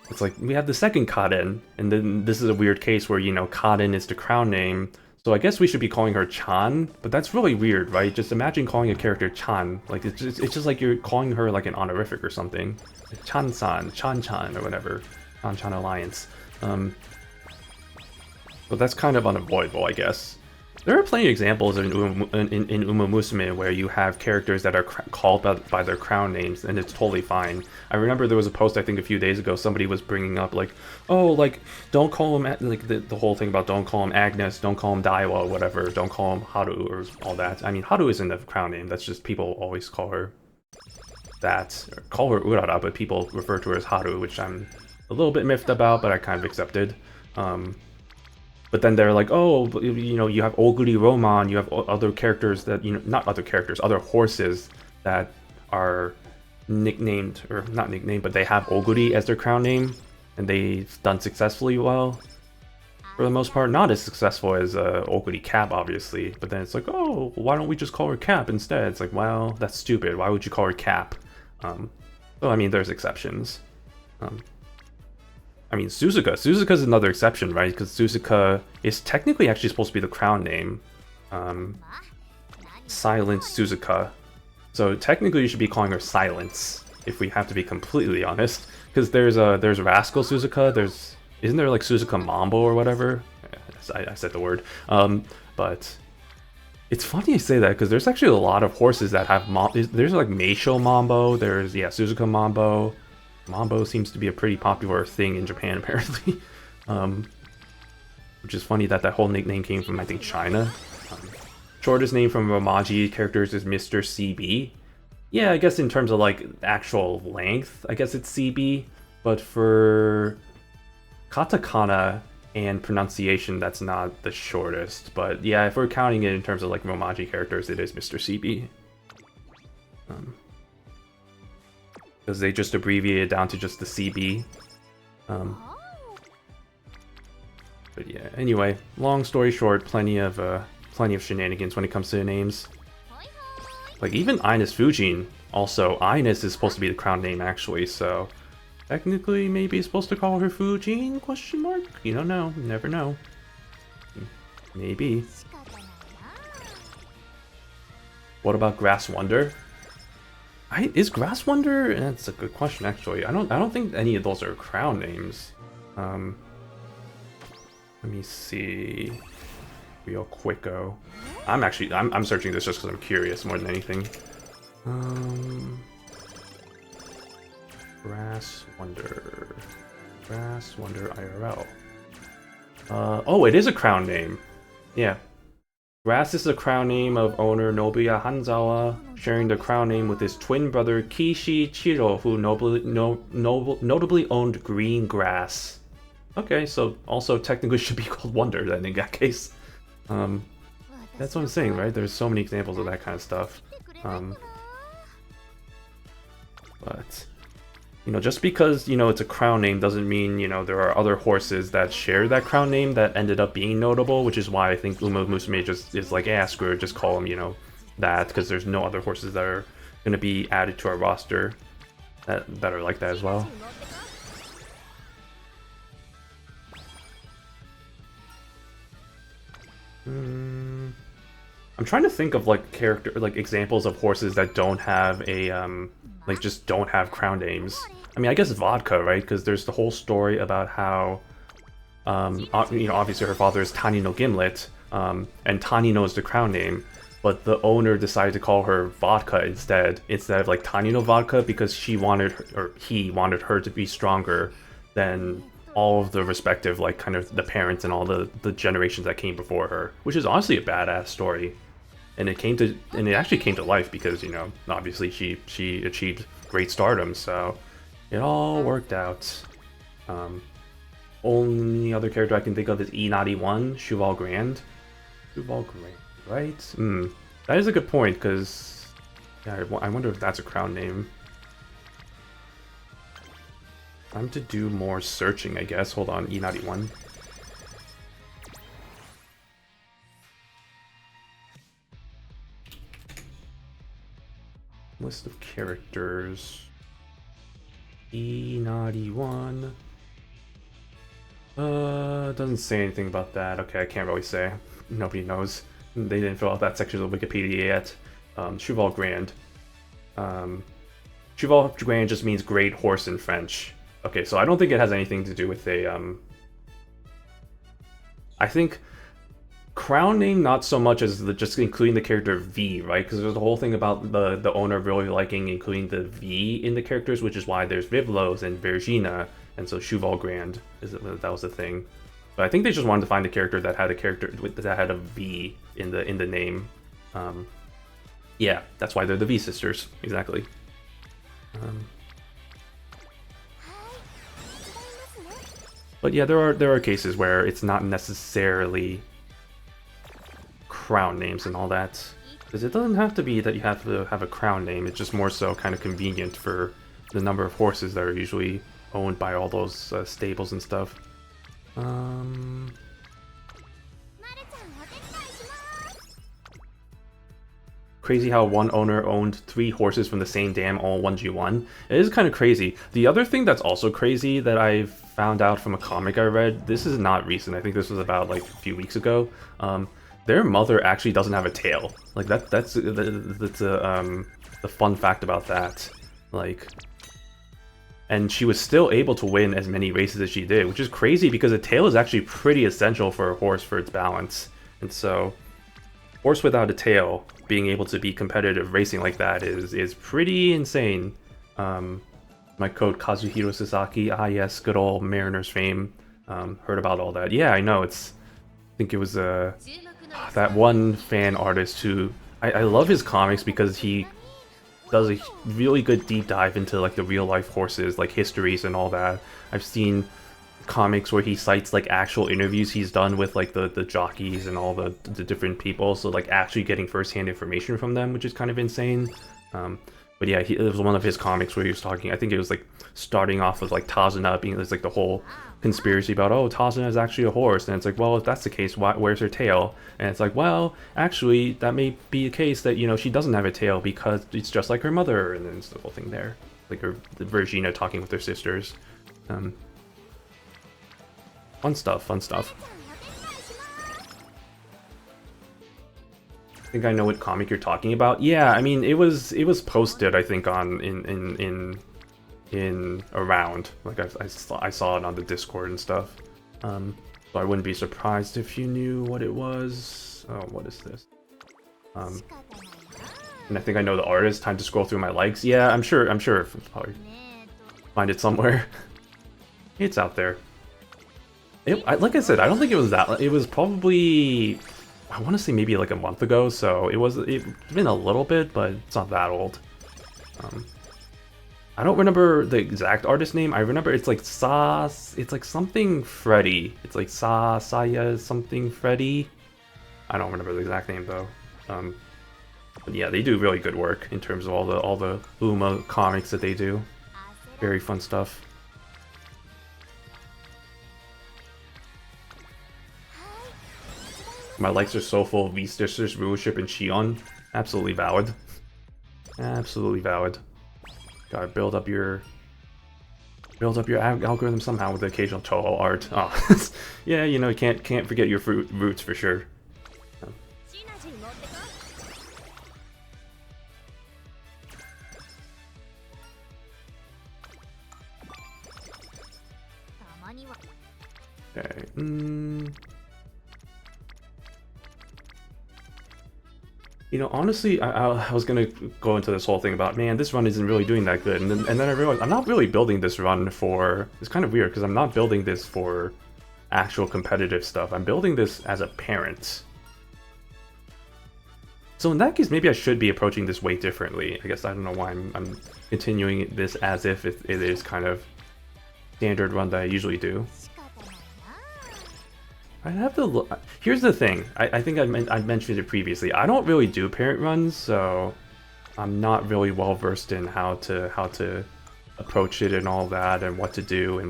it's like we have the second Kaden, and then this is a weird case where, you know, Kaden is the crown name. So I guess we should be calling her Chan, but that's really weird, right? Just imagine calling a character Chan. Like, it's just like you're calling her like an honorific or something. Like Chan-san, Chan-chan, or whatever. Chan-chan Alliance. But that's kind of unavoidable, I guess. There are plenty of examples in Umamusume where you have characters that are called by their crown names, and it's totally fine. I remember there was a post, I think a few days ago, somebody was bringing up like, oh, like, don't call him, like, the whole thing about don't call him Agnes, don't call him Daiwa, whatever, don't call him Haru, or all that. I mean, Haru isn't a crown name, that's just people always call her that. Or call her Urara, but people refer to her as Haru, which I'm a little bit miffed about, but I kind of accepted. But then they're like, oh, you know, you have Oguri Roman, you have other characters that, you know, not other characters, other horses that are nicknamed, or not nicknamed, but they have Oguri as their crown name, and they've done successfully well, for the most part. Not as successful as Oguri Cap, obviously, but then it's like, oh, why don't we just call her Cap instead? It's like, well, that's stupid, why would you call her Cap? Well, I mean, there's exceptions. I mean, Suzuka's another exception, right? Because Suzuka is technically actually supposed to be the crown name. Silence Suzuka. So technically you should be calling her Silence, if we have to be completely honest. Because there's Rascal Suzuka, isn't there like Suzuka Mambo or whatever? I said the word. But it's funny you say that, because there's actually a lot of horses that have there's like Meisho Mambo, there's, yeah, Suzuka Mambo. Mambo seems to be a pretty popular thing in Japan, apparently. Which is funny that whole nickname came from, I think, China. Shortest name from Romaji characters is Mr. CB. Yeah, I guess in terms of, like, actual length, I guess it's CB. But for katakana, and pronunciation, that's not the shortest. But yeah, if we're counting it in terms of like Romaji characters, it is Mr. CB. Because they just abbreviate it down to just the CB. But yeah, anyway, long story short, plenty of shenanigans when it comes to the names. Like even Ines Fujin, also Ines is supposed to be the crown name actually, so technically maybe it's supposed to call her Fujin? Question mark? You don't know, you never know. Maybe. What about Grass Wonder? Is Grass Wonder? That's a good question actually. I don't think any of those are crown names. Let me see. Real quicko. I'm searching this just because I'm curious more than anything. Grass Wonder. Grass Wonder IRL. Oh, it is a crown name. Yeah. Grass is the crown name of owner Nobuya Hanzawa, sharing the crown name with his twin brother Kishi Chiro, who notably owned Green Grass. Okay, so also technically should be called Wonder then in that case. That's what I'm saying, right? There's so many examples of that kind of stuff. But, you know, just because, you know, it's a crown name doesn't mean, you know, there are other horses that share that crown name that ended up being notable, which is why I think Umamusume just is like, yeah, screw it, just call him, you know, that, because there's no other horses that are going to be added to our roster that are like that as well. I'm trying to think of like examples of horses that don't have a like just don't have crown names. I mean, I guess Vodka, right? Because there's the whole story about how you know, obviously her father is Tani no Gimlet, and Tani knows the crown name, but the owner decided to call her Vodka instead of like Tani no Vodka because he wanted her to be stronger than all of the respective, like, kind of the parents and all the generations that came before her, which is honestly a badass story. And it actually came to life because, you know, obviously she achieved great stardom, so it all worked out. Only other character I can think of is E91, Cheval Grand. Cheval Grand, right? That is a good point, because yeah, I wonder if that's a crown name. Time to do more searching, I guess. Hold on, E91. List of characters. E91. Doesn't say anything about that. Okay, I can't really say. Nobody knows. They didn't fill out that section of Wikipedia yet. Cheval Grand. Cheval Grand just means great horse in French. Okay, so I don't think it has anything to do with a, I think crown name not so much as just including the character V, right? Because there's the whole thing about the owner really liking including the V in the characters, which is why there's Vivlos and Vergina, and so Cheval Grand that was the thing. But I think they just wanted to find a character that had a V in the name. Yeah, that's why they're the V sisters, exactly. But yeah, there are cases where it's not necessarily crown names and all that, because it doesn't have to be that you have to have a crown name. It's just more so kind of convenient for the number of horses that are usually owned by all those stables and stuff. Crazy how one owner owned 3 horses from the same dam, all 1G1. It is kind of crazy. The other thing that's also crazy that I found out from a comic I read, this is not recent, I think this was about like a few weeks ago, their mother actually doesn't have a tail. Like that's the fun fact about that. Like, and she was still able to win as many races as she did, which is crazy because a tail is actually pretty essential for a horse for its balance. And so, horse without a tail being able to be competitive racing like that is pretty insane. My code Kazuhiro Sasaki, yes, good old Mariners fame. Heard about all that. Yeah, I know. I think it was that one fan artist who I love his comics because he does a really good deep dive into like the real life horses, like histories and all that. I've seen comics where he cites like actual interviews he's done with like the jockeys and all the different people, so like actually getting firsthand information from them, which is kind of insane. But yeah, it was one of his comics where he was talking, I think it was like starting off with like Tazuna being, there's like the whole conspiracy about, oh, Tazuna is actually a horse, and it's like, well, if that's the case, where's her tail? And it's like, well, actually that may be a case that, you know, she doesn't have a tail because it's just like her mother, and then it's the whole thing there, like the Virginia talking with her sisters. Fun stuff, fun stuff. I think I know what comic you're talking about. Yeah, I mean, it was posted, I think, on in around, like I saw it on the Discord and stuff. So I wouldn't be surprised if you knew what it was. Oh, what is this? And I think I know the artist. Time to scroll through my likes. Yeah, I'm sure. I'll probably find it somewhere. It's out there. Like I said, I don't think it was that. It was probably, I want to say maybe like a month ago. So it's been a little bit, but it's not that old. I don't remember the exact artist name. I remember it's like it's like something Freddy. It's like Saya something Freddy. I don't remember the exact name though. But yeah, they do really good work in terms of all the Uma comics that they do. Very fun stuff. My likes are so full of V-Sisters, rulership, and Shion. Absolutely valid. Absolutely valid. Gotta build up your algorithm somehow with the occasional Toho art. Oh, yeah, you know, you can't forget your roots for sure. Okay. You know, honestly, I was gonna go into this whole thing about, man, this run isn't really doing that good, and then I realized I'm not really building this run for. It's kind of weird because I'm not building this for actual competitive stuff. I'm building this as a parent. So in that case, maybe I should be approaching this way differently. I guess I don't know why I'm continuing this as if it is kind of standard run that I usually do. I have to look. Here's the thing. I think I mentioned it previously. I don't really do parent runs, so I'm not really well versed in how to approach it and all that, and what to do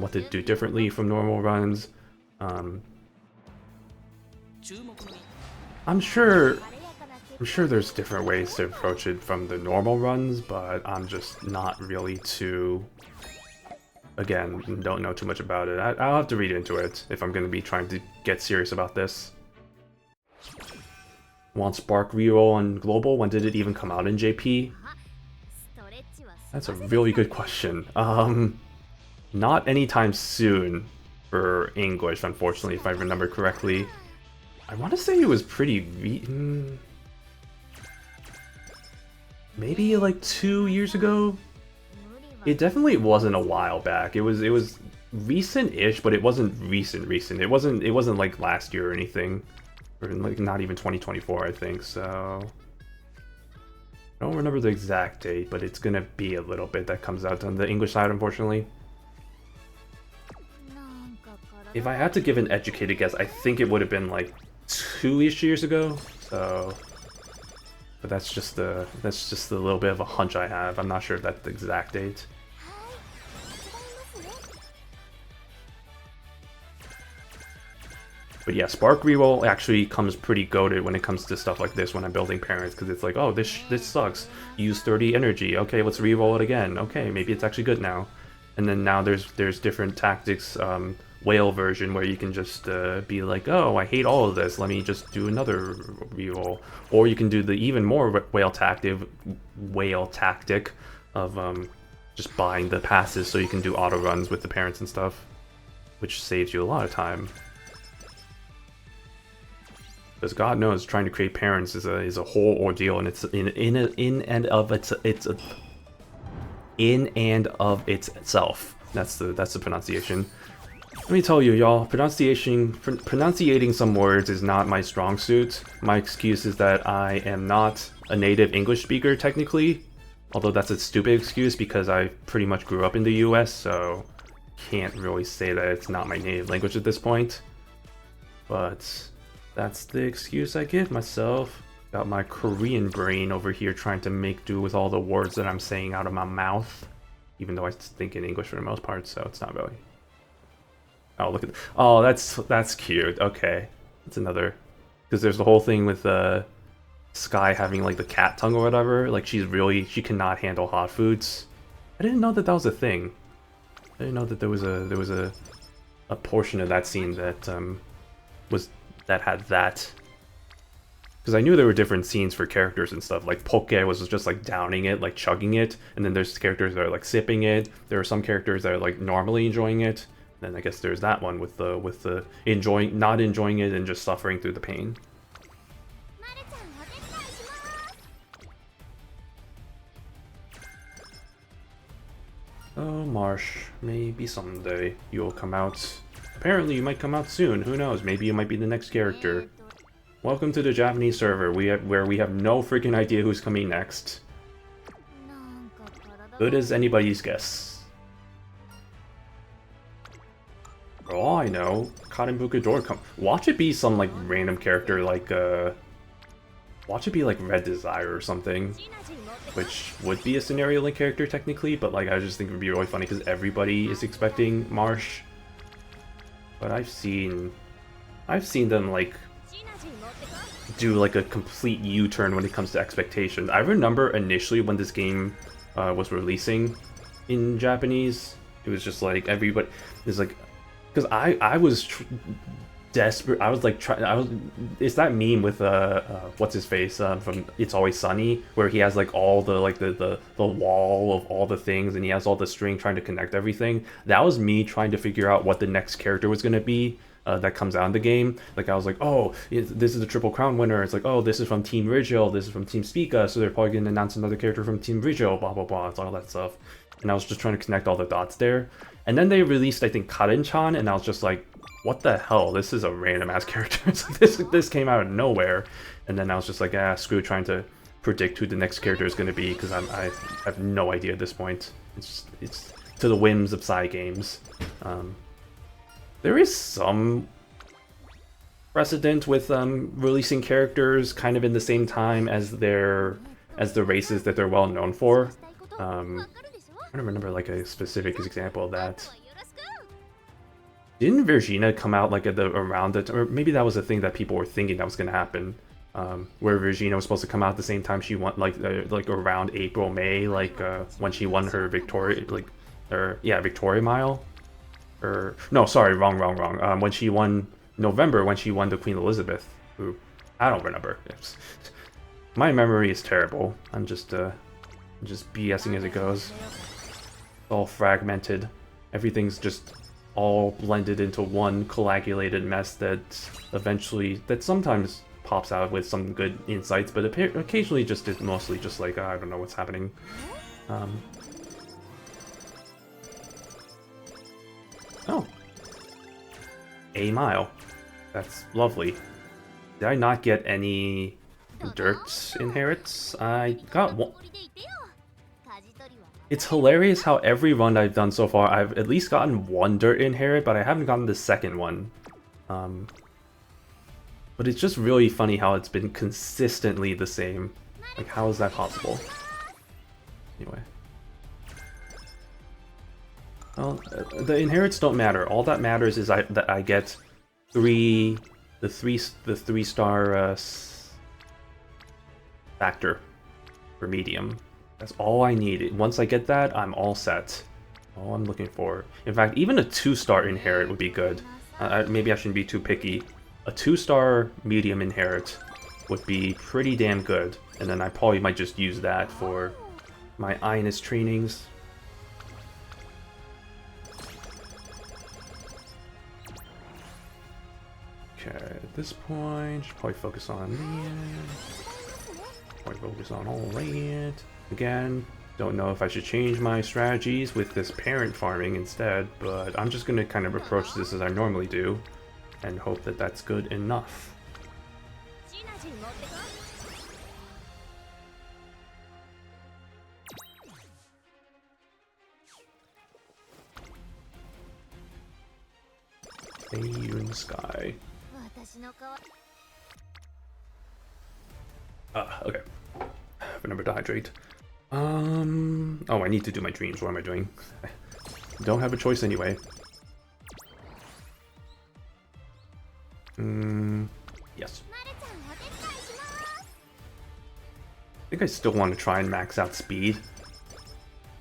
differently from normal runs. I'm sure there's different ways to approach it from the normal runs, but I'm just not really too. Again, don't know too much about it. I'll have to read into it if I'm going to be trying to get serious about this. Want Spark reroll on Global? When did it even come out in JP? That's a really good question. Not anytime soon for English, unfortunately, if I remember correctly. I want to say it was pretty maybe like 2 years ago? It definitely wasn't a while back. It was recent-ish, but it wasn't recent. It wasn't like last year or anything, or like not even 2024, I think. So I don't remember the exact date, but it's gonna be a little bit that comes out on the English side, unfortunately. If I had to give an educated guess, I think it would have been like 2-ish years ago. So, but that's just a little bit of a hunch I have. I'm not sure if that's the exact date. But yeah, Spark reroll actually comes pretty goated when it comes to stuff like this when I'm building parents, because it's like, oh, this sucks. Use 30 energy. Okay, let's reroll it again. Okay, maybe it's actually good now. And then now there's different tactics. Whale version where you can just be like, oh, I hate all of this. Let me just do another reroll. Or you can do the even more whale tactic of just buying the passes so you can do auto runs with the parents and stuff, which saves you a lot of time. Because God knows, trying to create parents is a whole ordeal, and it's in and of itself. That's the pronunciation. Let me tell you, y'all, pronunciating some words is not my strong suit. My excuse is that I am not a native English speaker, technically. Although that's a stupid excuse because I pretty much grew up in the US, so can't really say that it's not my native language at this point. But that's the excuse I give myself. Got my Korean brain over here trying to make do with all the words that I'm saying out of my mouth. Even though I think in English for the most part, so it's not really. Oh, look at. Oh, that's cute. Okay, it's another. Because there's the whole thing with Sky having like the cat tongue or whatever. Like she cannot handle hot foods. I didn't know that that was a thing. I didn't know that there was a portion of that scene that that had that. Because I knew there were different scenes for characters and stuff. Like Poke was just like downing it, like chugging it, and then there's characters that are like sipping it. There are some characters that are like normally enjoying it. Then I guess there's that one with the not enjoying it and just suffering through the pain. Oh, Marsh, maybe someday you'll come out. Apparently you might come out soon, who knows, maybe you might be the next character. Welcome to the Japanese server, where we have no freaking idea who's coming next. Good as anybody's guess. For all I know, Karenbuka Door watch it be some like random character like watch it be like Red Desire or something. Which would be a scenario link character technically, but like I just think it would be really funny because everybody is expecting Marsh. But I've seen them like do like a complete U-turn when it comes to expectations. I remember initially when this game was releasing in Japanese, it was just like everybody is like, because I was desperate. I was like it's that meme with what's his face from It's Always Sunny, where he has like all the like the wall of all the things and he has all the string trying to connect everything. That was me trying to figure out what the next character was going to be that comes out in the game. Like I was like, oh, this is the Triple Crown winner. It's like, oh, this is from Team Rigel, this is from Team Spica, so they're probably going to announce another character from Team Rigel, blah blah blah. It's all that stuff. And I was just trying to connect all the dots there. And then they released, I think, Karen-chan, and I was just like, what the hell? This is a random ass character. This came out of nowhere, and then I was just like, screw trying to predict who the next character is going to be because I have no idea at this point. It's to the whims of Cygames. There is some precedent with releasing characters kind of in the same time as the races that they're well known for. I don't remember like a specific example of that. Didn't Virginia come out like at around it, or maybe that was a thing that people were thinking that was going to happen, where Virginia was supposed to come out at the same time she won, like around April, May, like when she won her Victoria, Victoria Mile, or no, sorry, wrong. When she won November, when she won the Queen Elizabeth, who I don't remember. My memory is terrible. I'm just BSing as it goes. It's all fragmented. Everything's just all blended into one coagulated mess that sometimes pops out with some good insights, but occasionally just is mostly just like, I don't know what's happening. Oh. A mile. That's lovely. Did I not get any dirt inherits? I got one. It's hilarious how every run I've done so far, I've at least gotten one dirt inherit, but I haven't gotten the second one. But it's just really funny how it's been consistently the same. Like, how is that possible? Anyway. Well, the inherits don't matter. All that matters is that I get the three star factor for medium. That's all I need. Once I get that, I'm all set. All I'm looking for. In fact, even a 2-star inherit would be good. Maybe I shouldn't be too picky. A 2-star medium inherit would be pretty damn good. And then I probably might just use that for my Ines trainings. Okay, at this point, should probably focus on that. Probably focus on all that. Again, don't know if I should change my strategies with this parent farming instead, but I'm just going to kind of approach this as I normally do, and hope that that's good enough. Ayun Sky. Okay. Remember to hydrate. Oh, I need to do my dreams. What am I doing? Don't have a choice anyway. Yes. I think I still want to try and max out speed.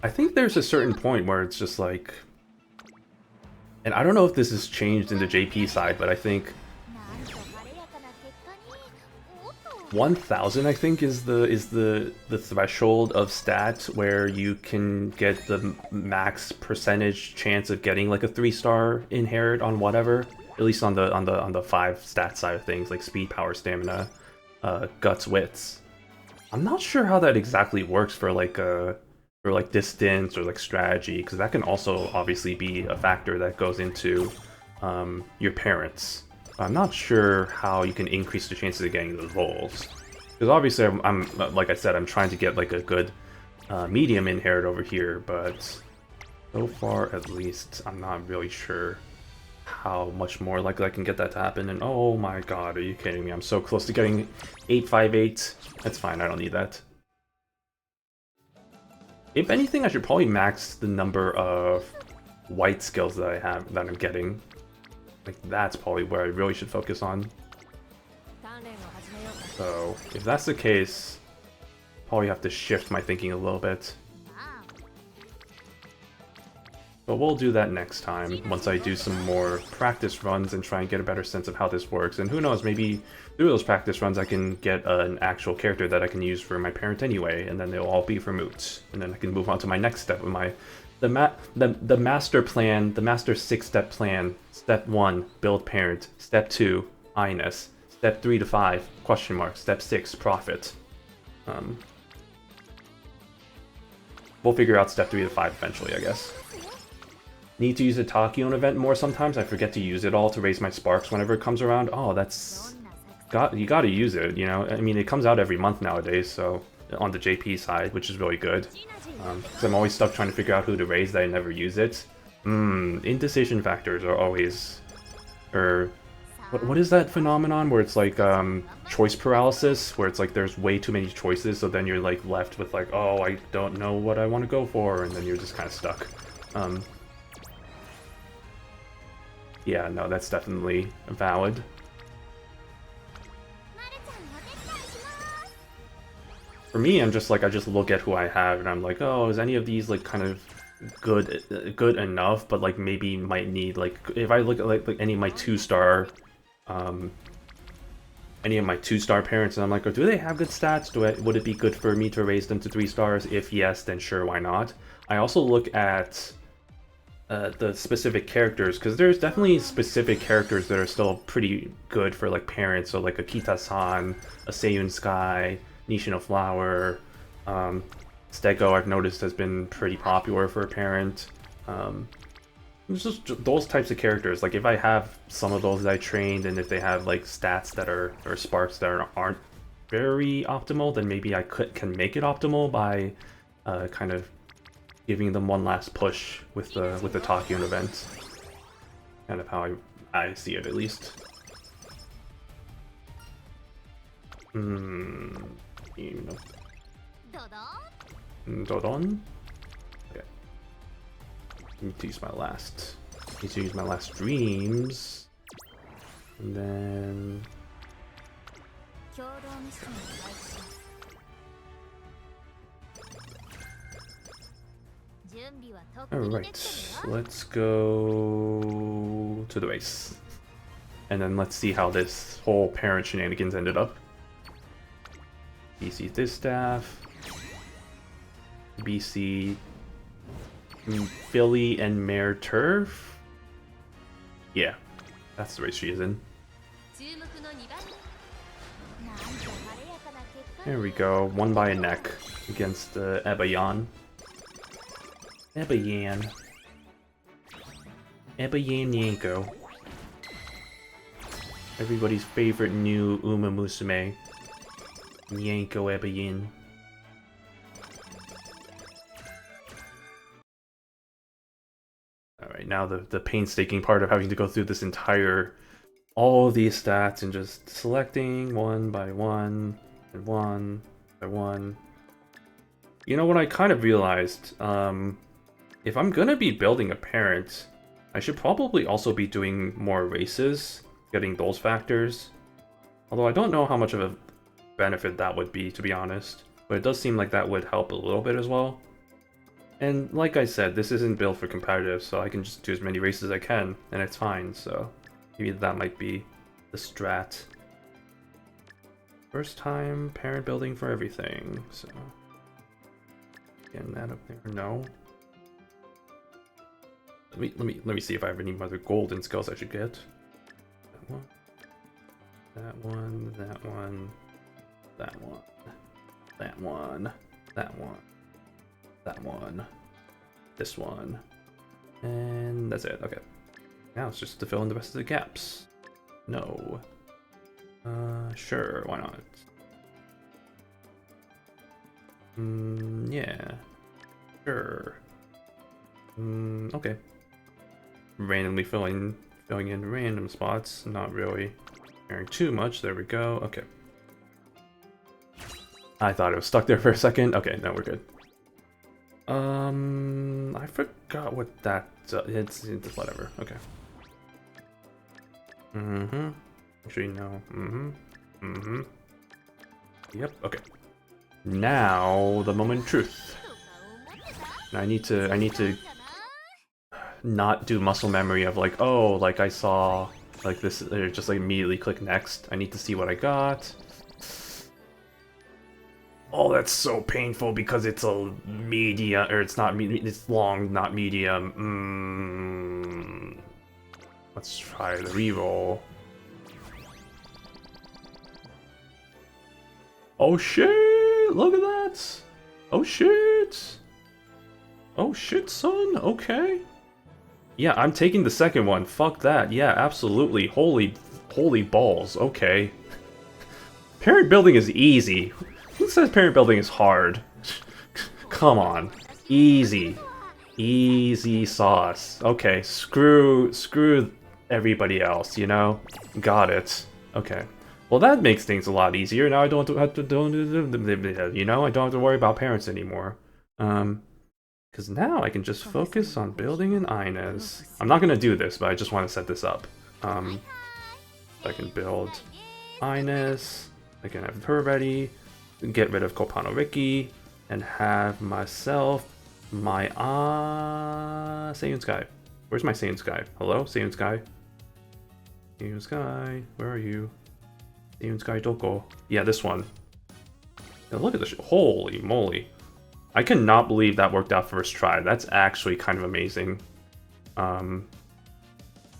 I think there's a certain point where it's just like... And I don't know if this has changed in the JP side, but I think 1000 I think is the threshold of stats where you can get the max percentage chance of getting like a 3-star inherit on whatever, at least on the 5 stat side of things, like speed, power, stamina, guts, wits. I'm not sure how that exactly works for like distance or like strategy, because that can also obviously be a factor that goes into your parents. I'm not sure how you can increase the chances of getting those rolls. Because obviously, I'm like I said, I'm trying to get like a good medium inherit over here, but so far at least, I'm not really sure how much more likely I can get that to happen. And oh my god, are you kidding me? I'm so close to getting 858. That's fine, I don't need that. If anything, I should probably max the number of white skills that I have, that I'm getting. Like, that's probably where I really should focus on. So, if that's the case, probably have to shift my thinking a little bit. But we'll do that next time, once I do some more practice runs and try and get a better sense of how this works. And who knows, maybe through those practice runs I can get an actual character that I can use for my parent anyway, and then they'll all be for moots. And then I can move on to my next step with my... The master plan, the master 6-step plan. Step 1, build parent. Step 2, Ines. Step 3 to 5, question mark. Step 6, profit. We'll figure out step 3 to 5 eventually, I guess. Need to use the Tachyon event more sometimes. I forget to use it all to raise my sparks whenever it comes around. Oh, that's... You gotta use it, you know? I mean, it comes out every month nowadays, so... On the JP side, which is really good. Because I'm always stuck trying to figure out who to raise that I never use it. Indecision factors are always... What is that phenomenon where it's like choice paralysis, where it's like there's way too many choices, so then you're like left with like, oh, I don't know what I want to go for, and then you're just kind of stuck. Yeah, no, that's definitely valid. For me, I'm just like, I just look at who I have, and I'm like, oh, is any of these like kind of good enough, but like maybe might need like, if I look at like any of my 2-star parents, and I'm like, oh, do they have good stats? Would it be good for me to raise them to 3 stars? If yes, then sure, why not? I also look at the specific characters, because there's definitely specific characters that are still pretty good for like parents, so like Akita-san, a Seiyun Sky, Nishino Flower, Stego I've noticed has been pretty popular for a parent. It's just those types of characters. Like if I have some of those that I trained, and if they have like stats that are, or sparks that aren't very optimal, then maybe I can make it optimal by kind of giving them one last push with the Tachyon event. Kind of how I see it, at least. You know. Dodon? Okay. Need to use my last dreams. And then... Alright, let's go to the race. And then let's see how this whole parent shenanigans ended up. BC Distaff. BC Philly and Mare Turf. Yeah, that's the race she is in. There we go, won by a neck against Ebayan. Ebayan Yanko. Everybody's favorite new Umamusume. Yanko Ebayan. Alright, now the painstaking part of having to go through this entire... all of these stats and just selecting one by one, and one by one. You know what, I kind of realized, if I'm gonna be building a parent, I should probably also be doing more races, getting those factors. Although I don't know how much of a benefit that would be, to be honest. But it does seem like that would help a little bit as well. And like I said, this isn't built for competitive, so I can just do as many races as I can, and it's fine, so maybe that might be the strat. First time parent building for everything, so... Getting that up there, no. Let me see if I have any other golden skills I should get. That one. That one, that one, that one, that one, that one, that one, this one, and that's it, okay. Now it's just to fill in the rest of the gaps. No. Sure, why not? Yeah. Sure. Okay. Randomly filling in random spots, not really caring too much. There we go. Okay. I thought it was stuck there for a second. Okay, no, we're good. I forgot what that it's whatever. Okay. Actually, no. Yep, okay. Now the moment of truth. I need to not do muscle memory of like, oh, like I saw like this, or just like immediately click next. I need to see what I got. Oh, that's so painful because it's a medium, or it's not it's long, not medium. Let's try the reroll. Oh shit! Look at that! Oh shit! Oh shit, son! Okay. Yeah, I'm taking the second one. Fuck that. Yeah, absolutely. Holy balls. Okay. Parent building is easy. Who says parent building is hard? Come on. Easy. Easy sauce. Okay, screw everybody else, you know? Got it. Okay. Well, that makes things a lot easier. Now I don't have to, you know, I don't have to worry about parents anymore. Because now I can just focus on building an Ines. I'm not going to do this, but I just want to set this up. I can build Ines, I can have her ready, get rid of Kopano Riki, and have myself my Saiyan Sky. Where's my Saiyan Sky? Hello, Saiyan Sky? Saiyan Sky, where are you? Saiyan Sky Doko. Yeah, this one. Now look at this. Holy moly. I cannot believe that worked out first try. That's actually kind of amazing.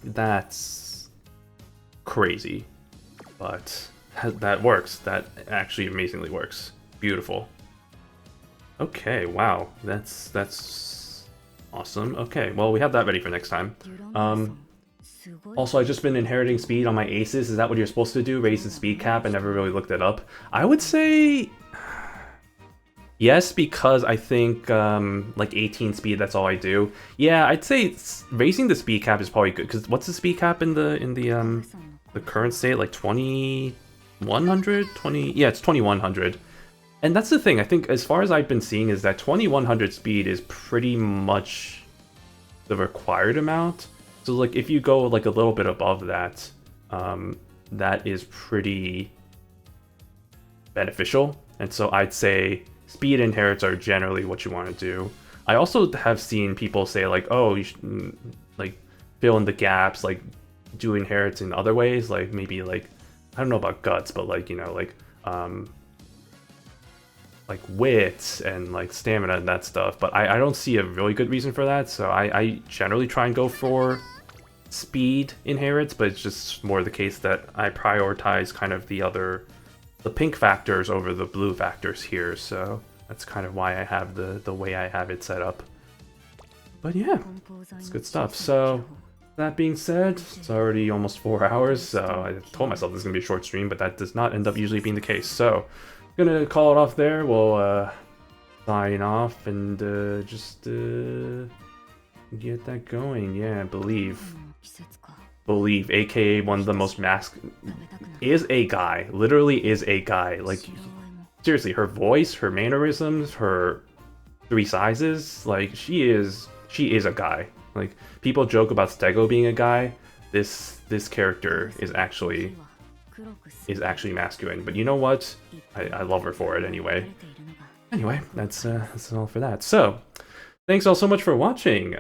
That's crazy. But that works. That actually amazingly works. Beautiful. Okay, wow. That's awesome. Okay, well, we have that ready for next time. Also, I've just been inheriting speed on my aces. Is that what you're supposed to do? Raise the speed cap? I never really looked it up. I would say... yes, because I think like 18 speed, that's all I do. Yeah, I'd say raising the speed cap is probably good, because what's the speed cap in the current state? Like 2100? 20? Yeah, it's 2100. And that's the thing, I think as far as I've been seeing is that 2100 speed is pretty much the required amount. So like if you go like a little bit above that, that is pretty beneficial. And so I'd say speed inherits are generally what you want to do. I also have seen people say like, oh, you should like fill in the gaps, like do inherits in other ways, like maybe like, I don't know about guts, but like, you know, like wits and like stamina and that stuff. But I don't see a really good reason for that. So I generally try and go for speed inherits, but it's just more the case that I prioritize kind of the pink factors over the blue factors here, so that's kind of why I have the way I have it set up. But yeah, it's good stuff. So that being said, it's already almost 4 hours, so I told myself this is going to be a short stream, but that does not end up usually being the case. So I'm going to call it off there. We'll sign off and just Get that going, yeah, Believe. Believe, aka one of the most is a guy. Literally is a guy. Like, seriously, her voice, her mannerisms, her three sizes, like, she is a guy. Like, people joke about Stego being a guy. This character is actually masculine. But you know what? I love her for it anyway. Anyway, that's all for that. So, thanks all so much for watching.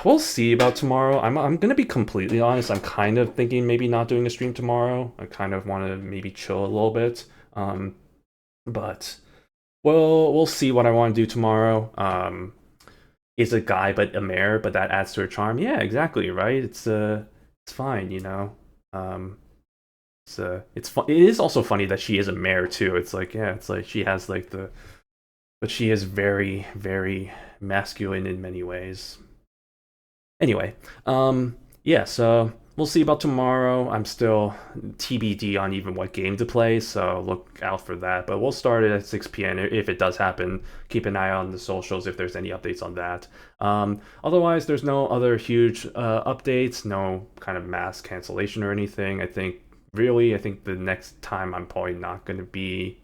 We'll see about tomorrow. I'm gonna be completely honest. I'm kind of thinking maybe not doing a stream tomorrow. I kind of want to maybe chill a little bit. But we'll see what I want to do tomorrow. Is a guy but a mare, but that adds to her charm. Yeah, exactly, right? It's fine, you know. It's fun. It is also funny that she is a mare too. It's like, yeah, it's like she has like but she is very, very masculine in many ways. Anyway, yeah, so we'll see about tomorrow. I'm still TBD on even what game to play, so look out for that. But we'll start it at 6 p.m. if it does happen. Keep an eye on the socials if there's any updates on that. Otherwise, there's no other huge updates, no kind of mass cancellation or anything. I think the next time I'm probably not going to be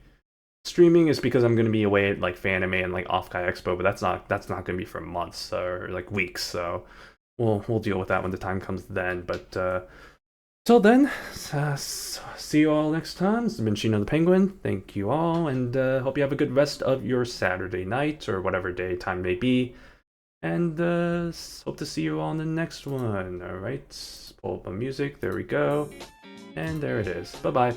streaming is because I'm going to be away at like Fanime and like Offkai Expo, but that's not going to be for months or like weeks, so we'll deal with that when the time comes then. But till then, see you all next time. This has been Shino the Penguin. Thank you all, and hope you have a good rest of your Saturday night or whatever day time may be. And hope to see you all in the next one. All right, pull up my music. There we go. And there it is. Bye bye.